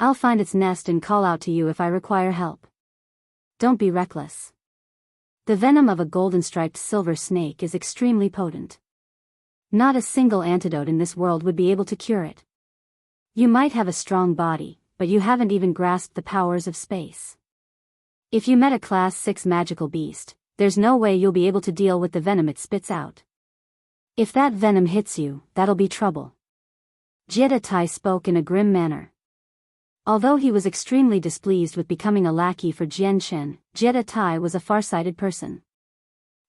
I'll find its nest and call out to you if I require help. Don't be reckless. The venom of a golden-striped silver snake is extremely potent. Not a single antidote in this world would be able to cure it. You might have a strong body, but you haven't even grasped the powers of space. If you met a Class 6 magical beast, there's no way you'll be able to deal with the venom it spits out. If that venom hits you, that'll be trouble. Jiede spoke in a grim manner. Although he was extremely displeased with becoming a lackey for Jiede, Jiede was a far-sighted person.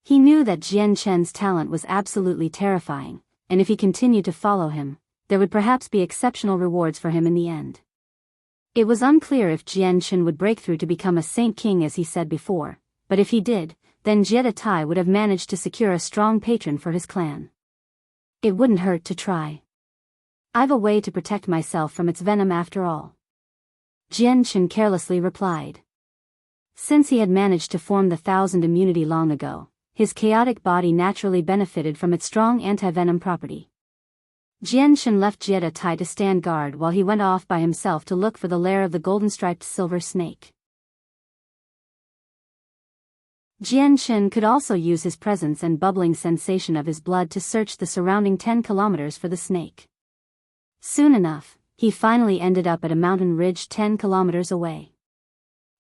He knew that Jiede talent was absolutely terrifying, and if he continued to follow him, there would perhaps be exceptional rewards for him in the end. It was unclear if Jiede would break through to become a Saint King as he said before, but if he did, then Jiede would have managed to secure a strong patron for his clan. It wouldn't hurt to try. I've a way to protect myself from its venom after all. Jiede carelessly replied. Since he had managed to form the 1000 immunity long ago, his chaotic body naturally benefited from its strong anti-venom property. Jiede left Jiede to stand guard while he went off by himself to look for the lair of the golden-striped silver snake. Jiede could also use his presence and bubbling sensation of his blood to search the surrounding 10 kilometers for the snake. Soon enough, he finally ended up at a mountain ridge 10 kilometers away.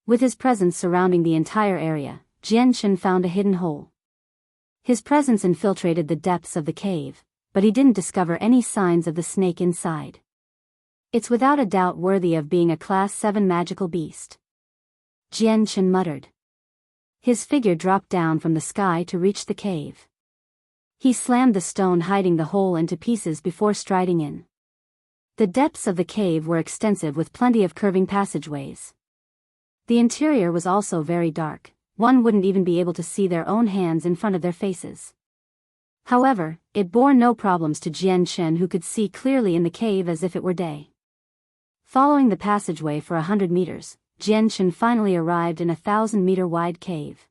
With his presence surrounding the entire area, Jiede found a hidden hole. His presence infiltrated the depths of the cave, but he didn't discover any signs of the snake inside. It's without a doubt worthy of being a Class 7 magical beast. Jiede muttered. His figure dropped down from the sky to reach the cave. He slammed the stone hiding the hole into pieces before striding in. The depths of the cave were extensive with plenty of curving passageways. The interior was also very dark, one wouldn't even be able to see their own hands in front of their faces. However, it bore no problems to Jiede who could see clearly in the cave as if it were day. Following the passageway for 100 meters, Jiede finally arrived in a 1,000-meter-wide cave.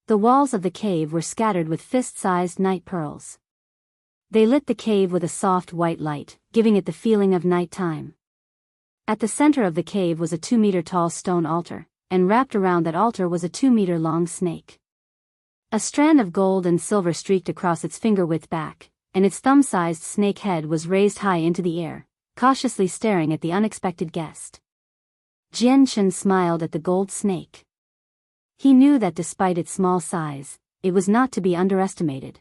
The walls of the cave were scattered with fist-sized night pearls. They lit the cave with a soft white light, giving it the feeling of night-time. At the center of the cave was a 2-meter-tall stone altar, and wrapped around that altar was a 2-meter-long snake. A strand of gold and silver streaked across its finger-width back, and its thumb-sized snake head was raised high into the air, cautiously staring at the unexpected guest. Jiede smiled at the gold snake. He knew that despite its small size, it was not to be underestimated.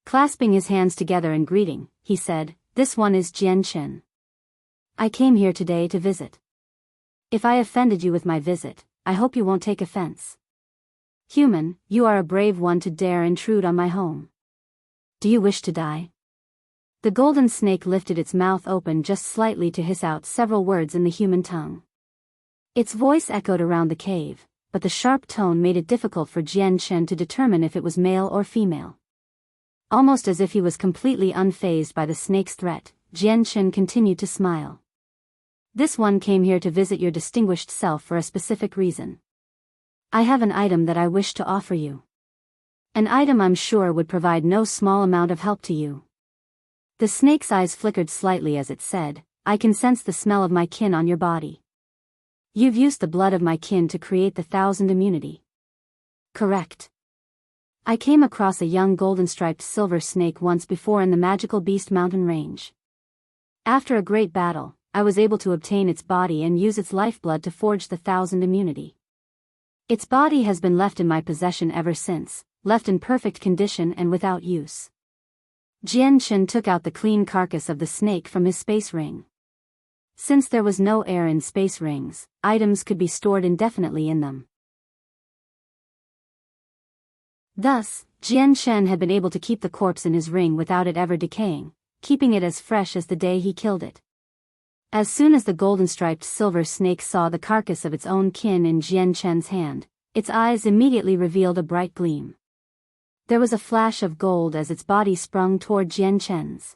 Clasping his hands together in greeting, he said, "This one is Jiede. I came here today to visit. If I offended you with my visit, I hope you won't take offense. Human, you are a brave one to dare intrude on my home. Do you wish to die?" The golden snake lifted its mouth open just slightly to hiss out several words in the human tongue. Its voice echoed around the cave, but the sharp tone made it difficult for Jiede to determine if it was male or female. Almost as if he was completely unfazed by the snake's threat, Jian continued to smile. This one came here to visit your distinguished self for a specific reason. I have an item that I wish to offer you. An item I'm sure would provide no small amount of help to you. The snake's eyes flickered slightly as it said, I can sense the smell of my kin on your body. You've used the blood of my kin to create the 1,000 immunity. Correct. I came across a young golden-striped silver snake once before in the magical beast mountain range. After a great battle, I was able to obtain its body and use its lifeblood to forge the 1,000 immunity. Its body has been left in my possession ever since, left in perfect condition and without use. Jian took out the clean carcass of the snake from his space ring. Since there was no air in space rings, items could be stored indefinitely in them. Thus, Jian had been able to keep the corpse in his ring without it ever decaying, keeping it as fresh as the day he killed it. As soon as the golden-striped silver snake saw the carcass of its own kin in Jian hand, its eyes immediately revealed a bright gleam. There was a flash of gold as its body sprung toward Jian.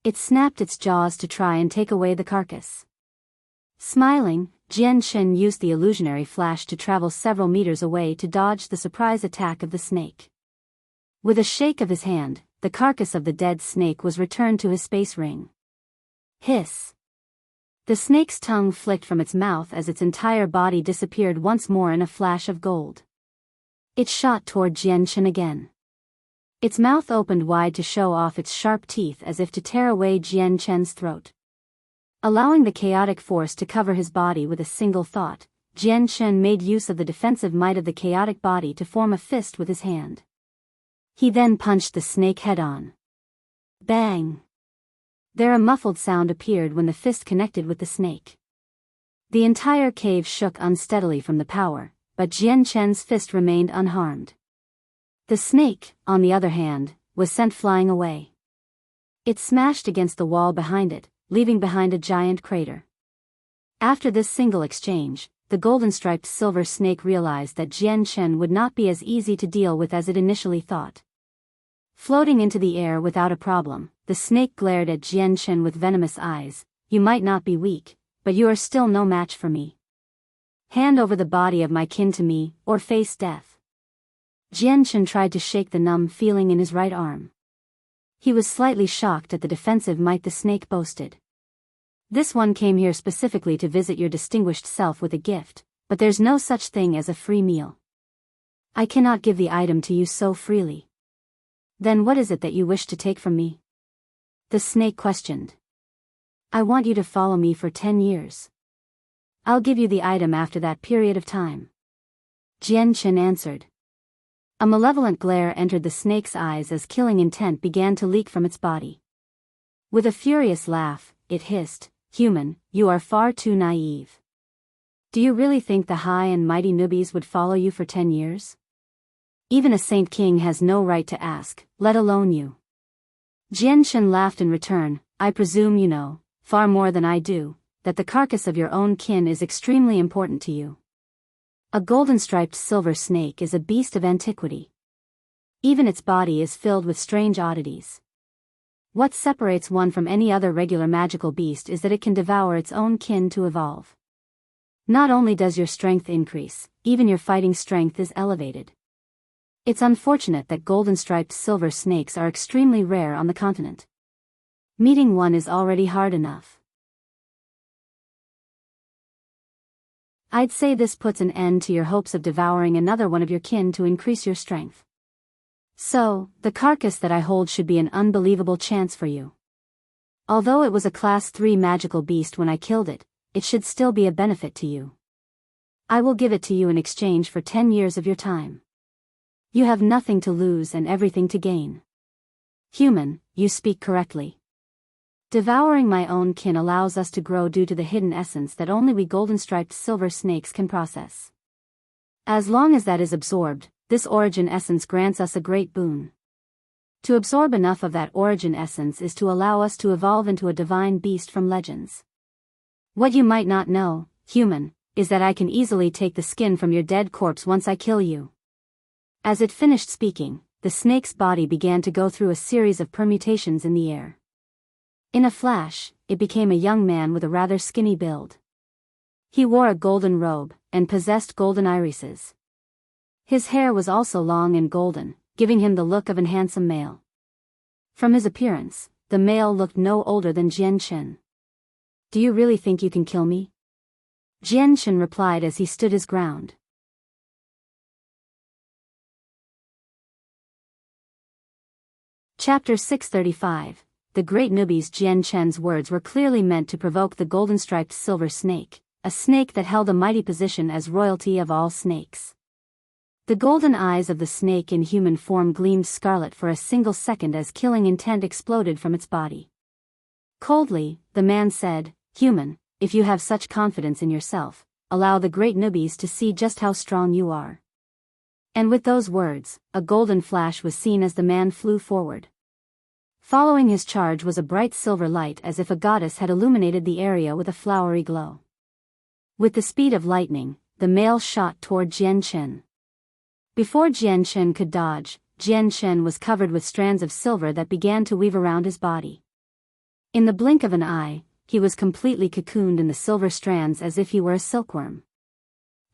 It snapped its jaws to try and take away the carcass. Smiling, Jian used the illusionary flash to travel several meters away to dodge the surprise attack of the snake. With a shake of his hand, the carcass of the dead snake was returned to his space ring. Hiss! The snake's tongue flicked from its mouth as its entire body disappeared once more in a flash of gold. It shot toward Jian again. Its mouth opened wide to show off its sharp teeth as if to tear away Jian's throat. Allowing the chaotic force to cover his body with a single thought, Jian made use of the defensive might of the chaotic body to form a fist with his hand. He then punched the snake head-on. Bang! There a muffled sound appeared when the fist connected with the snake. The entire cave shook unsteadily from the power, but Jian's fist remained unharmed. The snake, on the other hand, was sent flying away. It smashed against the wall behind it, leaving behind a giant crater. After this single exchange, the golden-striped silver snake realized that Jian would not be as easy to deal with as it initially thought. Floating into the air without a problem, the snake glared at Jian with venomous eyes. You might not be weak, but you are still no match for me. Hand over the body of my kin to me, or face death. Jian tried to shake the numb feeling in his right arm. He was slightly shocked at the defensive might the snake boasted. This one came here specifically to visit your distinguished self with a gift, but there's no such thing as a free meal. I cannot give the item to you so freely. Then what is it that you wish to take from me? The snake questioned. I want you to follow me for 10 years. I'll give you the item after that period of time. Jian answered. A malevolent glare entered the snake's eyes as killing intent began to leak from its body. With a furious laugh, it hissed, Human, you are far too naive. Do you really think the high and mighty Nubis would follow you for 10 years? Even a saint king has no right to ask, let alone you. Jian laughed in return. I presume you know, far more than I do, that the carcass of your own kin is extremely important to you. A golden-striped silver snake is a beast of antiquity. Even its body is filled with strange oddities. What separates one from any other regular magical beast is that it can devour its own kin to evolve. Not only does your strength increase, even your fighting strength is elevated. It's unfortunate that golden-striped silver snakes are extremely rare on the continent. Meeting one is already hard enough. I'd say this puts an end to your hopes of devouring another one of your kin to increase your strength. So, the carcass that I hold should be an unbelievable chance for you. Although it was a Class 3 magical beast when I killed it, it should still be a benefit to you. I will give it to you in exchange for 10 years of your time. You have nothing to lose and everything to gain. Human, you speak correctly. Devouring my own kin allows us to grow due to the hidden essence that only we golden-striped silver snakes can process. As long as that is absorbed, this origin essence grants us a great boon. To absorb enough of that origin essence is to allow us to evolve into a divine beast from legends. What you might not know, human, is that I can easily take the skin from your dead corpse once I kill you. As it finished speaking, the snake's body began to go through a series of permutations in the air. In a flash, it became a young man with a rather skinny build. He wore a golden robe, and possessed golden irises. His hair was also long and golden, giving him the look of an handsome male. From his appearance, the male looked no older than Jian Chen. "Do you really think you can kill me?" Jian Chen replied as he stood his ground. Chapter 635. The Great Nubis. Jian Chen's words were clearly meant to provoke the golden-striped silver snake, a snake that held a mighty position as royalty of all snakes. The golden eyes of the snake in human form gleamed scarlet for a single second as killing intent exploded from its body. Coldly, the man said, "Human, if you have such confidence in yourself, allow the Great Nubis to see just how strong you are." And with those words, a golden flash was seen as the man flew forward. Following his charge was a bright silver light as if a goddess had illuminated the area with a flowery glow. With the speed of lightning, the male shot toward Jian Chen. Before Jian Chen could dodge, Jian Chen was covered with strands of silver that began to weave around his body. In the blink of an eye, he was completely cocooned in the silver strands as if he were a silkworm.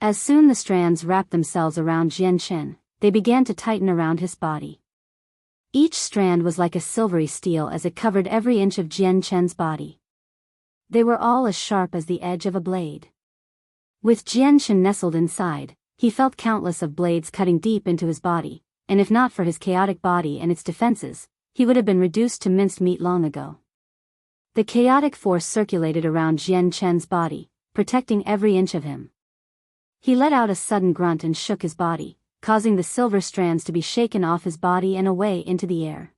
As soon the strands wrapped themselves around Jian Chen, they began to tighten around his body. Each strand was like a silvery steel as it covered every inch of Jian Chen's body. They were all as sharp as the edge of a blade. With Jian Chen nestled inside, he felt countless of blades cutting deep into his body, and if not for his chaotic body and its defenses, he would have been reduced to minced meat long ago. The chaotic force circulated around Jian Chen's body, protecting every inch of him. He let out a sudden grunt and shook his body, causing the silver strands to be shaken off his body and away into the air.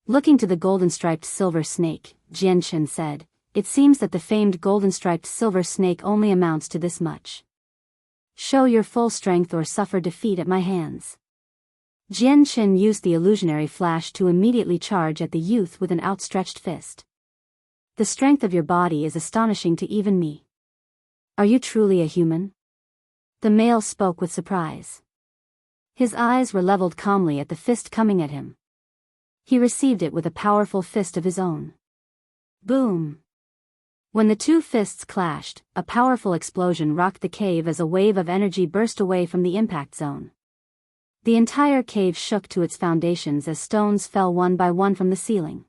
Looking to the golden-striped silver snake, Jian Chen said, "It seems that the famed golden-striped silver snake only amounts to this much. Show your full strength or suffer defeat at my hands." Jian Chen used the illusionary flash to immediately charge at the youth with an outstretched fist. "The strength of your body is astonishing to even me. Are you truly a human?" The male spoke with surprise. His eyes were leveled calmly at the fist coming at him. He received it with a powerful fist of his own. Boom! When the two fists clashed, a powerful explosion rocked the cave as a wave of energy burst away from the impact zone. The entire cave shook to its foundations as stones fell one by one from the ceiling.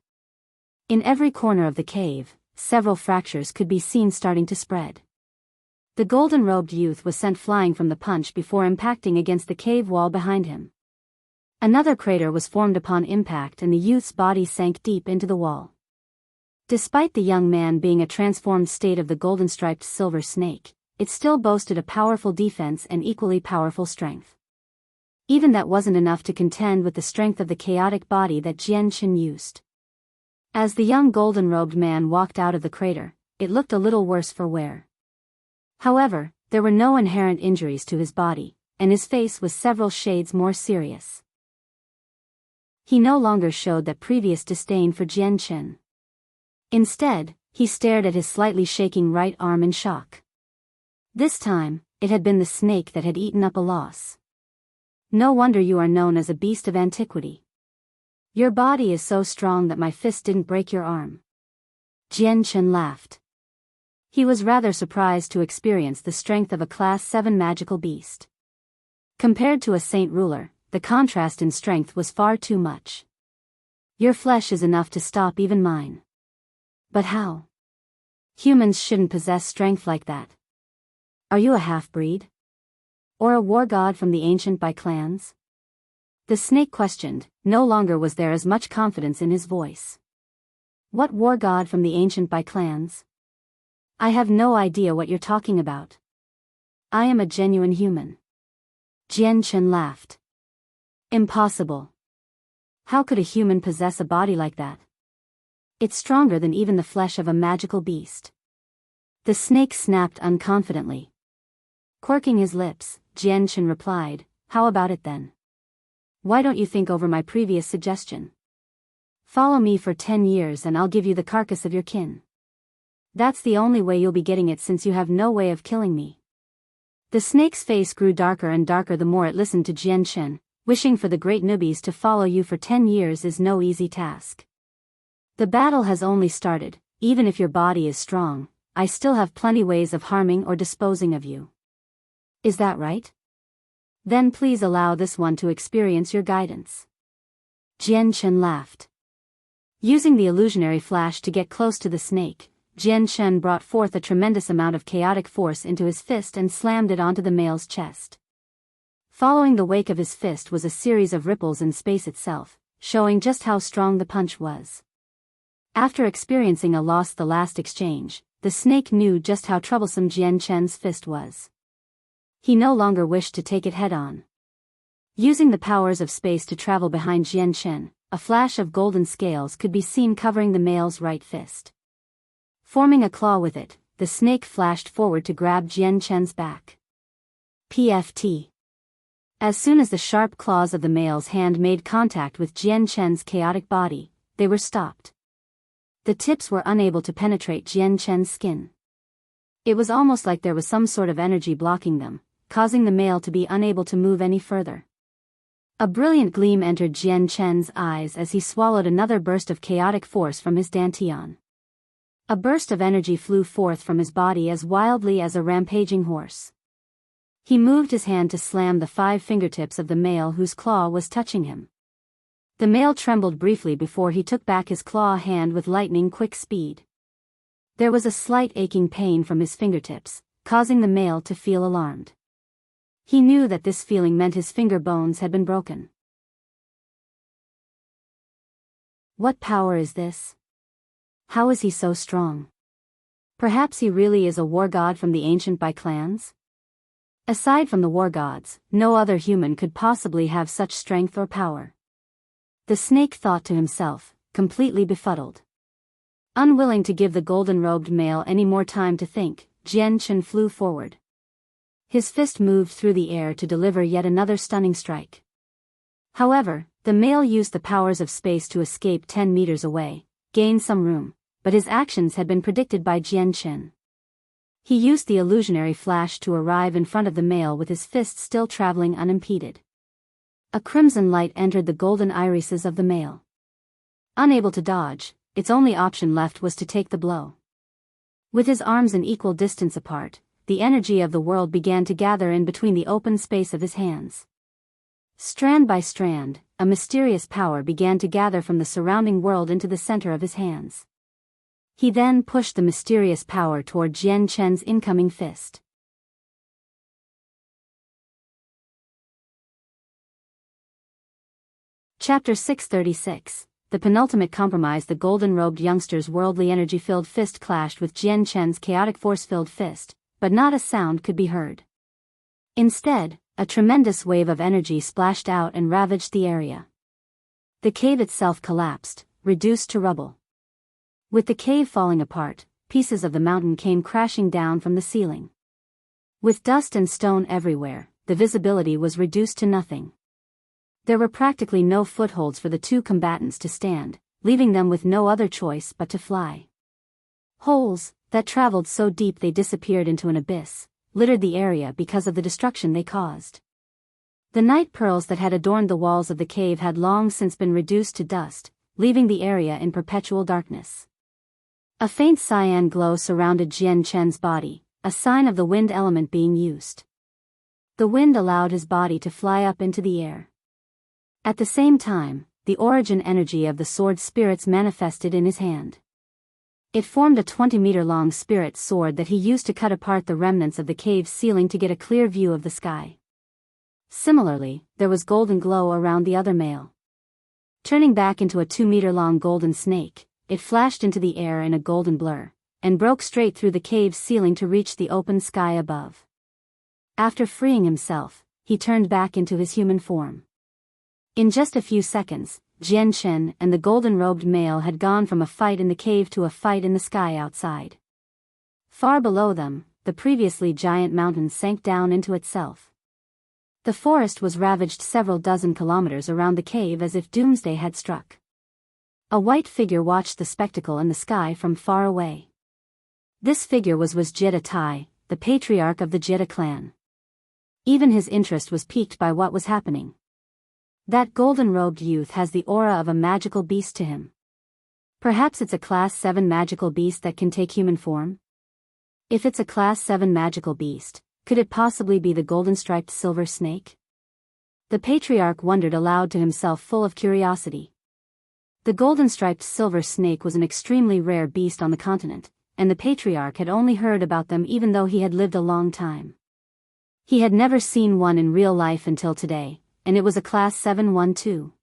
In every corner of the cave, several fractures could be seen starting to spread. The golden-robed youth was sent flying from the punch before impacting against the cave wall behind him. Another crater was formed upon impact and the youth's body sank deep into the wall. Despite the young man being a transformed state of the golden-striped silver snake, it still boasted a powerful defense and equally powerful strength. Even that wasn't enough to contend with the strength of the chaotic body that Jian Chen used. As the young golden-robed man walked out of the crater, it looked a little worse for wear. However, there were no inherent injuries to his body, and his face was several shades more serious. He no longer showed that previous disdain for Jian Chen. Instead, he stared at his slightly shaking right arm in shock. This time, it had been the snake that had eaten up a loss. "No wonder you are known as a beast of antiquity. Your body is so strong that my fist didn't break your arm." Jian Chen laughed. He was rather surprised to experience the strength of a Class 7 magical beast. Compared to a saint ruler, the contrast in strength was far too much. "Your flesh is enough to stop even mine." "But how? Humans shouldn't possess strength like that. Are you a half-breed? Or a war god from the ancient Bai clans?" The snake questioned. No longer was there as much confidence in his voice. "What war god from the ancient Bai clans? I have no idea what you're talking about. I am a genuine human." Jian Chen laughed. "Impossible. How could a human possess a body like that? It's stronger than even the flesh of a magical beast." The snake snapped unconfidently. Quirking his lips, Jian Chen replied, "How about it then? Why don't you think over my previous suggestion? Follow me for 10 years and I'll give you the carcass of your kin. That's the only way you'll be getting it since you have no way of killing me." The snake's face grew darker and darker the more it listened to Jian Chen. "Wishing for the great Nubis to follow you for 10 years is no easy task. The battle has only started. Even if your body is strong, I still have plenty ways of harming or disposing of you. Is that right? Then please allow this one to experience your guidance. Jian Chen laughed. Using the illusionary flash to get close to the snake, Jian Chen brought forth a tremendous amount of chaotic force into his fist and slammed it onto the male's chest. Following the wake of his fist was a series of ripples in space itself, showing just how strong the punch was. After experiencing a loss the last exchange, the snake knew just how troublesome Jian Chen's fist was. He no longer wished to take it head-on. Using the powers of space to travel behind Jian Chen, a flash of golden scales could be seen covering the male's right fist. Forming a claw with it, the snake flashed forward to grab Jian Chen's back. PFT. As soon as the sharp claws of the male's hand made contact with Jian Chen's chaotic body, they were stopped. The tips were unable to penetrate Jian Chen's skin. It was almost like there was some sort of energy blocking them, causing the male to be unable to move any further. A brilliant gleam entered Jian Chen's eyes as he swallowed another burst of chaotic force from his dantian. A burst of energy flew forth from his body as wildly as a rampaging horse. He moved his hand to slam the 5 fingertips of the male whose claw was touching him. The male trembled briefly before he took back his claw hand with lightning-quick speed. There was a slight aching pain from his fingertips, causing the male to feel alarmed. He knew that this feeling meant his finger bones had been broken. What power is this? How is he so strong? Perhaps he really is a war god from the ancient Bai clans? Aside from the war gods, no other human could possibly have such strength or power. The snake thought to himself, completely befuddled. Unwilling to give the golden-robed male any more time to think, Jian Chen flew forward. His fist moved through the air to deliver yet another stunning strike. However, the male used the powers of space to escape 10 meters away, gain some room, but his actions had been predicted by Jian Chen. He used the illusionary flash to arrive in front of the male with his fist still traveling unimpeded. A crimson light entered the golden irises of the male. Unable to dodge, its only option left was to take the blow. With his arms an equal distance apart, the energy of the world began to gather in between the open space of his hands. Strand by strand, a mysterious power began to gather from the surrounding world into the center of his hands. He then pushed the mysterious power toward Jian Chen's incoming fist. Chapter 636. The Penultimate Compromise. The golden-robed youngster's worldly energy-filled fist clashed with Jian Chen's chaotic force-filled fist, but not a sound could be heard. Instead, a tremendous wave of energy splashed out and ravaged the area. The cave itself collapsed, reduced to rubble. With the cave falling apart, pieces of the mountain came crashing down from the ceiling. With dust and stone everywhere, the visibility was reduced to nothing. There were practically no footholds for the two combatants to stand, leaving them with no other choice but to fly. Holes, that traveled so deep they disappeared into an abyss, littered the area because of the destruction they caused. The night pearls that had adorned the walls of the cave had long since been reduced to dust, leaving the area in perpetual darkness. A faint cyan glow surrounded Jian Chen's body, a sign of the wind element being used. The wind allowed his body to fly up into the air. At the same time, the origin energy of the sword spirits manifested in his hand. It formed a 20-meter-long spirit sword that he used to cut apart the remnants of the cave's ceiling to get a clear view of the sky. Similarly, there was golden glow around the other male. Turning back into a 2-meter-long golden snake, it flashed into the air in a golden blur, and broke straight through the cave's ceiling to reach the open sky above. After freeing himself, he turned back into his human form. In just a few seconds, Jian Chen and the golden-robed male had gone from a fight in the cave to a fight in the sky outside. Far below them, the previously giant mountain sank down into itself. The forest was ravaged several dozen kilometers around the cave as if doomsday had struck. A white figure watched the spectacle in the sky from far away. This figure was Jiede, the patriarch of the Jiede clan. Even his interest was piqued by what was happening. That golden-robed youth has the aura of a magical beast to him. Perhaps it's a Class 7 magical beast that can take human form? If it's a Class 7 magical beast, could it possibly be the golden-striped silver snake? The patriarch wondered aloud to himself, full of curiosity. The golden-striped silver snake was an extremely rare beast on the continent, and the patriarch had only heard about them even though he had lived a long time. He had never seen one in real life until today, and it was a Class 7 one too.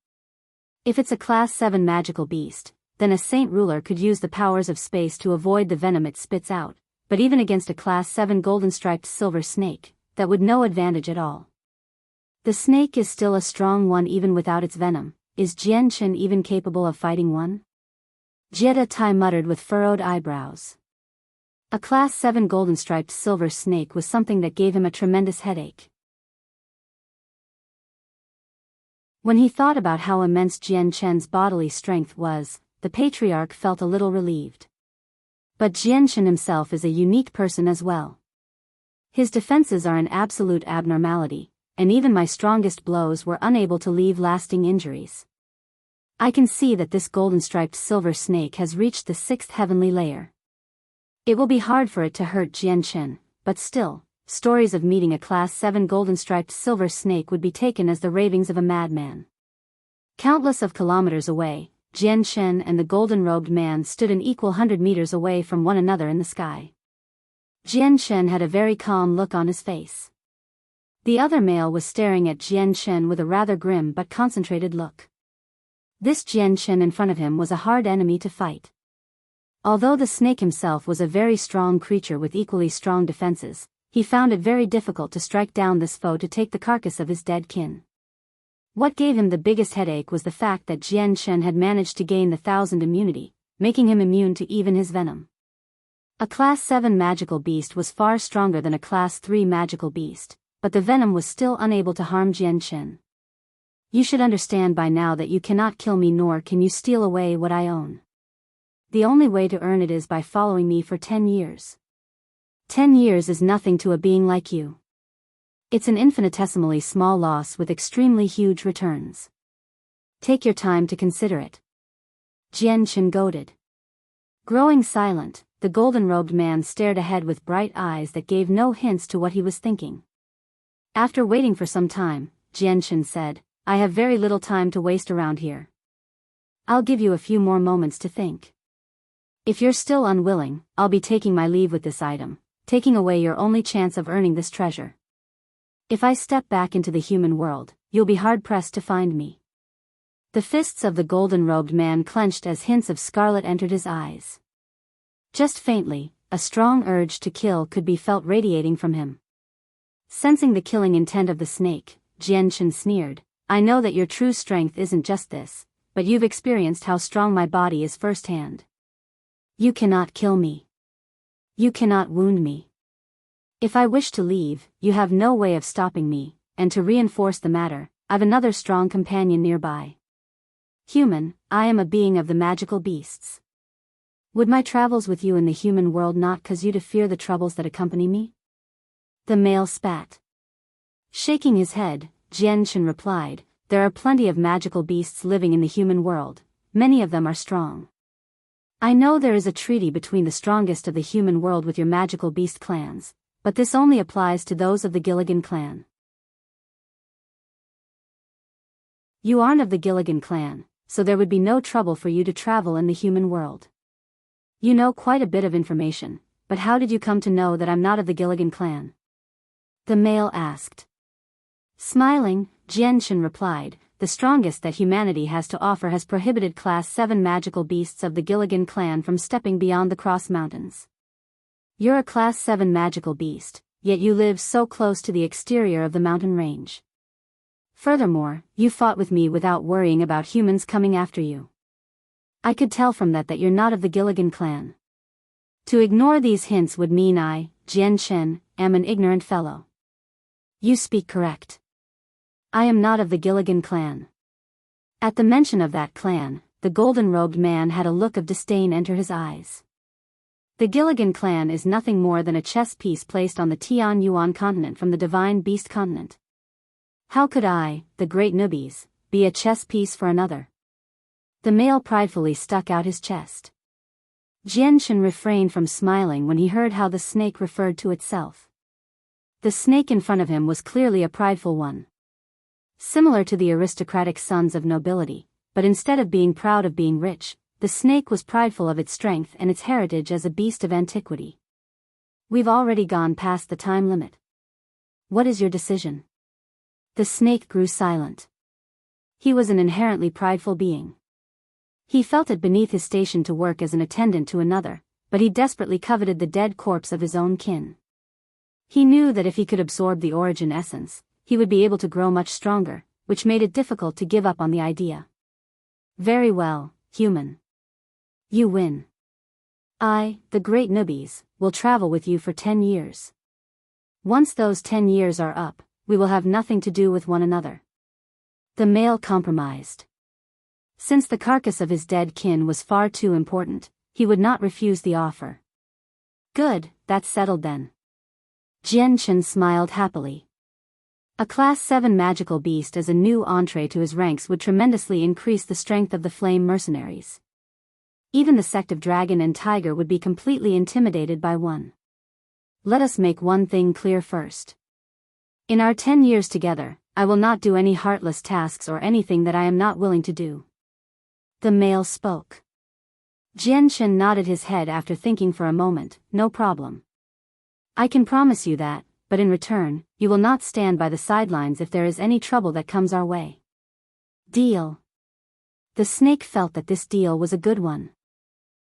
If it's a Class 7 magical beast, then a saint ruler could use the powers of space to avoid the venom it spits out, but even against a Class 7 golden-striped silver snake, that would no advantage at all. The snake is still a strong one even without its venom. Is Jiede even capable of fighting one? Jiede muttered with furrowed eyebrows. A Class 7 golden-striped silver snake was something that gave him a tremendous headache. When he thought about how immense Jied's bodily strength was, the patriarch felt a little relieved. But Jiede himself is a unique person as well. His defenses are an absolute abnormality, and even my strongest blows were unable to leave lasting injuries. I can see that this golden-striped silver snake has reached the 6th heavenly layer. It will be hard for it to hurt Jiede, but still, stories of meeting a Class 7 golden-striped silver snake would be taken as the ravings of a madman. Countless of kilometers away, Jiede and the golden-robed man stood an equal 100 meters away from one another in the sky. Jiede had a very calm look on his face. The other male was staring at Jiede with a rather grim but concentrated look. This Jiede in front of him was a hard enemy to fight. Although the snake himself was a very strong creature with equally strong defenses, he found it very difficult to strike down this foe to take the carcass of his dead kin. What gave him the biggest headache was the fact that Jiede had managed to gain the 1000 immunity, making him immune to even his venom. A Class 7 magical beast was far stronger than a Class 3 magical beast, but the venom was still unable to harm Jiede. You should understand by now that you cannot kill me nor can you steal away what I own. The only way to earn it is by following me for 10 years. 10 years is nothing to a being like you. It's an infinitesimally small loss with extremely huge returns. Take your time to consider it. Jiede goaded. Growing silent, the golden-robed man stared ahead with bright eyes that gave no hints to what he was thinking. After waiting for some time, Jiede said, I have very little time to waste around here. I'll give you a few more moments to think. If you're still unwilling, I'll be taking my leave with this item, taking away your only chance of earning this treasure. If I step back into the human world, you'll be hard-pressed to find me. The fists of the golden-robed man clenched as hints of scarlet entered his eyes. Just faintly, a strong urge to kill could be felt radiating from him. Sensing the killing intent of the snake, Jiede sneered, I know that your true strength isn't just this, but you've experienced how strong my body is firsthand. You cannot kill me. You cannot wound me. If I wish to leave, you have no way of stopping me, and to reinforce the matter, I've another strong companion nearby. Human, I am a being of the magical beasts. Would my travels with you in the human world not cause you to fear the troubles that accompany me? The male spat. Shaking his head, Jiede replied, there are plenty of magical beasts living in the human world, many of them are strong. I know there is a treaty between the strongest of the human world with your magical beast clans, but this only applies to those of the Gilligan clan. You aren't of the Gilligan clan, so there would be no trouble for you to travel in the human world. You know quite a bit of information, but how did you come to know that I'm not of the Gilligan clan? The male asked. Smiling, Jiede replied, the strongest that humanity has to offer has prohibited Class 7 magical beasts of the Gilligan clan from stepping beyond the Cross Mountains. You're a Class 7 magical beast, yet you live so close to the exterior of the mountain range. Furthermore, you fought with me without worrying about humans coming after you. I could tell from that you're not of the Gilligan clan. To ignore these hints would mean I, Jiede, am an ignorant fellow. You speak correct. I am not of the Gilligan clan. At the mention of that clan, the golden-robed man had a look of disdain enter his eyes. The Gilligan clan is nothing more than a chess piece placed on the Tian Yuan continent from the Divine Beast continent. How could I, the great Nubis, be a chess piece for another? The male pridefully stuck out his chest. Jiede refrained from smiling when he heard how the snake referred to itself. The snake in front of him was clearly a prideful one. Similar to the aristocratic sons of nobility, but instead of being proud of being rich, the snake was prideful of its strength and its heritage as a beast of antiquity. We've already gone past the time limit. What is your decision? The snake grew silent. He was an inherently prideful being. He felt it beneath his station to work as an attendant to another, but he desperately coveted the dead corpse of his own kin. He knew that if he could absorb the origin essence, he would be able to grow much stronger, which made it difficult to give up on the idea. Very well, human. You win. I, the great Nubis, will travel with you for 10 years. Once those 10 years are up, we will have nothing to do with one another. The male compromised. Since the carcass of his dead kin was far too important, he would not refuse the offer. Good, that's settled then. Jiede smiled happily. A Class 7 magical beast as a new entree to his ranks would tremendously increase the strength of the flame mercenaries. Even the Sect of Dragon and Tiger would be completely intimidated by one. Let us make one thing clear first. In our 10 years together, I will not do any heartless tasks or anything that I am not willing to do. The male spoke. Jiede nodded his head after thinking for a moment. No problem. I can promise you that, but in return, you will not stand by the sidelines if there is any trouble that comes our way. Deal. The snake felt that this deal was a good one.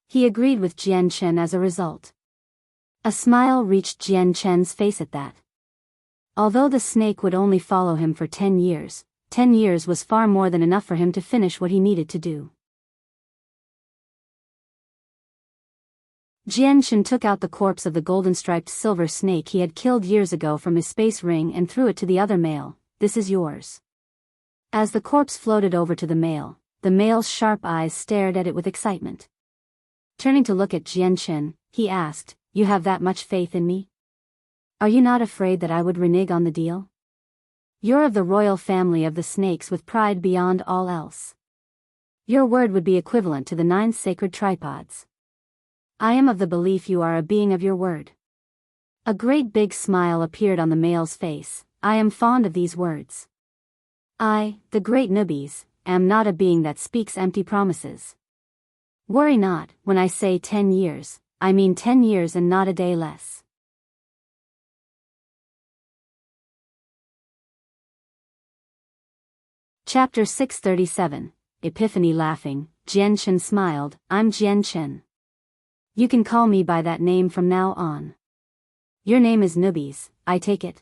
He agreed with Jiede as a result. A smile reached Jiede face at that. Although the snake would only follow him for 10 years, 10 years was far more than enough for him to finish what he needed to do. Jiede took out the corpse of the golden-striped silver snake he had killed years ago from his space ring and threw it to the other male. This is yours. As the corpse floated over to the male's sharp eyes stared at it with excitement. Turning to look at Jiede, he asked, You have that much faith in me? Are you not afraid that I would renege on the deal? You're of the royal family of the snakes with pride beyond all else. Your word would be equivalent to the 9 sacred tripods. I am of the belief you are a being of your word. A great big smile appeared on the male's face. I am fond of these words. I, the great Nubis, am not a being that speaks empty promises. Worry not, when I say 10 years, I mean 10 years and not a day less. Chapter 637, Epiphany. Laughing, Jiede smiled. I'm Jiede. You can call me by that name from now on. Your name is Nubis, I take it.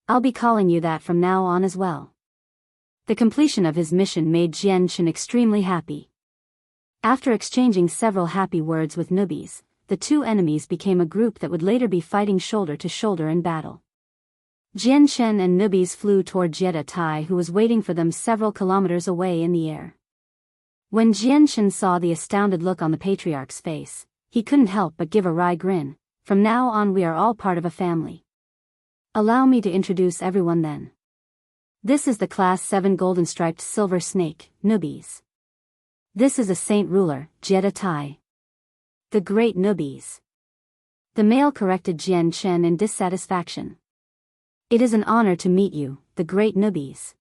I'll be calling you that from now on as well. The completion of his mission made Jiede extremely happy. After exchanging several happy words with Nubis, the two enemies became a group that would later be fighting shoulder to shoulder in battle. Jiede and Nubis flew toward Jiede, who was waiting for them several kilometers away in the air. When Jiede saw the astounded look on the patriarch's face, he couldn't help but give a wry grin. From now on we are all part of a family. Allow me to introduce everyone then. This is the Class 7 golden-striped silver snake, Nubis. This is a saint ruler, Jiede. The great Nubis. The male corrected Jiede in dissatisfaction. It is an honor to meet you, the great Nubis.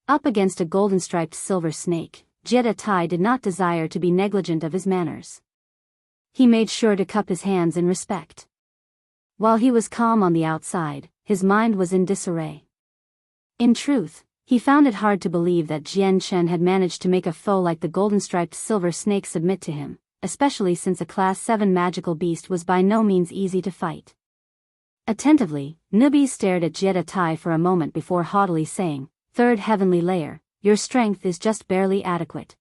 Up against a golden-striped silver snake, Jiede did not desire to be negligent of his manners. He made sure to cup his hands in respect. While he was calm on the outside, his mind was in disarray. In truth, he found it hard to believe that Jiede had managed to make a foe like the golden-striped silver snake submit to him, especially since a Class 7 magical beast was by no means easy to fight. Attentively, Nubis stared at Jiede for a moment before haughtily saying, Third heavenly layer, your strength is just barely adequate.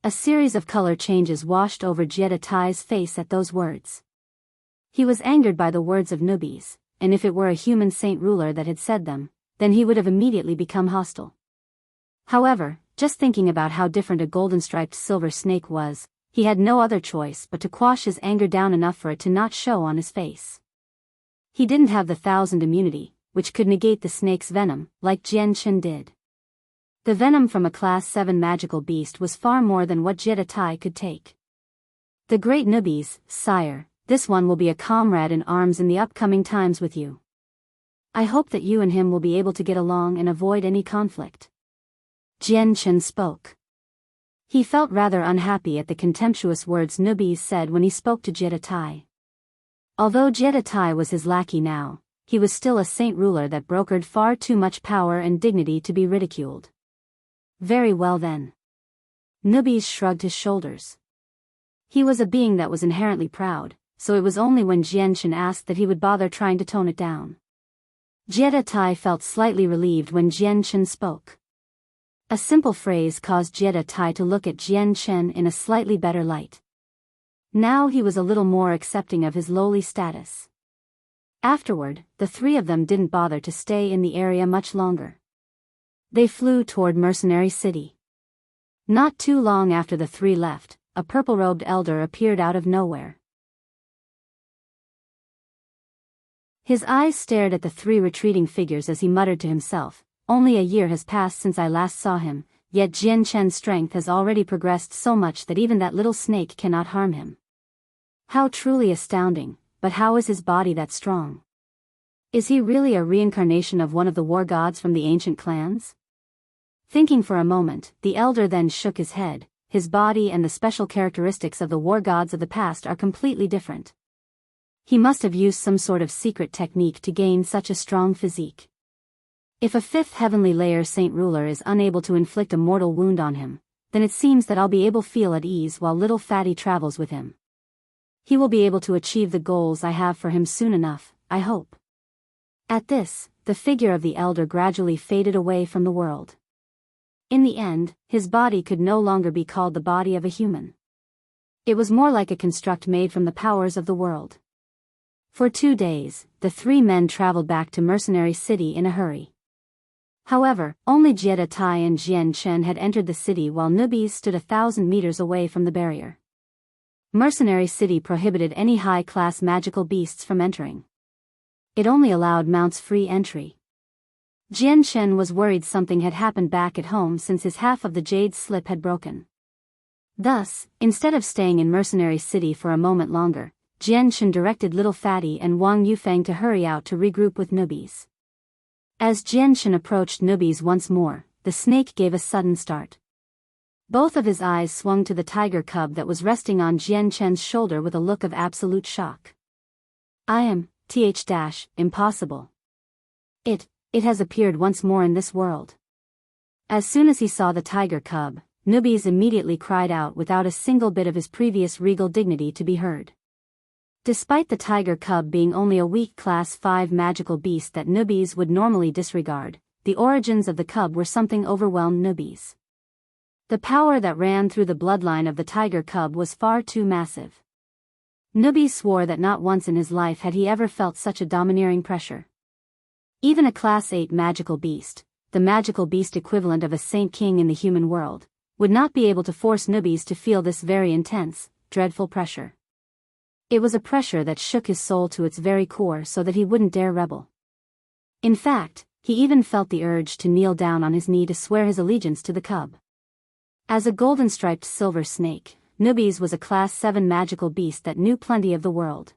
A series of color changes washed over Jiede's face at those words. He was angered by the words of Nubis, and if it were a human saint ruler that had said them, then he would have immediately become hostile. However, just thinking about how different a golden-striped silver snake was, he had no other choice but to quash his anger down enough for it to not show on his face. He didn't have the 1000 immunity, which could negate the snake's venom, like Jiede did. The venom from a Class 7 magical beast was far more than what Jiede could take. The great Nubis, sire, this one will be a comrade in arms in the upcoming times with you. I hope that you and him will be able to get along and avoid any conflict. Jianchen spoke. He felt rather unhappy at the contemptuous words Nubis said when he spoke to Jiede. Although Jiede was his lackey now, he was still a saint ruler that brokered far too much power and dignity to be ridiculed. Very well then. Nubis shrugged his shoulders. He was a being that was inherently proud, so it was only when Jianchen asked that he would bother trying to tone it down. Jiede felt slightly relieved when Jianchen spoke. A simple phrase caused Jiede to look at Jianchen in a slightly better light. Now he was a little more accepting of his lowly status. Afterward, the three of them didn't bother to stay in the area much longer. They flew toward Mercenary City. Not too long after the three left, a purple-robed elder appeared out of nowhere. His eyes stared at the three retreating figures as he muttered to himself, "Only a year has passed since I last saw him, yet Jianchen's strength has already progressed so much that even that little snake cannot harm him. How truly astounding, but how is his body that strong? Is he really a reincarnation of one of the war gods from the ancient clans?" Thinking for a moment, the elder then shook his head. His body and the special characteristics of the war gods of the past are completely different. He must have used some sort of secret technique to gain such a strong physique. If a fifth heavenly layer saint ruler is unable to inflict a mortal wound on him, then it seems that I'll be able to feel at ease while little fatty travels with him. He will be able to achieve the goals I have for him soon enough, I hope. At this, the figure of the elder gradually faded away from the world. In the end, his body could no longer be called the body of a human. It was more like a construct made from the powers of the world. For 2 days, the three men traveled back to Mercenary City in a hurry. However, only Jiede and Jianchen had entered the city while Nubis stood 1,000 meters away from the barrier. Mercenary City prohibited any high-class magical beasts from entering. It only allowed mounts free entry. Jianchen was worried something had happened back at home since his half of the jade slip had broken. Thus, instead of staying in Mercenary City for a moment longer, Jianchen directed Little Fatty and Wang Yufeng to hurry out to regroup with Nubis. As Jianchen approached Nubis once more, the snake gave a sudden start. Both of his eyes swung to the tiger cub that was resting on Jianchen's shoulder with a look of absolute shock. "I am, impossible. It has appeared once more in this world." As soon as he saw the tiger cub, Nubis immediately cried out without a single bit of his previous regal dignity to be heard. Despite the tiger cub being only a weak Class 5 magical beast that Nubis would normally disregard, the origins of the cub were something overwhelmed Nubis. The power that ran through the bloodline of the tiger cub was far too massive. Nubis swore that not once in his life had he ever felt such a domineering pressure. Even a Class 8 magical beast, the magical beast equivalent of a saint king in the human world, would not be able to force Nubis to feel this very intense, dreadful pressure. It was a pressure that shook his soul to its very core so that he wouldn't dare rebel. In fact, he even felt the urge to kneel down on his knee to swear his allegiance to the cub. As a golden-striped silver snake, Nubis was a Class 7 magical beast that knew plenty of the world.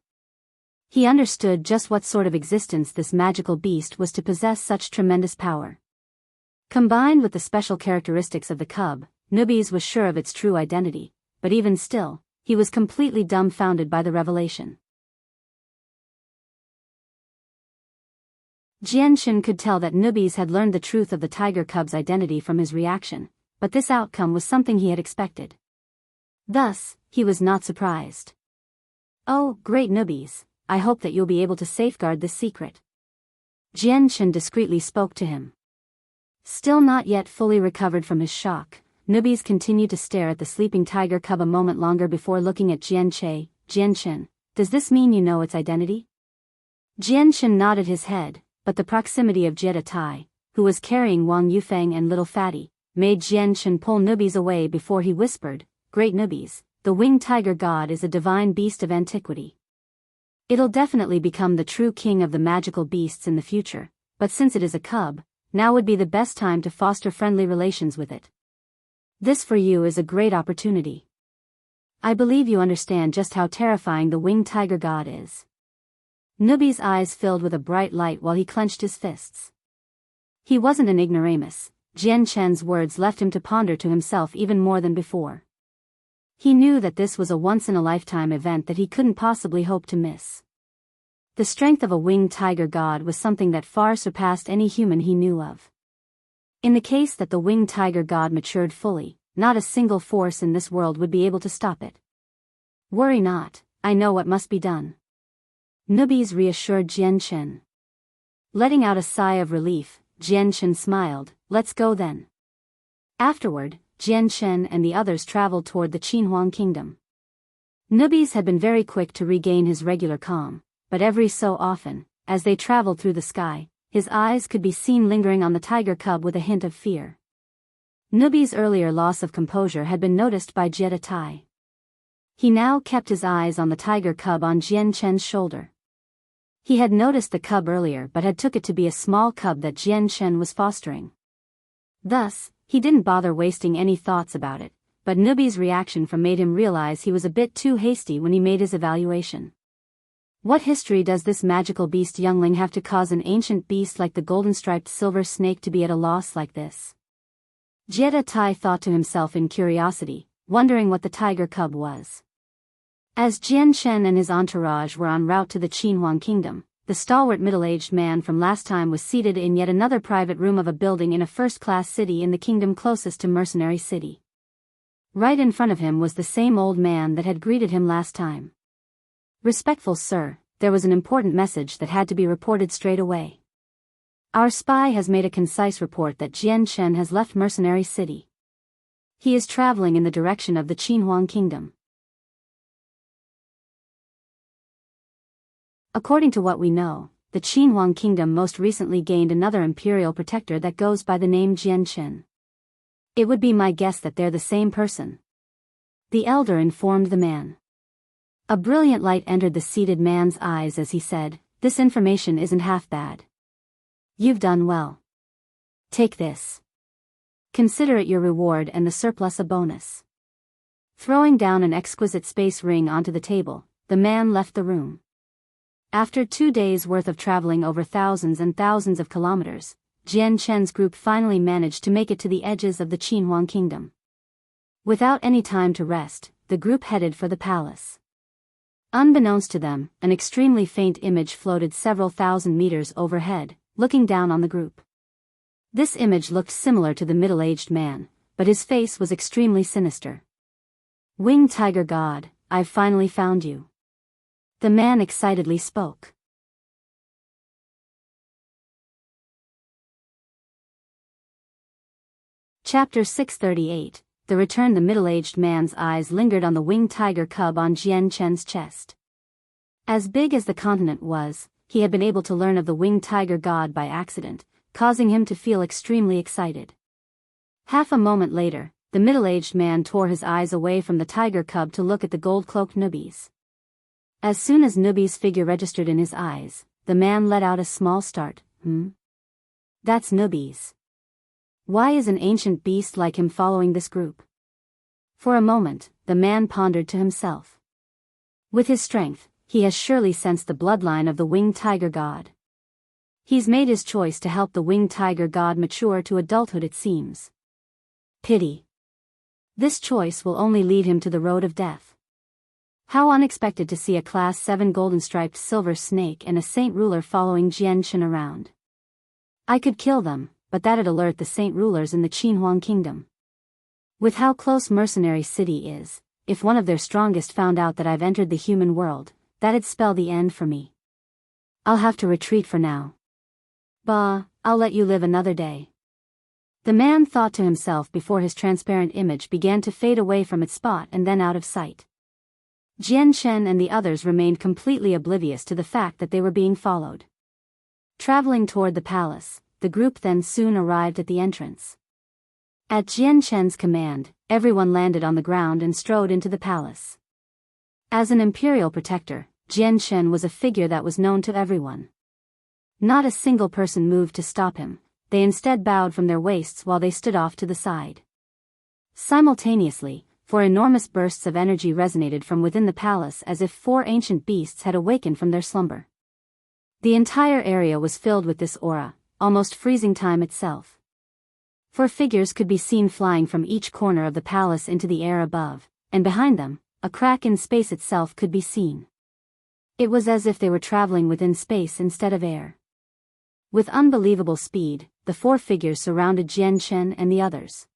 He understood just what sort of existence this magical beast was to possess such tremendous power. Combined with the special characteristics of the cub, Nubis was sure of its true identity, but even still, he was completely dumbfounded by the revelation. Jianchen could tell that Nubis had learned the truth of the tiger cub's identity from his reaction, but this outcome was something he had expected. Thus, he was not surprised. "Oh, great Nubis, I hope that you'll be able to safeguard this secret." Jianchen discreetly spoke to him. Still not yet fully recovered from his shock, Nubis continued to stare at the sleeping tiger cub a moment longer before looking at Jianchen. "Jianchen, does this mean you know its identity?" Jianchen nodded his head, but the proximity of Jiede, who was carrying Wang Yufeng and Little Fatty, made Jianchen pull Nubis away before he whispered, "Great Nubis, the winged tiger god is a divine beast of antiquity. It'll definitely become the true king of the magical beasts in the future, but since it is a cub, now would be the best time to foster friendly relations with it. This for you is a great opportunity. I believe you understand just how terrifying the winged tiger god is. Nubis' eyes filled with a bright light while he clenched his fists. He wasn't an ignoramus. Jian Chen's words left him to ponder to himself even more than before. He knew that this was a once-in-a-lifetime event that he couldn't possibly hope to miss. The strength of a winged tiger god was something that far surpassed any human he knew of. In the case that the winged tiger god matured fully, not a single force in this world would be able to stop it. Worry not, I know what must be done. Nubis reassured Jian Chen. Letting out a sigh of relief, Jian Chen smiled. Let's go then. Afterward, Jian Chen and the others traveled toward the Qinhuang kingdom. Nubis had been very quick to regain his regular calm, but every so often, as they traveled through the sky, his eyes could be seen lingering on the tiger cub with a hint of fear. Nubis' earlier loss of composure had been noticed by Jiede. He now kept his eyes on the tiger cub on Jian Chen's shoulder. He had noticed the cub earlier but had took it to be a small cub that Jian Chen was fostering. Thus, he didn't bother wasting any thoughts about it, but Nubis' reaction made him realize he was a bit too hasty when he made his evaluation. What history does this magical beast youngling have to cause an ancient beast like the golden-striped silver snake to be at a loss like this? Jiede thought to himself in curiosity, wondering what the tiger cub was. As Jian Chen and his entourage were en route to the Qinhuang kingdom, the stalwart middle-aged man from last time was seated in yet another private room of a building in a first-class city in the kingdom closest to Mercenary City. Right in front of him was the same old man that had greeted him last time. Respectful sir, there was an important message that had to be reported straight away. Our spy has made a concise report that Jian Chen has left Mercenary City. He is traveling in the direction of the Qinhuang kingdom. According to what we know, the Qinhuang kingdom most recently gained another imperial protector that goes by the name Jian Chen. It would be my guess that they're the same person. The elder informed the man. A brilliant light entered the seated man's eyes as he said, "This information isn't half bad. You've done well. Take this. Consider it your reward and the surplus a bonus." Throwing down an exquisite space ring onto the table, the man left the room. After 2 days' worth of traveling over thousands and thousands of kilometers, Jian Chen's group finally managed to make it to the edges of the Qinhuang kingdom. Without any time to rest, the group headed for the palace. Unbeknownst to them, an extremely faint image floated several thousand meters overhead, looking down on the group. This image looked similar to the middle-aged man, but his face was extremely sinister. "Winged Tiger God, I've finally found you." The man excitedly spoke. Chapter 638, The Return. The middle-aged man's eyes lingered on the winged tiger cub on Jian Chen's chest. As big as the continent was, he had been able to learn of the winged tiger god by accident, causing him to feel extremely excited. Half a moment later, the middle-aged man tore his eyes away from the tiger cub to look at the gold-cloaked Nubis. As soon as Nubis' figure registered in his eyes, the man let out a small start. That's Nubis. Why is an ancient beast like him following this group? For a moment, the man pondered to himself. With his strength, he has surely sensed the bloodline of the winged tiger god. He's made his choice to help the winged tiger god mature to adulthood, it seems. Pity. This choice will only lead him to the road of death. How unexpected to see a Class 7 golden-striped silver snake and a saint ruler following Jian Chen around. I could kill them, but that'd alert the saint rulers in the Qinhuang kingdom. With how close Mercenary City is, if one of their strongest found out that I've entered the human world, that'd spell the end for me. I'll have to retreat for now. Bah, I'll let you live another day. The man thought to himself before his transparent image began to fade away from its spot and then out of sight. Jian Chen and the others remained completely oblivious to the fact that they were being followed. Traveling toward the palace, the group then soon arrived at the entrance. At Jian Chen's command, everyone landed on the ground and strode into the palace. As an imperial protector, Jian Chen was a figure that was known to everyone. Not a single person moved to stop him. they instead bowed from their waists while they stood off to the side. Simultaneously, 4 enormous bursts of energy resonated from within the palace as if 4 ancient beasts had awakened from their slumber. The entire area was filled with this aura, almost freezing time itself. 4 figures could be seen flying from each corner of the palace into the air above, and behind them, a crack in space itself could be seen. It was as if they were traveling within space instead of air. With unbelievable speed, the 4 figures surrounded Jian Chen and the others.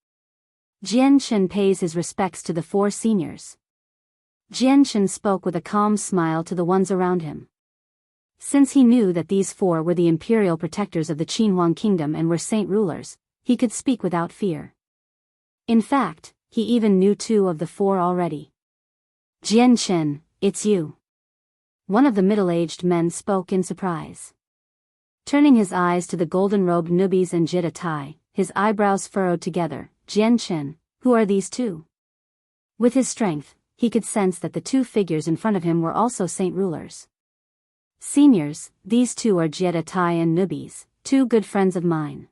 Jian Chen pays his respects to the 4 seniors. Jian Chen spoke with a calm smile to the ones around him. Since he knew that these 4 were the imperial protectors of the Qinhuang kingdom and were saint rulers, he could speak without fear. In fact, he even knew 2 of the 4 already. Jian Chen, it's you. One of the middle-aged men spoke in surprise. Turning his eyes to the golden-robed Nubis and Jiede, his eyebrows furrowed together, Jian Chen, who are these 2? With his strength, he could sense that the 2 figures in front of him were also saint rulers. Seniors, these 2 are Jiede and Nubis, 2 good friends of mine.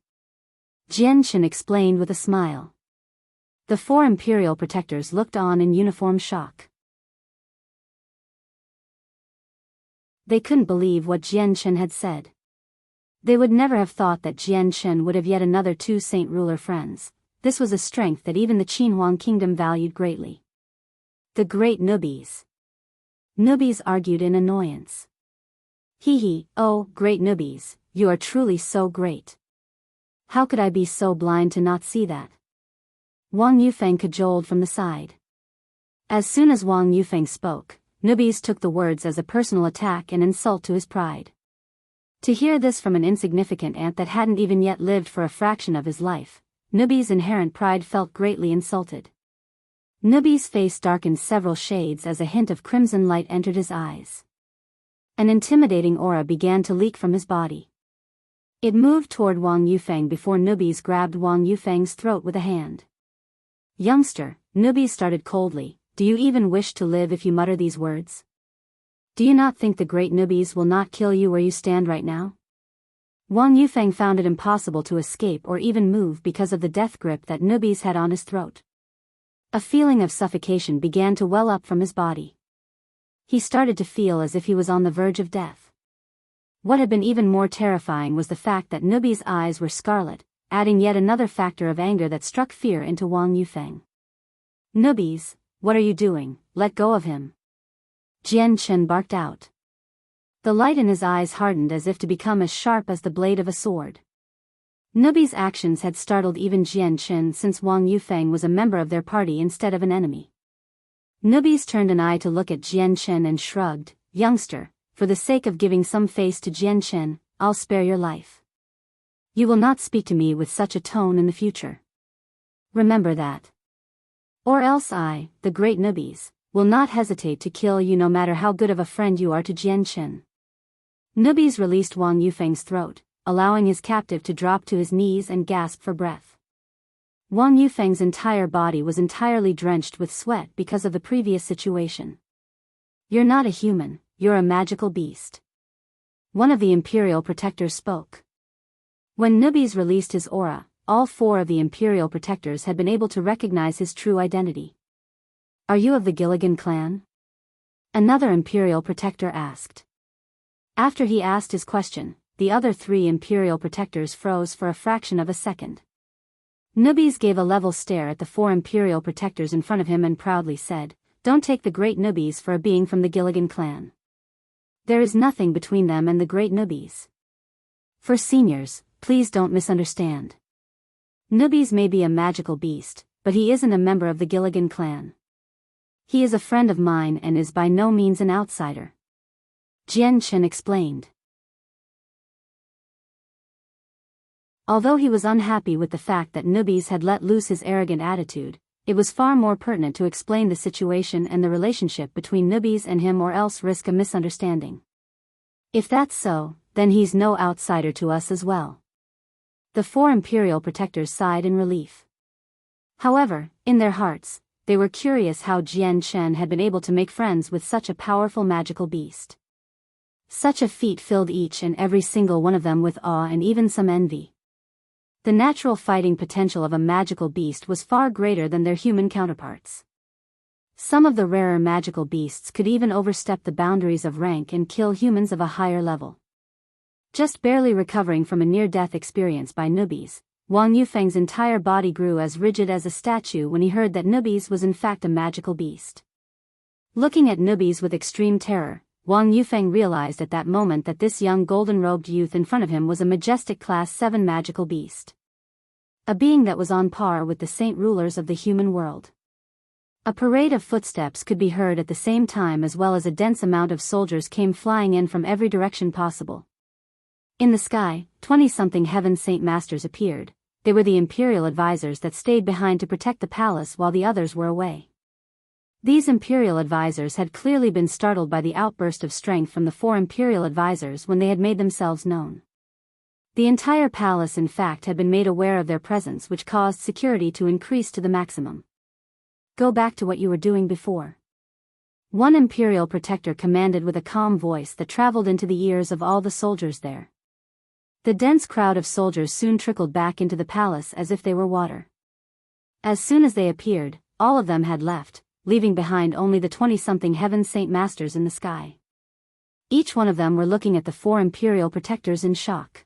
Jian Chen explained with a smile. The 4 imperial protectors looked on in uniform shock. They couldn't believe what Jian Chen had said. They would never have thought that Jian Chen would have yet another 2 saint ruler friends. This was a strength that even the Qinhuang kingdom valued greatly. The great Nubis. Nubis argued in annoyance. Oh, great Nubis, you are truly so great. How could I be so blind to not see that? Wang Yufeng cajoled from the side. As soon as Wang Yufeng spoke, Nubis took the words as a personal attack and insult to his pride. To hear this from an insignificant ant that hadn't even yet lived for a fraction of his life, Nubis' inherent pride felt greatly insulted. Nubis' face darkened several shades as a hint of crimson light entered his eyes. An intimidating aura began to leak from his body. It moved toward Wang Yufeng before Nubis grabbed Wang Yufeng's throat with a hand. Youngster, Nubis started coldly, do you even wish to live if you mutter these words? Do you not think the great Nubis will not kill you where you stand right now? Wang Yufeng found it impossible to escape or even move because of the death grip that Nubis had on his throat. A feeling of suffocation began to well up from his body. He started to feel as if he was on the verge of death. What had been even more terrifying was the fact that Nubis' eyes were scarlet, adding yet another factor of anger that struck fear into Wang Yufeng. Nubis, what are you doing? Let go of him. Jian Chen barked out. The light in his eyes hardened as if to become as sharp as the blade of a sword. Nubis' actions had startled even Jian Chen since Wang Yufeng was a member of their party instead of an enemy. Nubis turned an eye to look at Jian Chen and shrugged, youngster, for the sake of giving some face to Jian Chen, I'll spare your life. You will not speak to me with such a tone in the future. Remember that. Or else I, the great Nubis, will not hesitate to kill you no matter how good of a friend you are to Jian Chen. Nubis released Wang Yufeng's throat, allowing his captive to drop to his knees and gasp for breath. Wang Yufeng's entire body was entirely drenched with sweat because of the previous situation. You're not a human, you're a magical beast. One of the imperial protectors spoke. When Nubis released his aura, all 4 of the imperial protectors had been able to recognize his true identity. Are you of the Gilligan clan? Another imperial protector asked. After he asked his question, the other 3 imperial protectors froze for a fraction of a second. Nubis gave a level stare at the 4 imperial protectors in front of him and proudly said, don't take the great Nubis for a being from the Gilligan clan. There is nothing between them and the great Nubis. For seniors, please don't misunderstand. Nubis may be a magical beast, but he isn't a member of the Gilligan clan. He is a friend of mine and is by no means an outsider. Jian Chen explained. Although he was unhappy with the fact that Nubis had let loose his arrogant attitude, it was far more pertinent to explain the situation and the relationship between Nubis and him or else risk a misunderstanding. If that's so, then he's no outsider to us as well. The 4 imperial protectors sighed in relief. However, in their hearts, they were curious how Jian Chen had been able to make friends with such a powerful magical beast. Such a feat filled each and every single one of them with awe and even some envy. The natural fighting potential of a magical beast was far greater than their human counterparts. Some of the rarer magical beasts could even overstep the boundaries of rank and kill humans of a higher level. Just barely recovering from a near-death experience by Nubis, Wang Yufeng's entire body grew as rigid as a statue when he heard that Nubis was in fact a magical beast. Looking at Nubis with extreme terror, Wang Yufeng realized at that moment that this young golden-robed youth in front of him was a majestic Class 7 magical beast. A being that was on par with the saint rulers of the human world. A parade of footsteps could be heard at the same time, as well as a dense amount of soldiers came flying in from every direction possible. In the sky, 20-something heaven saint masters appeared. They were the imperial advisors that stayed behind to protect the palace while the others were away. These imperial advisors had clearly been startled by the outburst of strength from the 4 imperial advisors when they had made themselves known. The entire palace in fact had been made aware of their presence, which caused security to increase to the maximum. Go back to what you were doing before. One imperial protector commanded with a calm voice that traveled into the ears of all the soldiers there. The dense crowd of soldiers soon trickled back into the palace as if they were water. As soon as they appeared, all of them had left, leaving behind only the 20-something heaven saint masters in the sky. Each one of them were looking at the 4 imperial protectors in shock.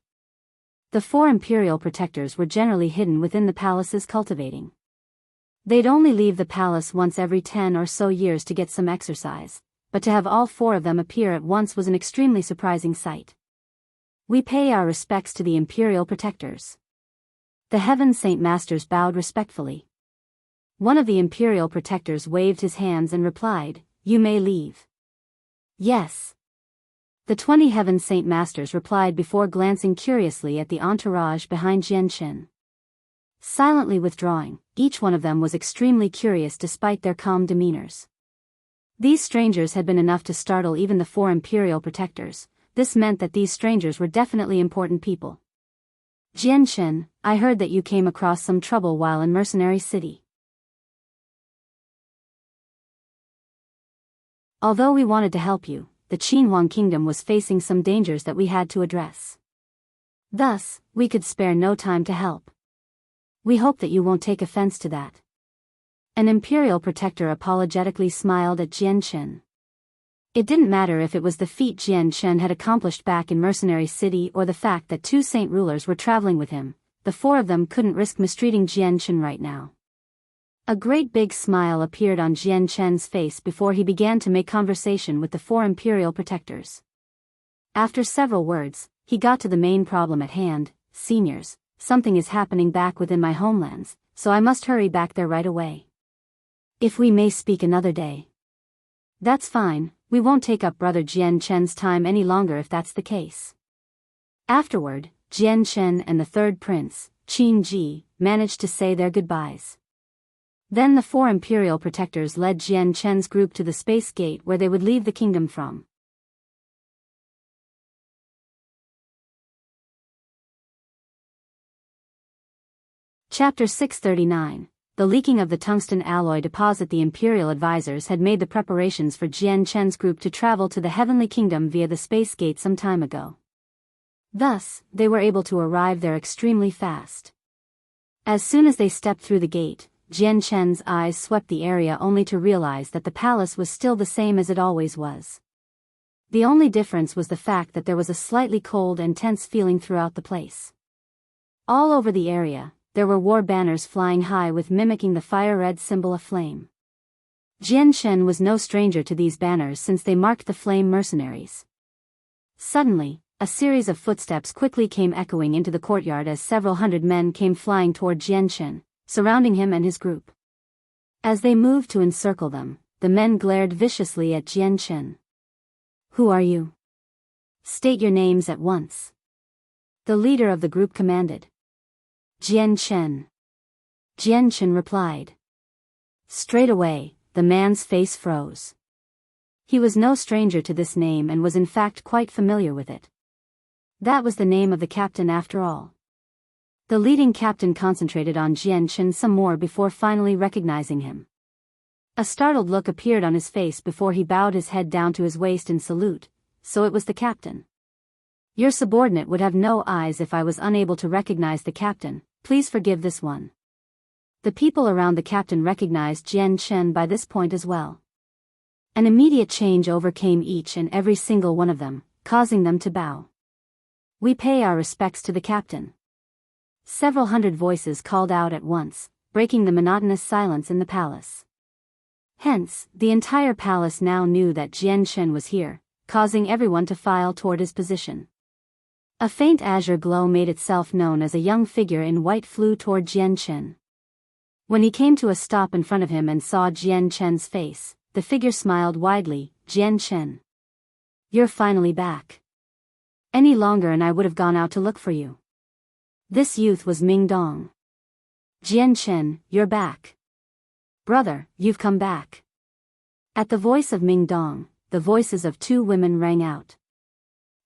The 4 imperial protectors were generally hidden within the palace's cultivating. They'd only leave the palace once every 10 or so years to get some exercise, but to have all 4 of them appear at once was an extremely surprising sight. We pay our respects to the imperial protectors. The heaven saint masters bowed respectfully. One of the imperial protectors waved his hands and replied, "You may leave." Yes. The 20 heaven saint masters replied before glancing curiously at the entourage behind Jianchen. Silently withdrawing, each one of them was extremely curious despite their calm demeanors. These strangers had been enough to startle even the 4 imperial protectors. This meant that these strangers were definitely important people. Jianchen, I heard that you came across some trouble while in Mercenary City. Although we wanted to help you, the Qinhuang Kingdom was facing some dangers that we had to address. Thus, we could spare no time to help. We hope that you won't take offense to that. An imperial protector apologetically smiled at Jianchen. It didn't matter if it was the feat Jianchen had accomplished back in Mercenary City or the fact that 2 saint rulers were traveling with him. The 4 of them couldn't risk mistreating Jianchen right now. A great big smile appeared on Jianchen's face before he began to make conversation with the 4 imperial protectors. After several words, he got to the main problem at hand. Seniors, something is happening back within my homelands, so I must hurry back there right away. If we may speak another day. That's fine, we won't take up Brother Jianchen's time any longer if that's the case. Afterward, Jianchen and the 3rd prince, Qin Ji, managed to say their goodbyes. Then the 4 imperial protectors led Jianchen's group to the space gate where they would leave the kingdom from. Chapter 639. The leaking of the tungsten alloy deposit. The imperial advisors had made the preparations for Jianchen's group to travel to the heavenly kingdom via the space gate some time ago. Thus, they were able to arrive there extremely fast. As soon as they stepped through the gate, Jianchen's eyes swept the area only to realize that the palace was still the same as it always was. The only difference was the fact that there was a slightly cold and tense feeling throughout the place. All over the area, there were war banners flying high with mimicking the fire-red symbol of flame. Jianchen was no stranger to these banners since they marked the flame mercenaries. Suddenly, a series of footsteps quickly came echoing into the courtyard as several hundred men came flying toward Jianchen, surrounding him and his group. As they moved to encircle them, the men glared viciously at Jianchen. Who are you? State your names at once. The leader of the group commanded. Jianchen. Jianchen replied. Straight away, the man's face froze. He was no stranger to this name and was in fact quite familiar with it. That was the name of the captain after all. The leading captain concentrated on Jianchen some more before finally recognizing him. A startled look appeared on his face before he bowed his head down to his waist in salute, so it was the captain. Your subordinate would have no eyes if I was unable to recognize the captain, Please forgive this one. The people around the captain recognized Jian Chen by this point as well. An immediate change overcame each and every single one of them, causing them to bow. We pay our respects to the captain. Several hundred voices called out at once, breaking the monotonous silence in the palace. Hence, the entire palace now knew that Jian Chen was here, causing everyone to file toward his position. A faint azure glow made itself known as a young figure in white flew toward Jian Chen. When he came to a stop in front of him and saw Jian Chen's face, the figure smiled widely. Jian Chen. You're finally back. Any longer and I would have gone out to look for you. This youth was Ming Dong. Jian Chen, you're back. Brother, you've come back. At the voice of Ming Dong, the voices of two women rang out.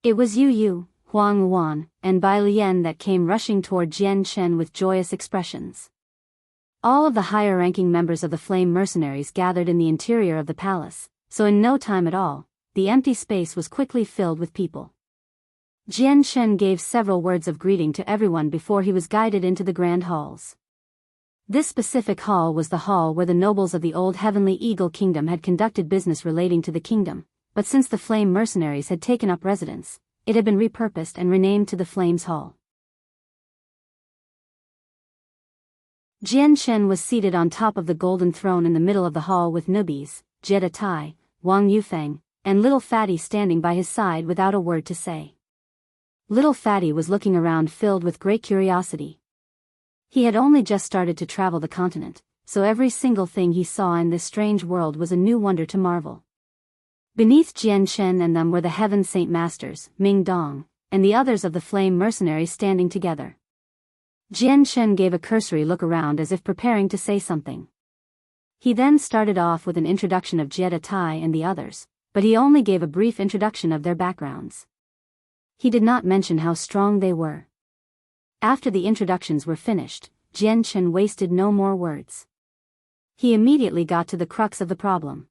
It was Yu, Huang Wan, and Bai Lian that came rushing toward Jian Chen with joyous expressions. All of the higher-ranking members of the Flame Mercenaries gathered in the interior of the palace, so in no time at all, the empty space was quickly filled with people. Jian Chen gave several words of greeting to everyone before he was guided into the grand halls. This specific hall was the hall where the nobles of the old Heavenly Eagle Kingdom had conducted business relating to the kingdom, but since the Flame Mercenaries had taken up residence, it had been repurposed and renamed to the Flames Hall. Jian Chen was seated on top of the golden throne in the middle of the hall with Nubis, Jiede, Wang Yufeng, and Little Fatty standing by his side without a word to say. Little Fatty was looking around filled with great curiosity. He had only just started to travel the continent, so every single thing he saw in this strange world was a new wonder to marvel. Beneath Jian Chen and them were the Heaven Saint Masters, Ming Dong, and the others of the Flame Mercenaries standing together. Jian Chen gave a cursory look around as if preparing to say something. He then started off with an introduction of Jiede and the others, but he only gave a brief introduction of their backgrounds. He did not mention how strong they were. After the introductions were finished, Jian Chen wasted no more words. He immediately got to the crux of the problem.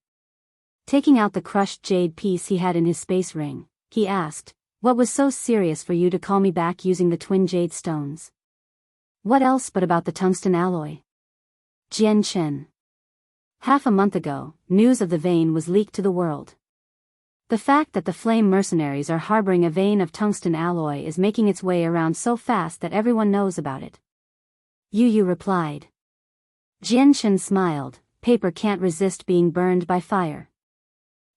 Taking out the crushed jade piece he had in his space ring, he asked, "What was so serious for you to call me back using the twin jade stones? What else but about the tungsten alloy?" Jian Chen. Half a month ago, news of the vein was leaked to the world. The fact that the Flame Mercenaries are harboring a vein of tungsten alloy is making its way around so fast that everyone knows about it. Yu replied. Jian Chen smiled. Paper can't resist being burned by fire.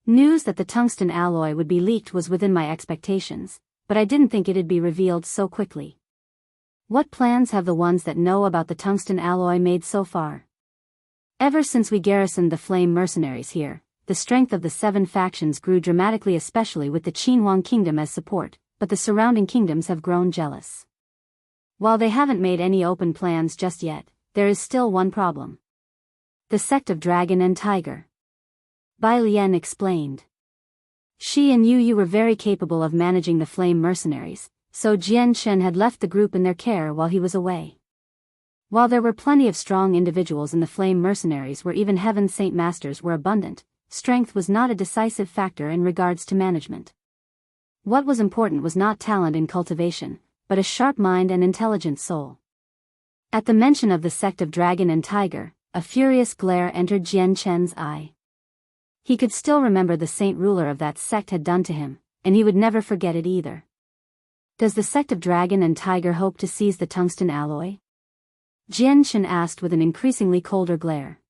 News that the tungsten alloy would be leaked was within my expectations, but I didn't think it'd be revealed so quickly. What plans have the ones that know about the tungsten alloy made so far? Ever since we garrisoned the Flame Mercenaries here, the strength of the 7 factions grew dramatically, especially with the Qinhuang Kingdom as support, but the surrounding kingdoms have grown jealous. While they haven't made any open plans just yet, there is still one problem. The Sect of Dragon and Tiger. Bai Lian explained. She and Yu were very capable of managing the Flame Mercenaries, so Jian Chen had left the group in their care while he was away. While there were plenty of strong individuals in the Flame Mercenaries where even Heaven Saint Masters were abundant, strength was not a decisive factor in regards to management. What was important was not talent in cultivation, but a sharp mind and intelligent soul. At the mention of the Sect of Dragon and Tiger, a furious glare entered Jian Chen's eye. He could still remember the saint ruler of that sect had done to him, and he would never forget it either. Does the Sect of Dragon and Tiger hope to seize the tungsten alloy? Jian Chen asked with an increasingly colder glare.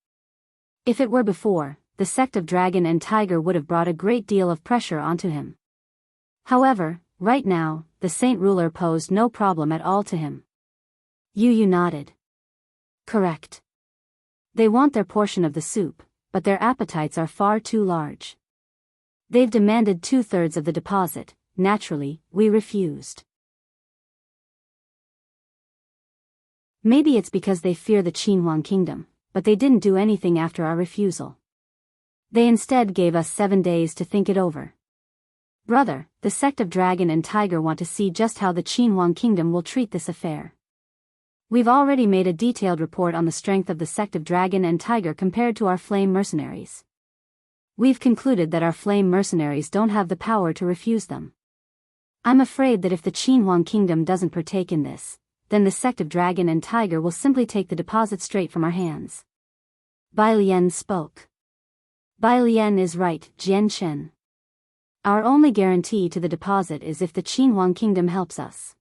If it were before, the Sect of Dragon and Tiger would have brought a great deal of pressure onto him. However, right now, the saint ruler posed no problem at all to him. Yu nodded. Correct. They want their portion of the soup, but their appetites are far too large. They've demanded 2/3 of the deposit. Naturally, we refused. Maybe it's because they fear the Qinhuang Kingdom, but they didn't do anything after our refusal. They instead gave us 7 days to think it over. Brother, the Sect of Dragon and Tiger want to see just how the Qinhuang Kingdom will treat this affair. We've already made a detailed report on the strength of the Sect of Dragon and Tiger compared to our Flame Mercenaries. We've concluded that our Flame Mercenaries don't have the power to refuse them. I'm afraid that if the Qinhuang Kingdom doesn't partake in this, then the Sect of Dragon and Tiger will simply take the deposit straight from our hands. Bai Lian spoke. Bai Lian is right, Jian Chen. Our only guarantee to the deposit is if the Qinhuang Kingdom helps us.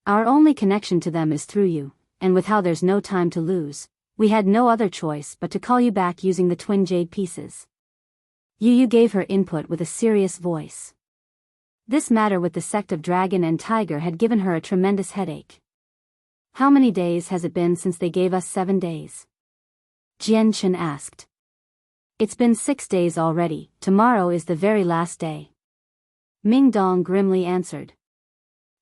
Our only connection to them is through you, and with how there's no time to lose, we had no other choice but to call you back using the twin jade pieces. Yu gave her input with a serious voice. This matter with the Sect of Dragon and Tiger had given her a tremendous headache. How many days has it been since they gave us 7 days? Jian Chen asked. It's been 6 days already, tomorrow is the very last day. Ming Dong grimly answered.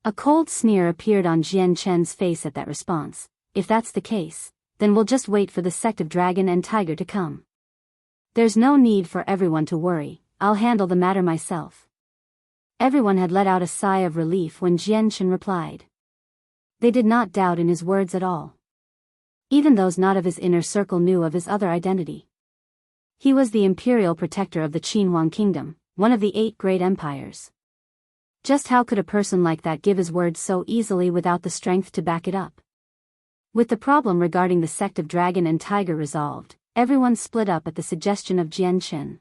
A cold sneer appeared on Jian Chen's face at that response. If that's the case, then we'll just wait for the Sect of Dragon and Tiger to come. There's no need for everyone to worry, I'll handle the matter myself. Everyone had let out a sigh of relief when Jian Chen replied. They did not doubt in his words at all. Even those not of his inner circle knew of his other identity. He was the imperial protector of the Qinhuang Kingdom, one of the 8 great empires. Just how could a person like that give his word so easily without the strength to back it up? With the problem regarding the Sect of Dragon and Tiger resolved, everyone split up at the suggestion of Jian Chen.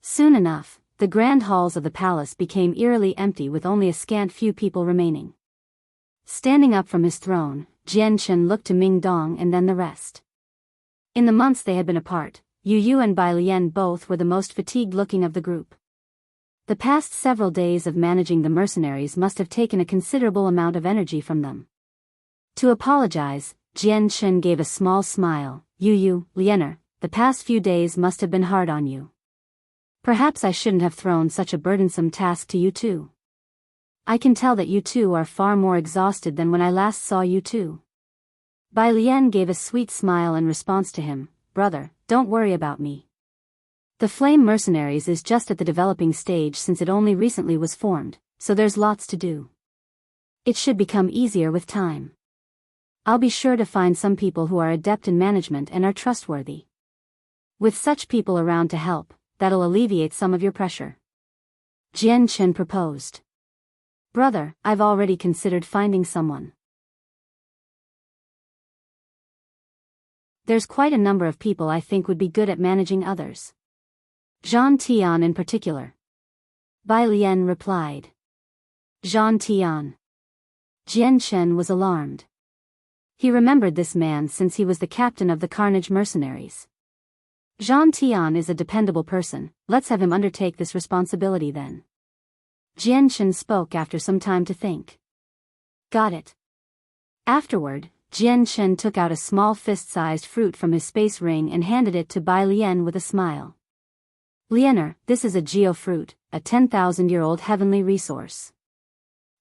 Soon enough, the grand halls of the palace became eerily empty with only a scant few people remaining. Standing up from his throne, Jian Chen looked to Ming Dong and then the rest. In the months they had been apart, Yu and Bai Lian both were the most fatigued-looking of the group. The past several days of managing the mercenaries must have taken a considerable amount of energy from them. To apologize, Jian Chen gave a small smile. Lianer, the past few days must have been hard on you. Perhaps I shouldn't have thrown such a burdensome task to you too. I can tell that you two are far more exhausted than when I last saw you two. Bai Lian gave a sweet smile in response to him. Brother, don't worry about me. The Flame Mercenaries is just at the developing stage since it only recently was formed, so there's lots to do. It should become easier with time. I'll be sure to find some people who are adept in management and are trustworthy. With such people around to help, that'll alleviate some of your pressure. Jian Chen proposed. Brother, I've already considered finding someone. There's quite a number of people I think would be good at managing others. Zhan Tian in particular. Bai Lian replied. Zhan Tian. Jian Chen was alarmed. He remembered this man since he was the captain of the Carnage Mercenaries. Zhan Tian is a dependable person, let's have him undertake this responsibility then. Jian Chen spoke after some time to think. Got it. Afterward, Jian Chen took out a small fist-sized fruit from his space ring and handed it to Bai Lian with a smile. Lianer, this is a geofruit, a 10,000-year-old heavenly resource.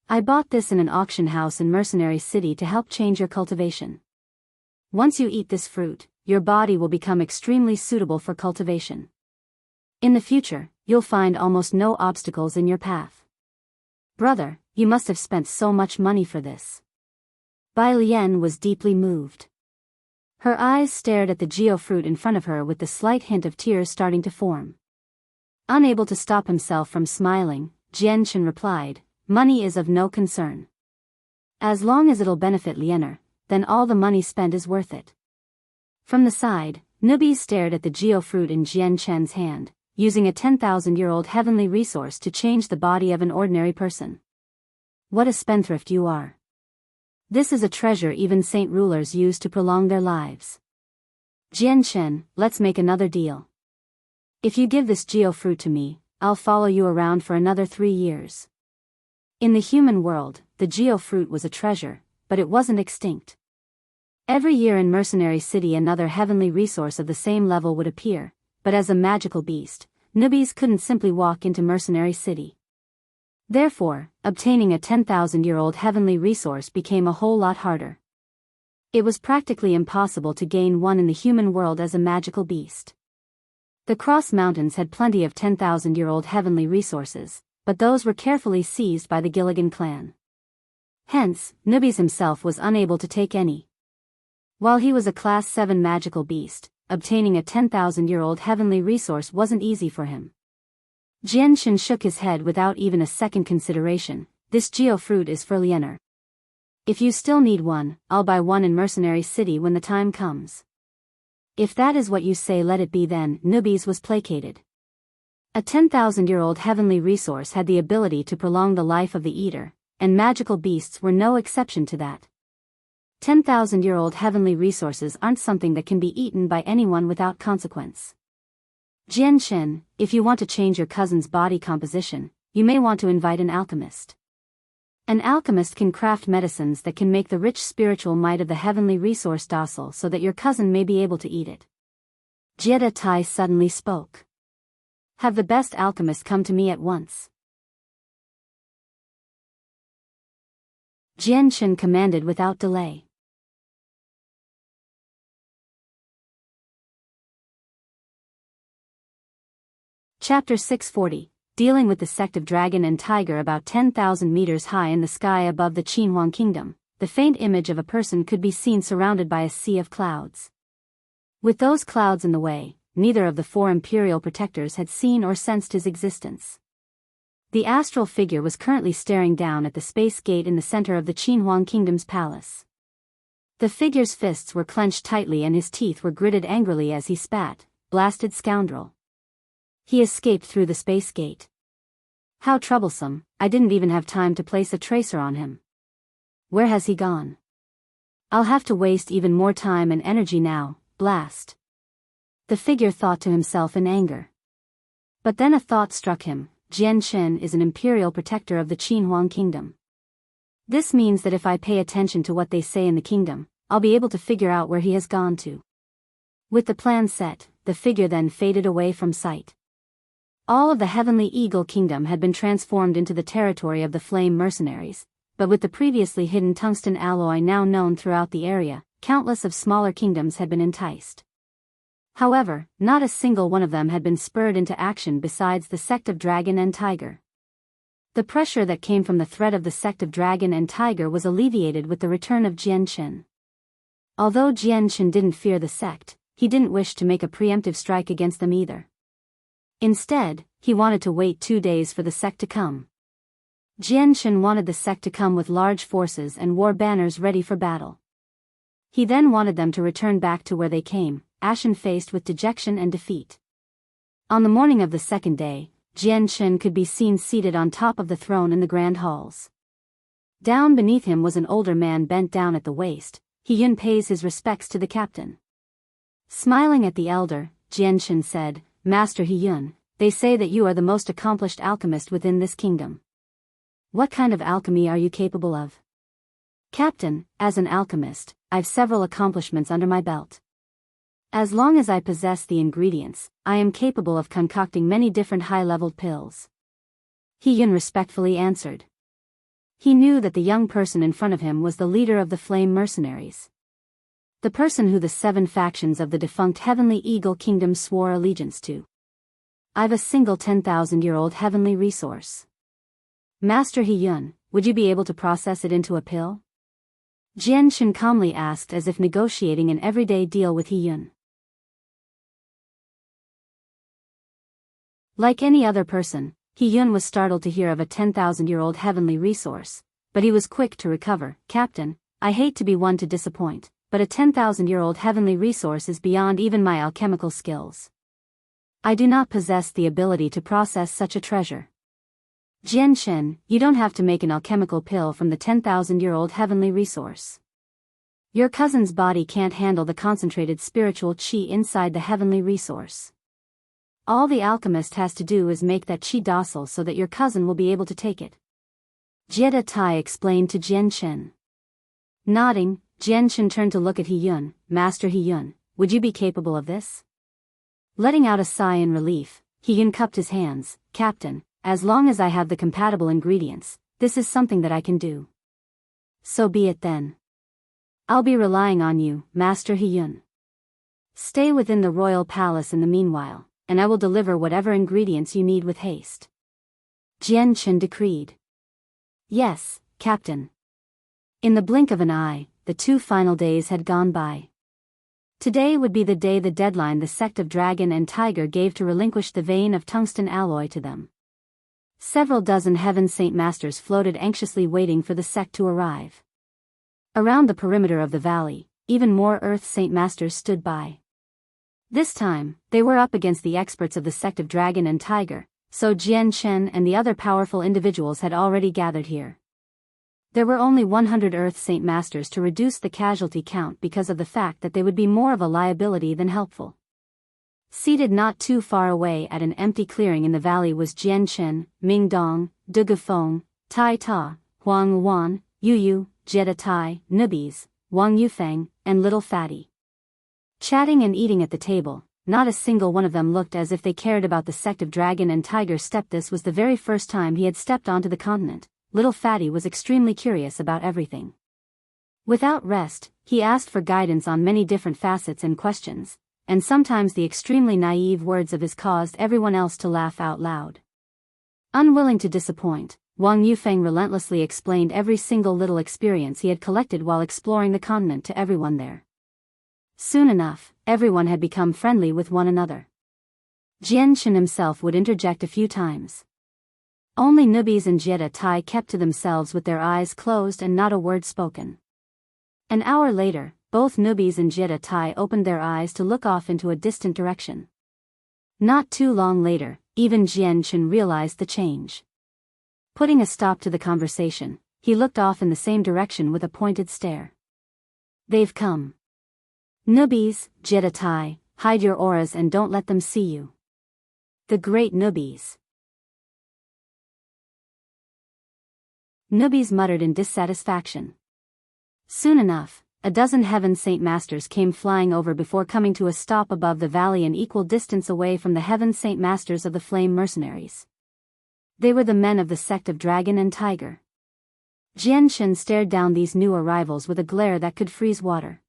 I bought this in an auction house in Mercenary City to help change your cultivation. Once you eat this fruit, your body will become extremely suitable for cultivation. In the future, you'll find almost no obstacles in your path. Brother, you must have spent so much money for this. Bai Lian was deeply moved. Her eyes stared at the geofruit in front of her with the slight hint of tears starting to form. Unable to stop himself from smiling, Jian Chen replied, money is of no concern. As long as it'll benefit Lianer, then all the money spent is worth it. From the side, Nubis stared at the geofruit in Jian Chen's hand, using a 10,000-year-old heavenly resource to change the body of an ordinary person. What a spendthrift you are. This is a treasure even saint rulers use to prolong their lives. Jian Chen, let's make another deal. If you give this geofruit to me, I'll follow you around for another 3 years. In the human world, the geofruit was a treasure, but it wasn't extinct. Every year in Mercenary City another heavenly resource of the same level would appear, but as a magical beast, Nubis couldn't simply walk into Mercenary City. Therefore, obtaining a 10,000-year-old heavenly resource became a whole lot harder. It was practically impossible to gain one in the human world as a magical beast. The Cross Mountains had plenty of 10,000-year-old heavenly resources, but those were carefully seized by the Gilligan clan. Hence, Nubis himself was unable to take any. While he was a Class 7 magical beast, obtaining a 10,000-year-old heavenly resource wasn't easy for him. Jian Chen shook his head without even a second consideration. This geofruit is for Lianer. If you still need one, I'll buy one in Mercenary City when the time comes. If that is what you say, let it be then. Nubis was placated. A 10,000-year-old heavenly resource had the ability to prolong the life of the eater, and magical beasts were no exception to that. 10,000-year-old heavenly resources aren't something that can be eaten by anyone without consequence. Jian, if you want to change your cousin's body composition, you may want to invite an alchemist. An alchemist can craft medicines that can make the rich spiritual might of the heavenly resource docile so that your cousin may be able to eat it. Jiede suddenly spoke. Have the best alchemist come to me at once. Jian commanded without delay. Chapter 640. Dealing with the Sect of Dragon and Tiger. About 10,000 meters high in the sky above the Qinhuang Kingdom, the faint image of a person could be seen surrounded by a sea of clouds. With those clouds in the way, neither of the four imperial protectors had seen or sensed his existence. The astral figure was currently staring down at the space gate in the center of the Qinhuang Kingdom's palace. The figure's fists were clenched tightly and his teeth were gritted angrily as he spat, "Blasted scoundrel. He escaped through the space gate. How troublesome, I didn't even have time to place a tracer on him. Where has he gone? I'll have to waste even more time and energy now, blast." The figure thought to himself in anger. But then a thought struck him. Jian is an imperial protector of the Qinhuang Kingdom. This means that if I pay attention to what they say in the kingdom, I'll be able to figure out where he has gone to. With the plan set, the figure then faded away from sight. All of the Heavenly Eagle Kingdom had been transformed into the territory of the Flame Mercenaries, but with the previously hidden tungsten alloy now known throughout the area, countless of smaller kingdoms had been enticed. However, not a single one of them had been spurred into action besides the Sect of Dragon and Tiger. The pressure that came from the threat of the Sect of Dragon and Tiger was alleviated with the return of Jian. Although Jian didn't fear the Sect, he didn't wish to make a preemptive strike against them either. Instead, he wanted to wait 2 days for the Sect to come. Jian wanted the Sect to come with large forces and war banners ready for battle. He then wanted them to return back to where they came, ashen-faced with dejection and defeat. On the morning of the second day, Jian could be seen seated on top of the throne in the grand halls. Down beneath him was an older man bent down at the waist. Heiyun pays his respects to the captain. Smiling at the elder, Jian said, "Master Heiyun, they say that you are the most accomplished alchemist within this kingdom. What kind of alchemy are you capable of?" "Captain, as an alchemist, I've several accomplishments under my belt. As long as I possess the ingredients, I am capable of concocting many different high-leveled pills." Heiyun respectfully answered. He knew that the young person in front of him was the leader of the Flame Mercenaries. The person who the 7 factions of the defunct Heavenly Eagle Kingdom swore allegiance to. "I've a single 10,000-year-old heavenly resource. Master Heiyun, would you be able to process it into a pill?" Jian calmly asked as if negotiating an everyday deal with Heiyun. Like any other person, Heiyun was startled to hear of a 10,000-year-old heavenly resource, but he was quick to recover. "Captain, I hate to be one to disappoint, but a 10,000-year-old heavenly resource is beyond even my alchemical skills. I do not possess the ability to process such a treasure." "Jian, you don't have to make an alchemical pill from the 10,000-year-old heavenly resource. Your cousin's body can't handle the concentrated spiritual qi inside the heavenly resource. All the alchemist has to do is make that qi docile so that your cousin will be able to take it." Jiede explained to Jian. Nodding, Jian turned to look at Heiyun. "Master Heiyun, would you be capable of this?" Letting out a sigh in relief, Heiyun cupped his hands. "Captain, as long as I have the compatible ingredients, this is something that I can do." "So be it then. I'll be relying on you, Master Heiyun. Stay within the royal palace in the meanwhile, and I will deliver whatever ingredients you need with haste." Jian decreed. "Yes, Captain." In the blink of an eye, the 2 final days had gone by. Today would be the day, the deadline the Sect of Dragon and Tiger gave to relinquish the vein of tungsten alloy to them. Several dozen Heaven Saint Masters floated anxiously waiting for the Sect to arrive. Around the perimeter of the valley, even more Earth Saint Masters stood by. This time, they were up against the experts of the Sect of Dragon and Tiger, so Jian Chen and the other powerful individuals had already gathered here. There were only 100 Earth Saint Masters to reduce the casualty count because of the fact that they would be more of a liability than helpful. Seated not too far away at an empty clearing in the valley was Jian Chen, Ming Dong, Du Gufeng, Tai Ta, Huang Wan, Yu, Jiede Tai, Nubis, Wang Yufeng, and Little Fatty. Chatting and eating at the table, not a single one of them looked as if they cared about the Sect of Dragon and Tiger. This was the very first time he had stepped onto the continent. Little Fatty was extremely curious about everything. Without rest, he asked for guidance on many different facets and questions, and sometimes the extremely naive words of his caused everyone else to laugh out loud. Unwilling to disappoint, Wang Yufeng relentlessly explained every single little experience he had collected while exploring the continent to everyone there. Soon enough, everyone had become friendly with one another. Jian Chen himself would interject a few times. Only Nubis and Jiede Tai kept to themselves with their eyes closed and not a word spoken. An hour later, both Nubis and Jiede Tai opened their eyes to look off into a distant direction. Not too long later, even Jian Chen realized the change. Putting a stop to the conversation, he looked off in the same direction with a pointed stare. They've come. Nubis, Jiede Tai, hide your auras and don't let them see you. The great Nubis. Nubis muttered in dissatisfaction. Soon enough, a dozen Heaven Saint Masters came flying over before coming to a stop above the valley an equal distance away from the Heaven Saint Masters of the Flame Mercenaries. They were the men of the Sect of Dragon and Tiger. Jian Chen stared down these new arrivals with a glare that could freeze water.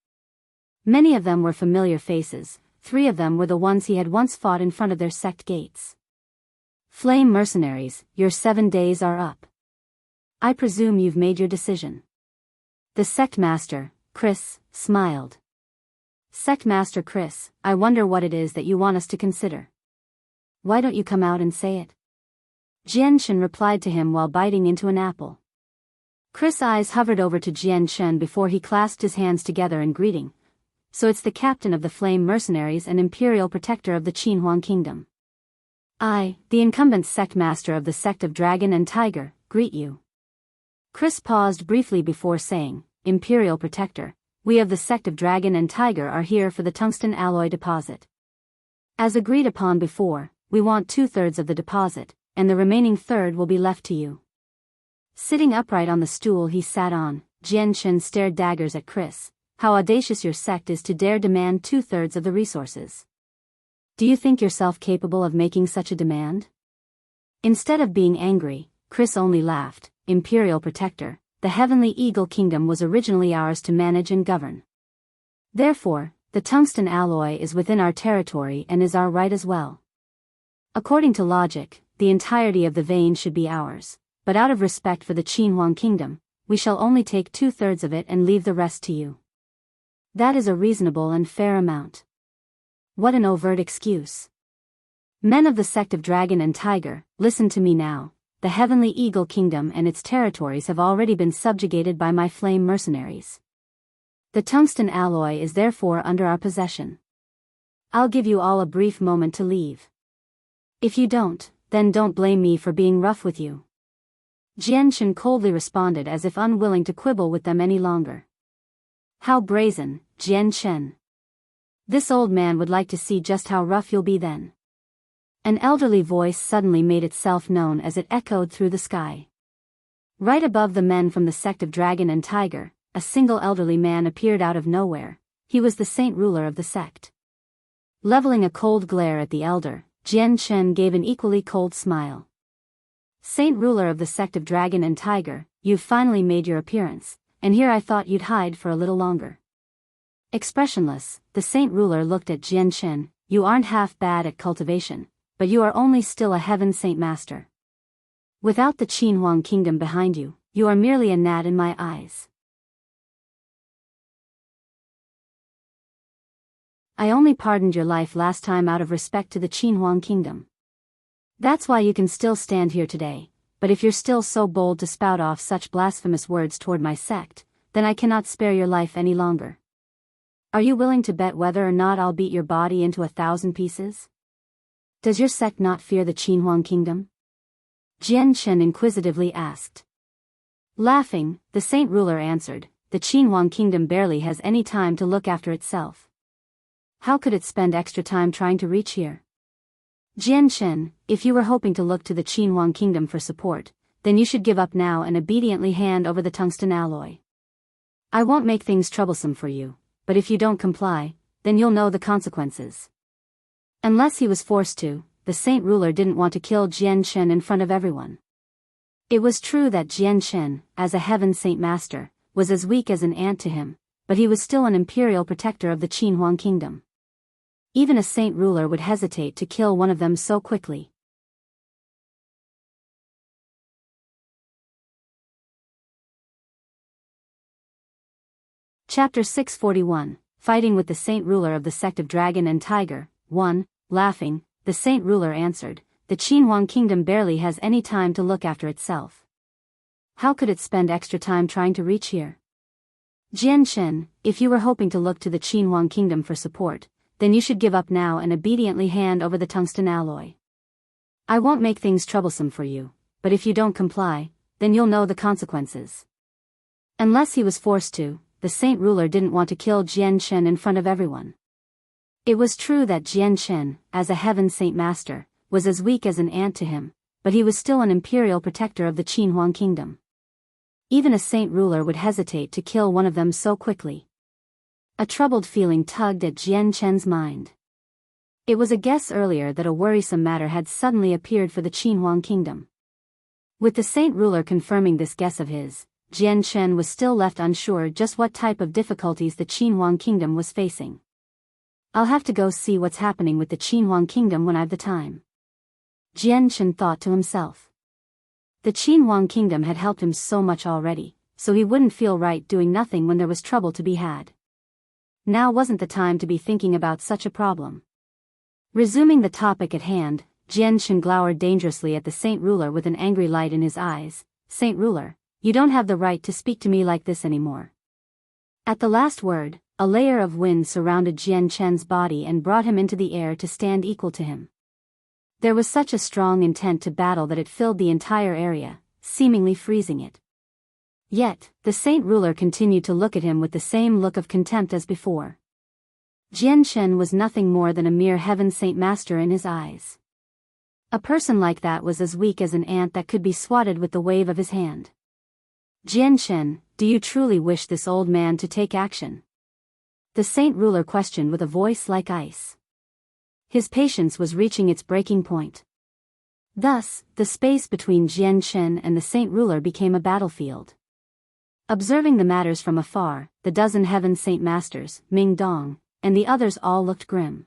Many of them were familiar faces, 3 of them were the ones he had once fought in front of their sect gates. Flame Mercenaries, your 7 days are up. I presume you've made your decision. The Sect Master, Chris, smiled. Sect Master Chris, I wonder what it is that you want us to consider. Why don't you come out and say it? Jian Chen replied to him while biting into an apple. Chris' eyes hovered over to Jian Chen before he clasped his hands together in greeting. So it's the captain of the Flame Mercenaries and Imperial Protector of the Qinhuang Kingdom. I, the incumbent Sect Master of the Sect of Dragon and Tiger, greet you. Chris paused briefly before saying, Imperial Protector, we of the Sect of Dragon and Tiger are here for the tungsten alloy deposit. As agreed upon before, we want 2/3 of the deposit, and the remaining third will be left to you. Sitting upright on the stool he sat on, Jian Chen stared daggers at Chris. How audacious your sect is to dare demand 2/3 of the resources. Do you think yourself capable of making such a demand? Instead of being angry, Chris only laughed. Imperial Protector, the Heavenly Eagle Kingdom was originally ours to manage and govern. Therefore, the tungsten alloy is within our territory and is our right as well. According to logic, the entirety of the vein should be ours, but out of respect for the Qinhuang Kingdom, we shall only take 2/3 of it and leave the rest to you. That is a reasonable and fair amount. What an overt excuse. Men of the Sect of Dragon and Tiger, listen to me now. The Heavenly Eagle Kingdom and its territories have already been subjugated by my Flame Mercenaries. The tungsten alloy is therefore under our possession. I'll give you all a brief moment to leave. If you don't, then don't blame me for being rough with you. Jian Chen coldly responded as if unwilling to quibble with them any longer. How brazen, Jian Chen. This old man would like to see just how rough you'll be then. An elderly voice suddenly made itself known as it echoed through the sky. Right above the men from the Sect of Dragon and Tiger, a single elderly man appeared out of nowhere. He was the Saint Ruler of the sect. Leveling a cold glare at the elder, Jian Chen gave an equally cold smile. Saint Ruler of the Sect of Dragon and Tiger, you've finally made your appearance, and here I thought you'd hide for a little longer. Expressionless, the Saint Ruler looked at Jian Chen. You aren't half bad at cultivation, but you are only still a Heaven Saint Master. Without the Qinhuang Kingdom behind you, you are merely a gnat in my eyes. I only pardoned your life last time out of respect to the Qinhuang Kingdom. That's why you can still stand here today, but if you're still so bold to spout off such blasphemous words toward my sect, then I cannot spare your life any longer. Are you willing to bet whether or not I'll beat your body into 1,000 pieces? Does your sect not fear the Qinhuang kingdom? Jian Shen inquisitively asked. Laughing, the saint ruler answered, the Qinhuang kingdom barely has any time to look after itself. How could it spend extra time trying to reach here? Jian Shen, if you were hoping to look to the Qinhuang kingdom for support, then you should give up now and obediently hand over the tungsten alloy. I won't make things troublesome for you, but if you don't comply, then you'll know the consequences. Unless he was forced to, the saint ruler didn't want to kill Jian Shen in front of everyone. It was true that Jian Shen, as a heaven saint master, was as weak as an ant to him, but he was still an imperial protector of the Qinhuang kingdom. Even a saint ruler would hesitate to kill one of them so quickly. Chapter 641, Fighting with the Saint Ruler of the Sect of Dragon and Tiger. 1. Laughing, the saint ruler answered, the Qinhuang kingdom barely has any time to look after itself. How could it spend extra time trying to reach here? Jian Shen, if you were hoping to look to the Qinhuang kingdom for support, then you should give up now and obediently hand over the tungsten alloy. I won't make things troublesome for you, but if you don't comply, then you'll know the consequences. Unless he was forced to, the saint ruler didn't want to kill Jian Shen in front of everyone. It was true that Jian Shen, as a heaven saint master, was as weak as an ant to him, but he was still an imperial protector of the Qinhuang kingdom. Even a saint ruler would hesitate to kill one of them so quickly. A troubled feeling tugged at Jian Shen's mind. It was a guess earlier that a worrisome matter had suddenly appeared for the Qinhuang kingdom. With the saint ruler confirming this guess of his, Jian Shen was still left unsure just what type of difficulties the Qinhuang kingdom was facing. I'll have to go see what's happening with the Qinhuang kingdom when I've the time. Jian Shen thought to himself. The Qinhuang kingdom had helped him so much already, so he wouldn't feel right doing nothing when there was trouble to be had. Now wasn't the time to be thinking about such a problem. Resuming the topic at hand, Jian Shen glowered dangerously at the saint ruler with an angry light in his eyes. Saint ruler, you don't have the right to speak to me like this anymore. At the last word, a layer of wind surrounded Jian Shen's body and brought him into the air to stand equal to him. There was such a strong intent to battle that it filled the entire area, seemingly freezing it. Yet, the saint ruler continued to look at him with the same look of contempt as before. Jian Shen was nothing more than a mere heaven saint master in his eyes. A person like that was as weak as an ant that could be swatted with the wave of his hand. Jian Shen, do you truly wish this old man to take action? The saint ruler questioned with a voice like ice. His patience was reaching its breaking point. Thus, the space between Jian Shen and the saint ruler became a battlefield. Observing the matters from afar, the dozen heaven saint masters, Ming Dong, and the others all looked grim.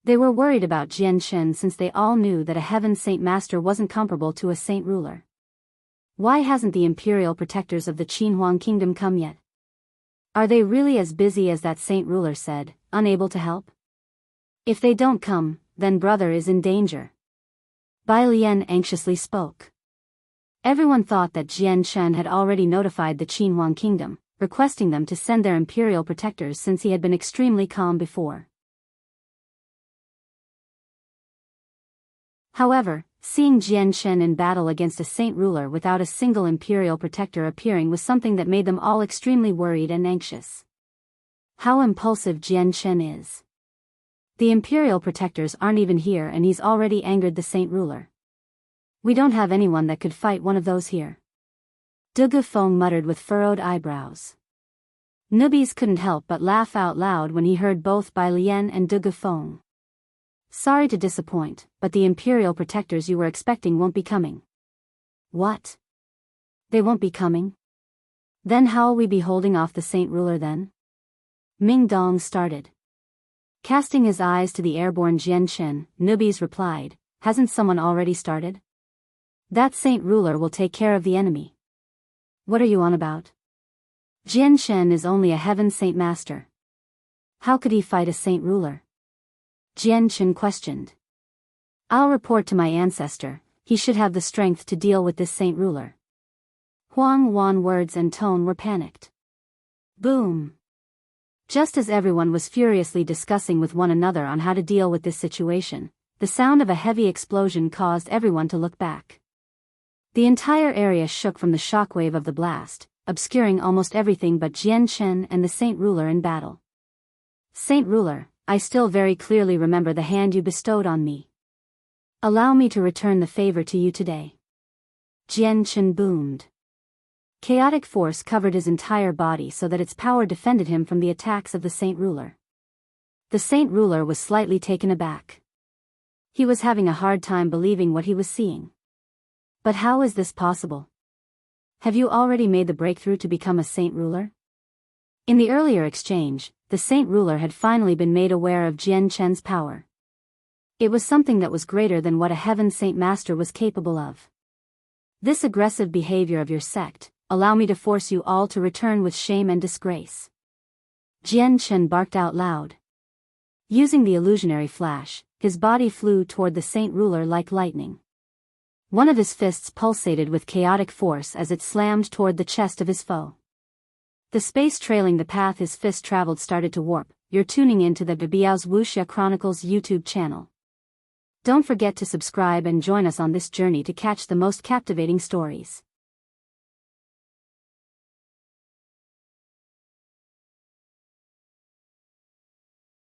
They were worried about Jian Shen since they all knew that a heaven saint master wasn't comparable to a saint ruler. Why hasn't the imperial protectors of the Qinhuang kingdom come yet? Are they really as busy as that saint ruler said, unable to help? If they don't come, then brother is in danger. Bai Lian anxiously spoke. Everyone thought that Jian Shen had already notified the Qinhuang kingdom, requesting them to send their imperial protectors since he had been extremely calm before. However, seeing Jian Shen in battle against a saint ruler without a single imperial protector appearing was something that made them all extremely worried and anxious. How impulsive Jian Shen is. The imperial protectors aren't even here and he's already angered the saint ruler. We don't have anyone that could fight one of those here. Yufeng muttered with furrowed eyebrows. Nubis couldn't help but laugh out loud when he heard both Bai Lian and Yufeng. Sorry to disappoint, but the imperial protectors you were expecting won't be coming. What? They won't be coming? Then how'll we be holding off the saint ruler then? Ming Dong started. Casting his eyes to the airborne Jian Shen, Nubis replied, hasn't someone already started? That saint ruler will take care of the enemy. What are you on about? Jian Shen is only a heaven saint master. How could he fight a saint ruler? Jian Shen questioned. I'll report to my ancestor, he should have the strength to deal with this saint ruler. Huang Wan's words and tone were panicked. Boom! Just as everyone was furiously discussing with one another on how to deal with this situation, the sound of a heavy explosion caused everyone to look back. The entire area shook from the shockwave of the blast, obscuring almost everything but Jian Chen and the Saint Ruler in battle. Saint Ruler, I still very clearly remember the hand you bestowed on me. Allow me to return the favor to you today. Jian Chen boomed. Chaotic force covered his entire body so that its power defended him from the attacks of the Saint Ruler. The Saint Ruler was slightly taken aback. He was having a hard time believing what he was seeing. But how is this possible? Have you already made the breakthrough to become a Saint Ruler? In the earlier exchange, the Saint Ruler had finally been made aware of Jian Chen's power. It was something that was greater than what a Heaven Saint Master was capable of. This aggressive behavior of your sect, allow me to force you all to return with shame and disgrace. Jian Chen barked out loud. Using the illusionary flash, his body flew toward the Saint Ruler like lightning. One of his fists pulsated with chaotic force as it slammed toward the chest of his foe. The space trailing the path his fist traveled started to warp. You're tuning into the Biyao's Wuxia Chronicles YouTube channel. Don't forget to subscribe and join us on this journey to catch the most captivating stories.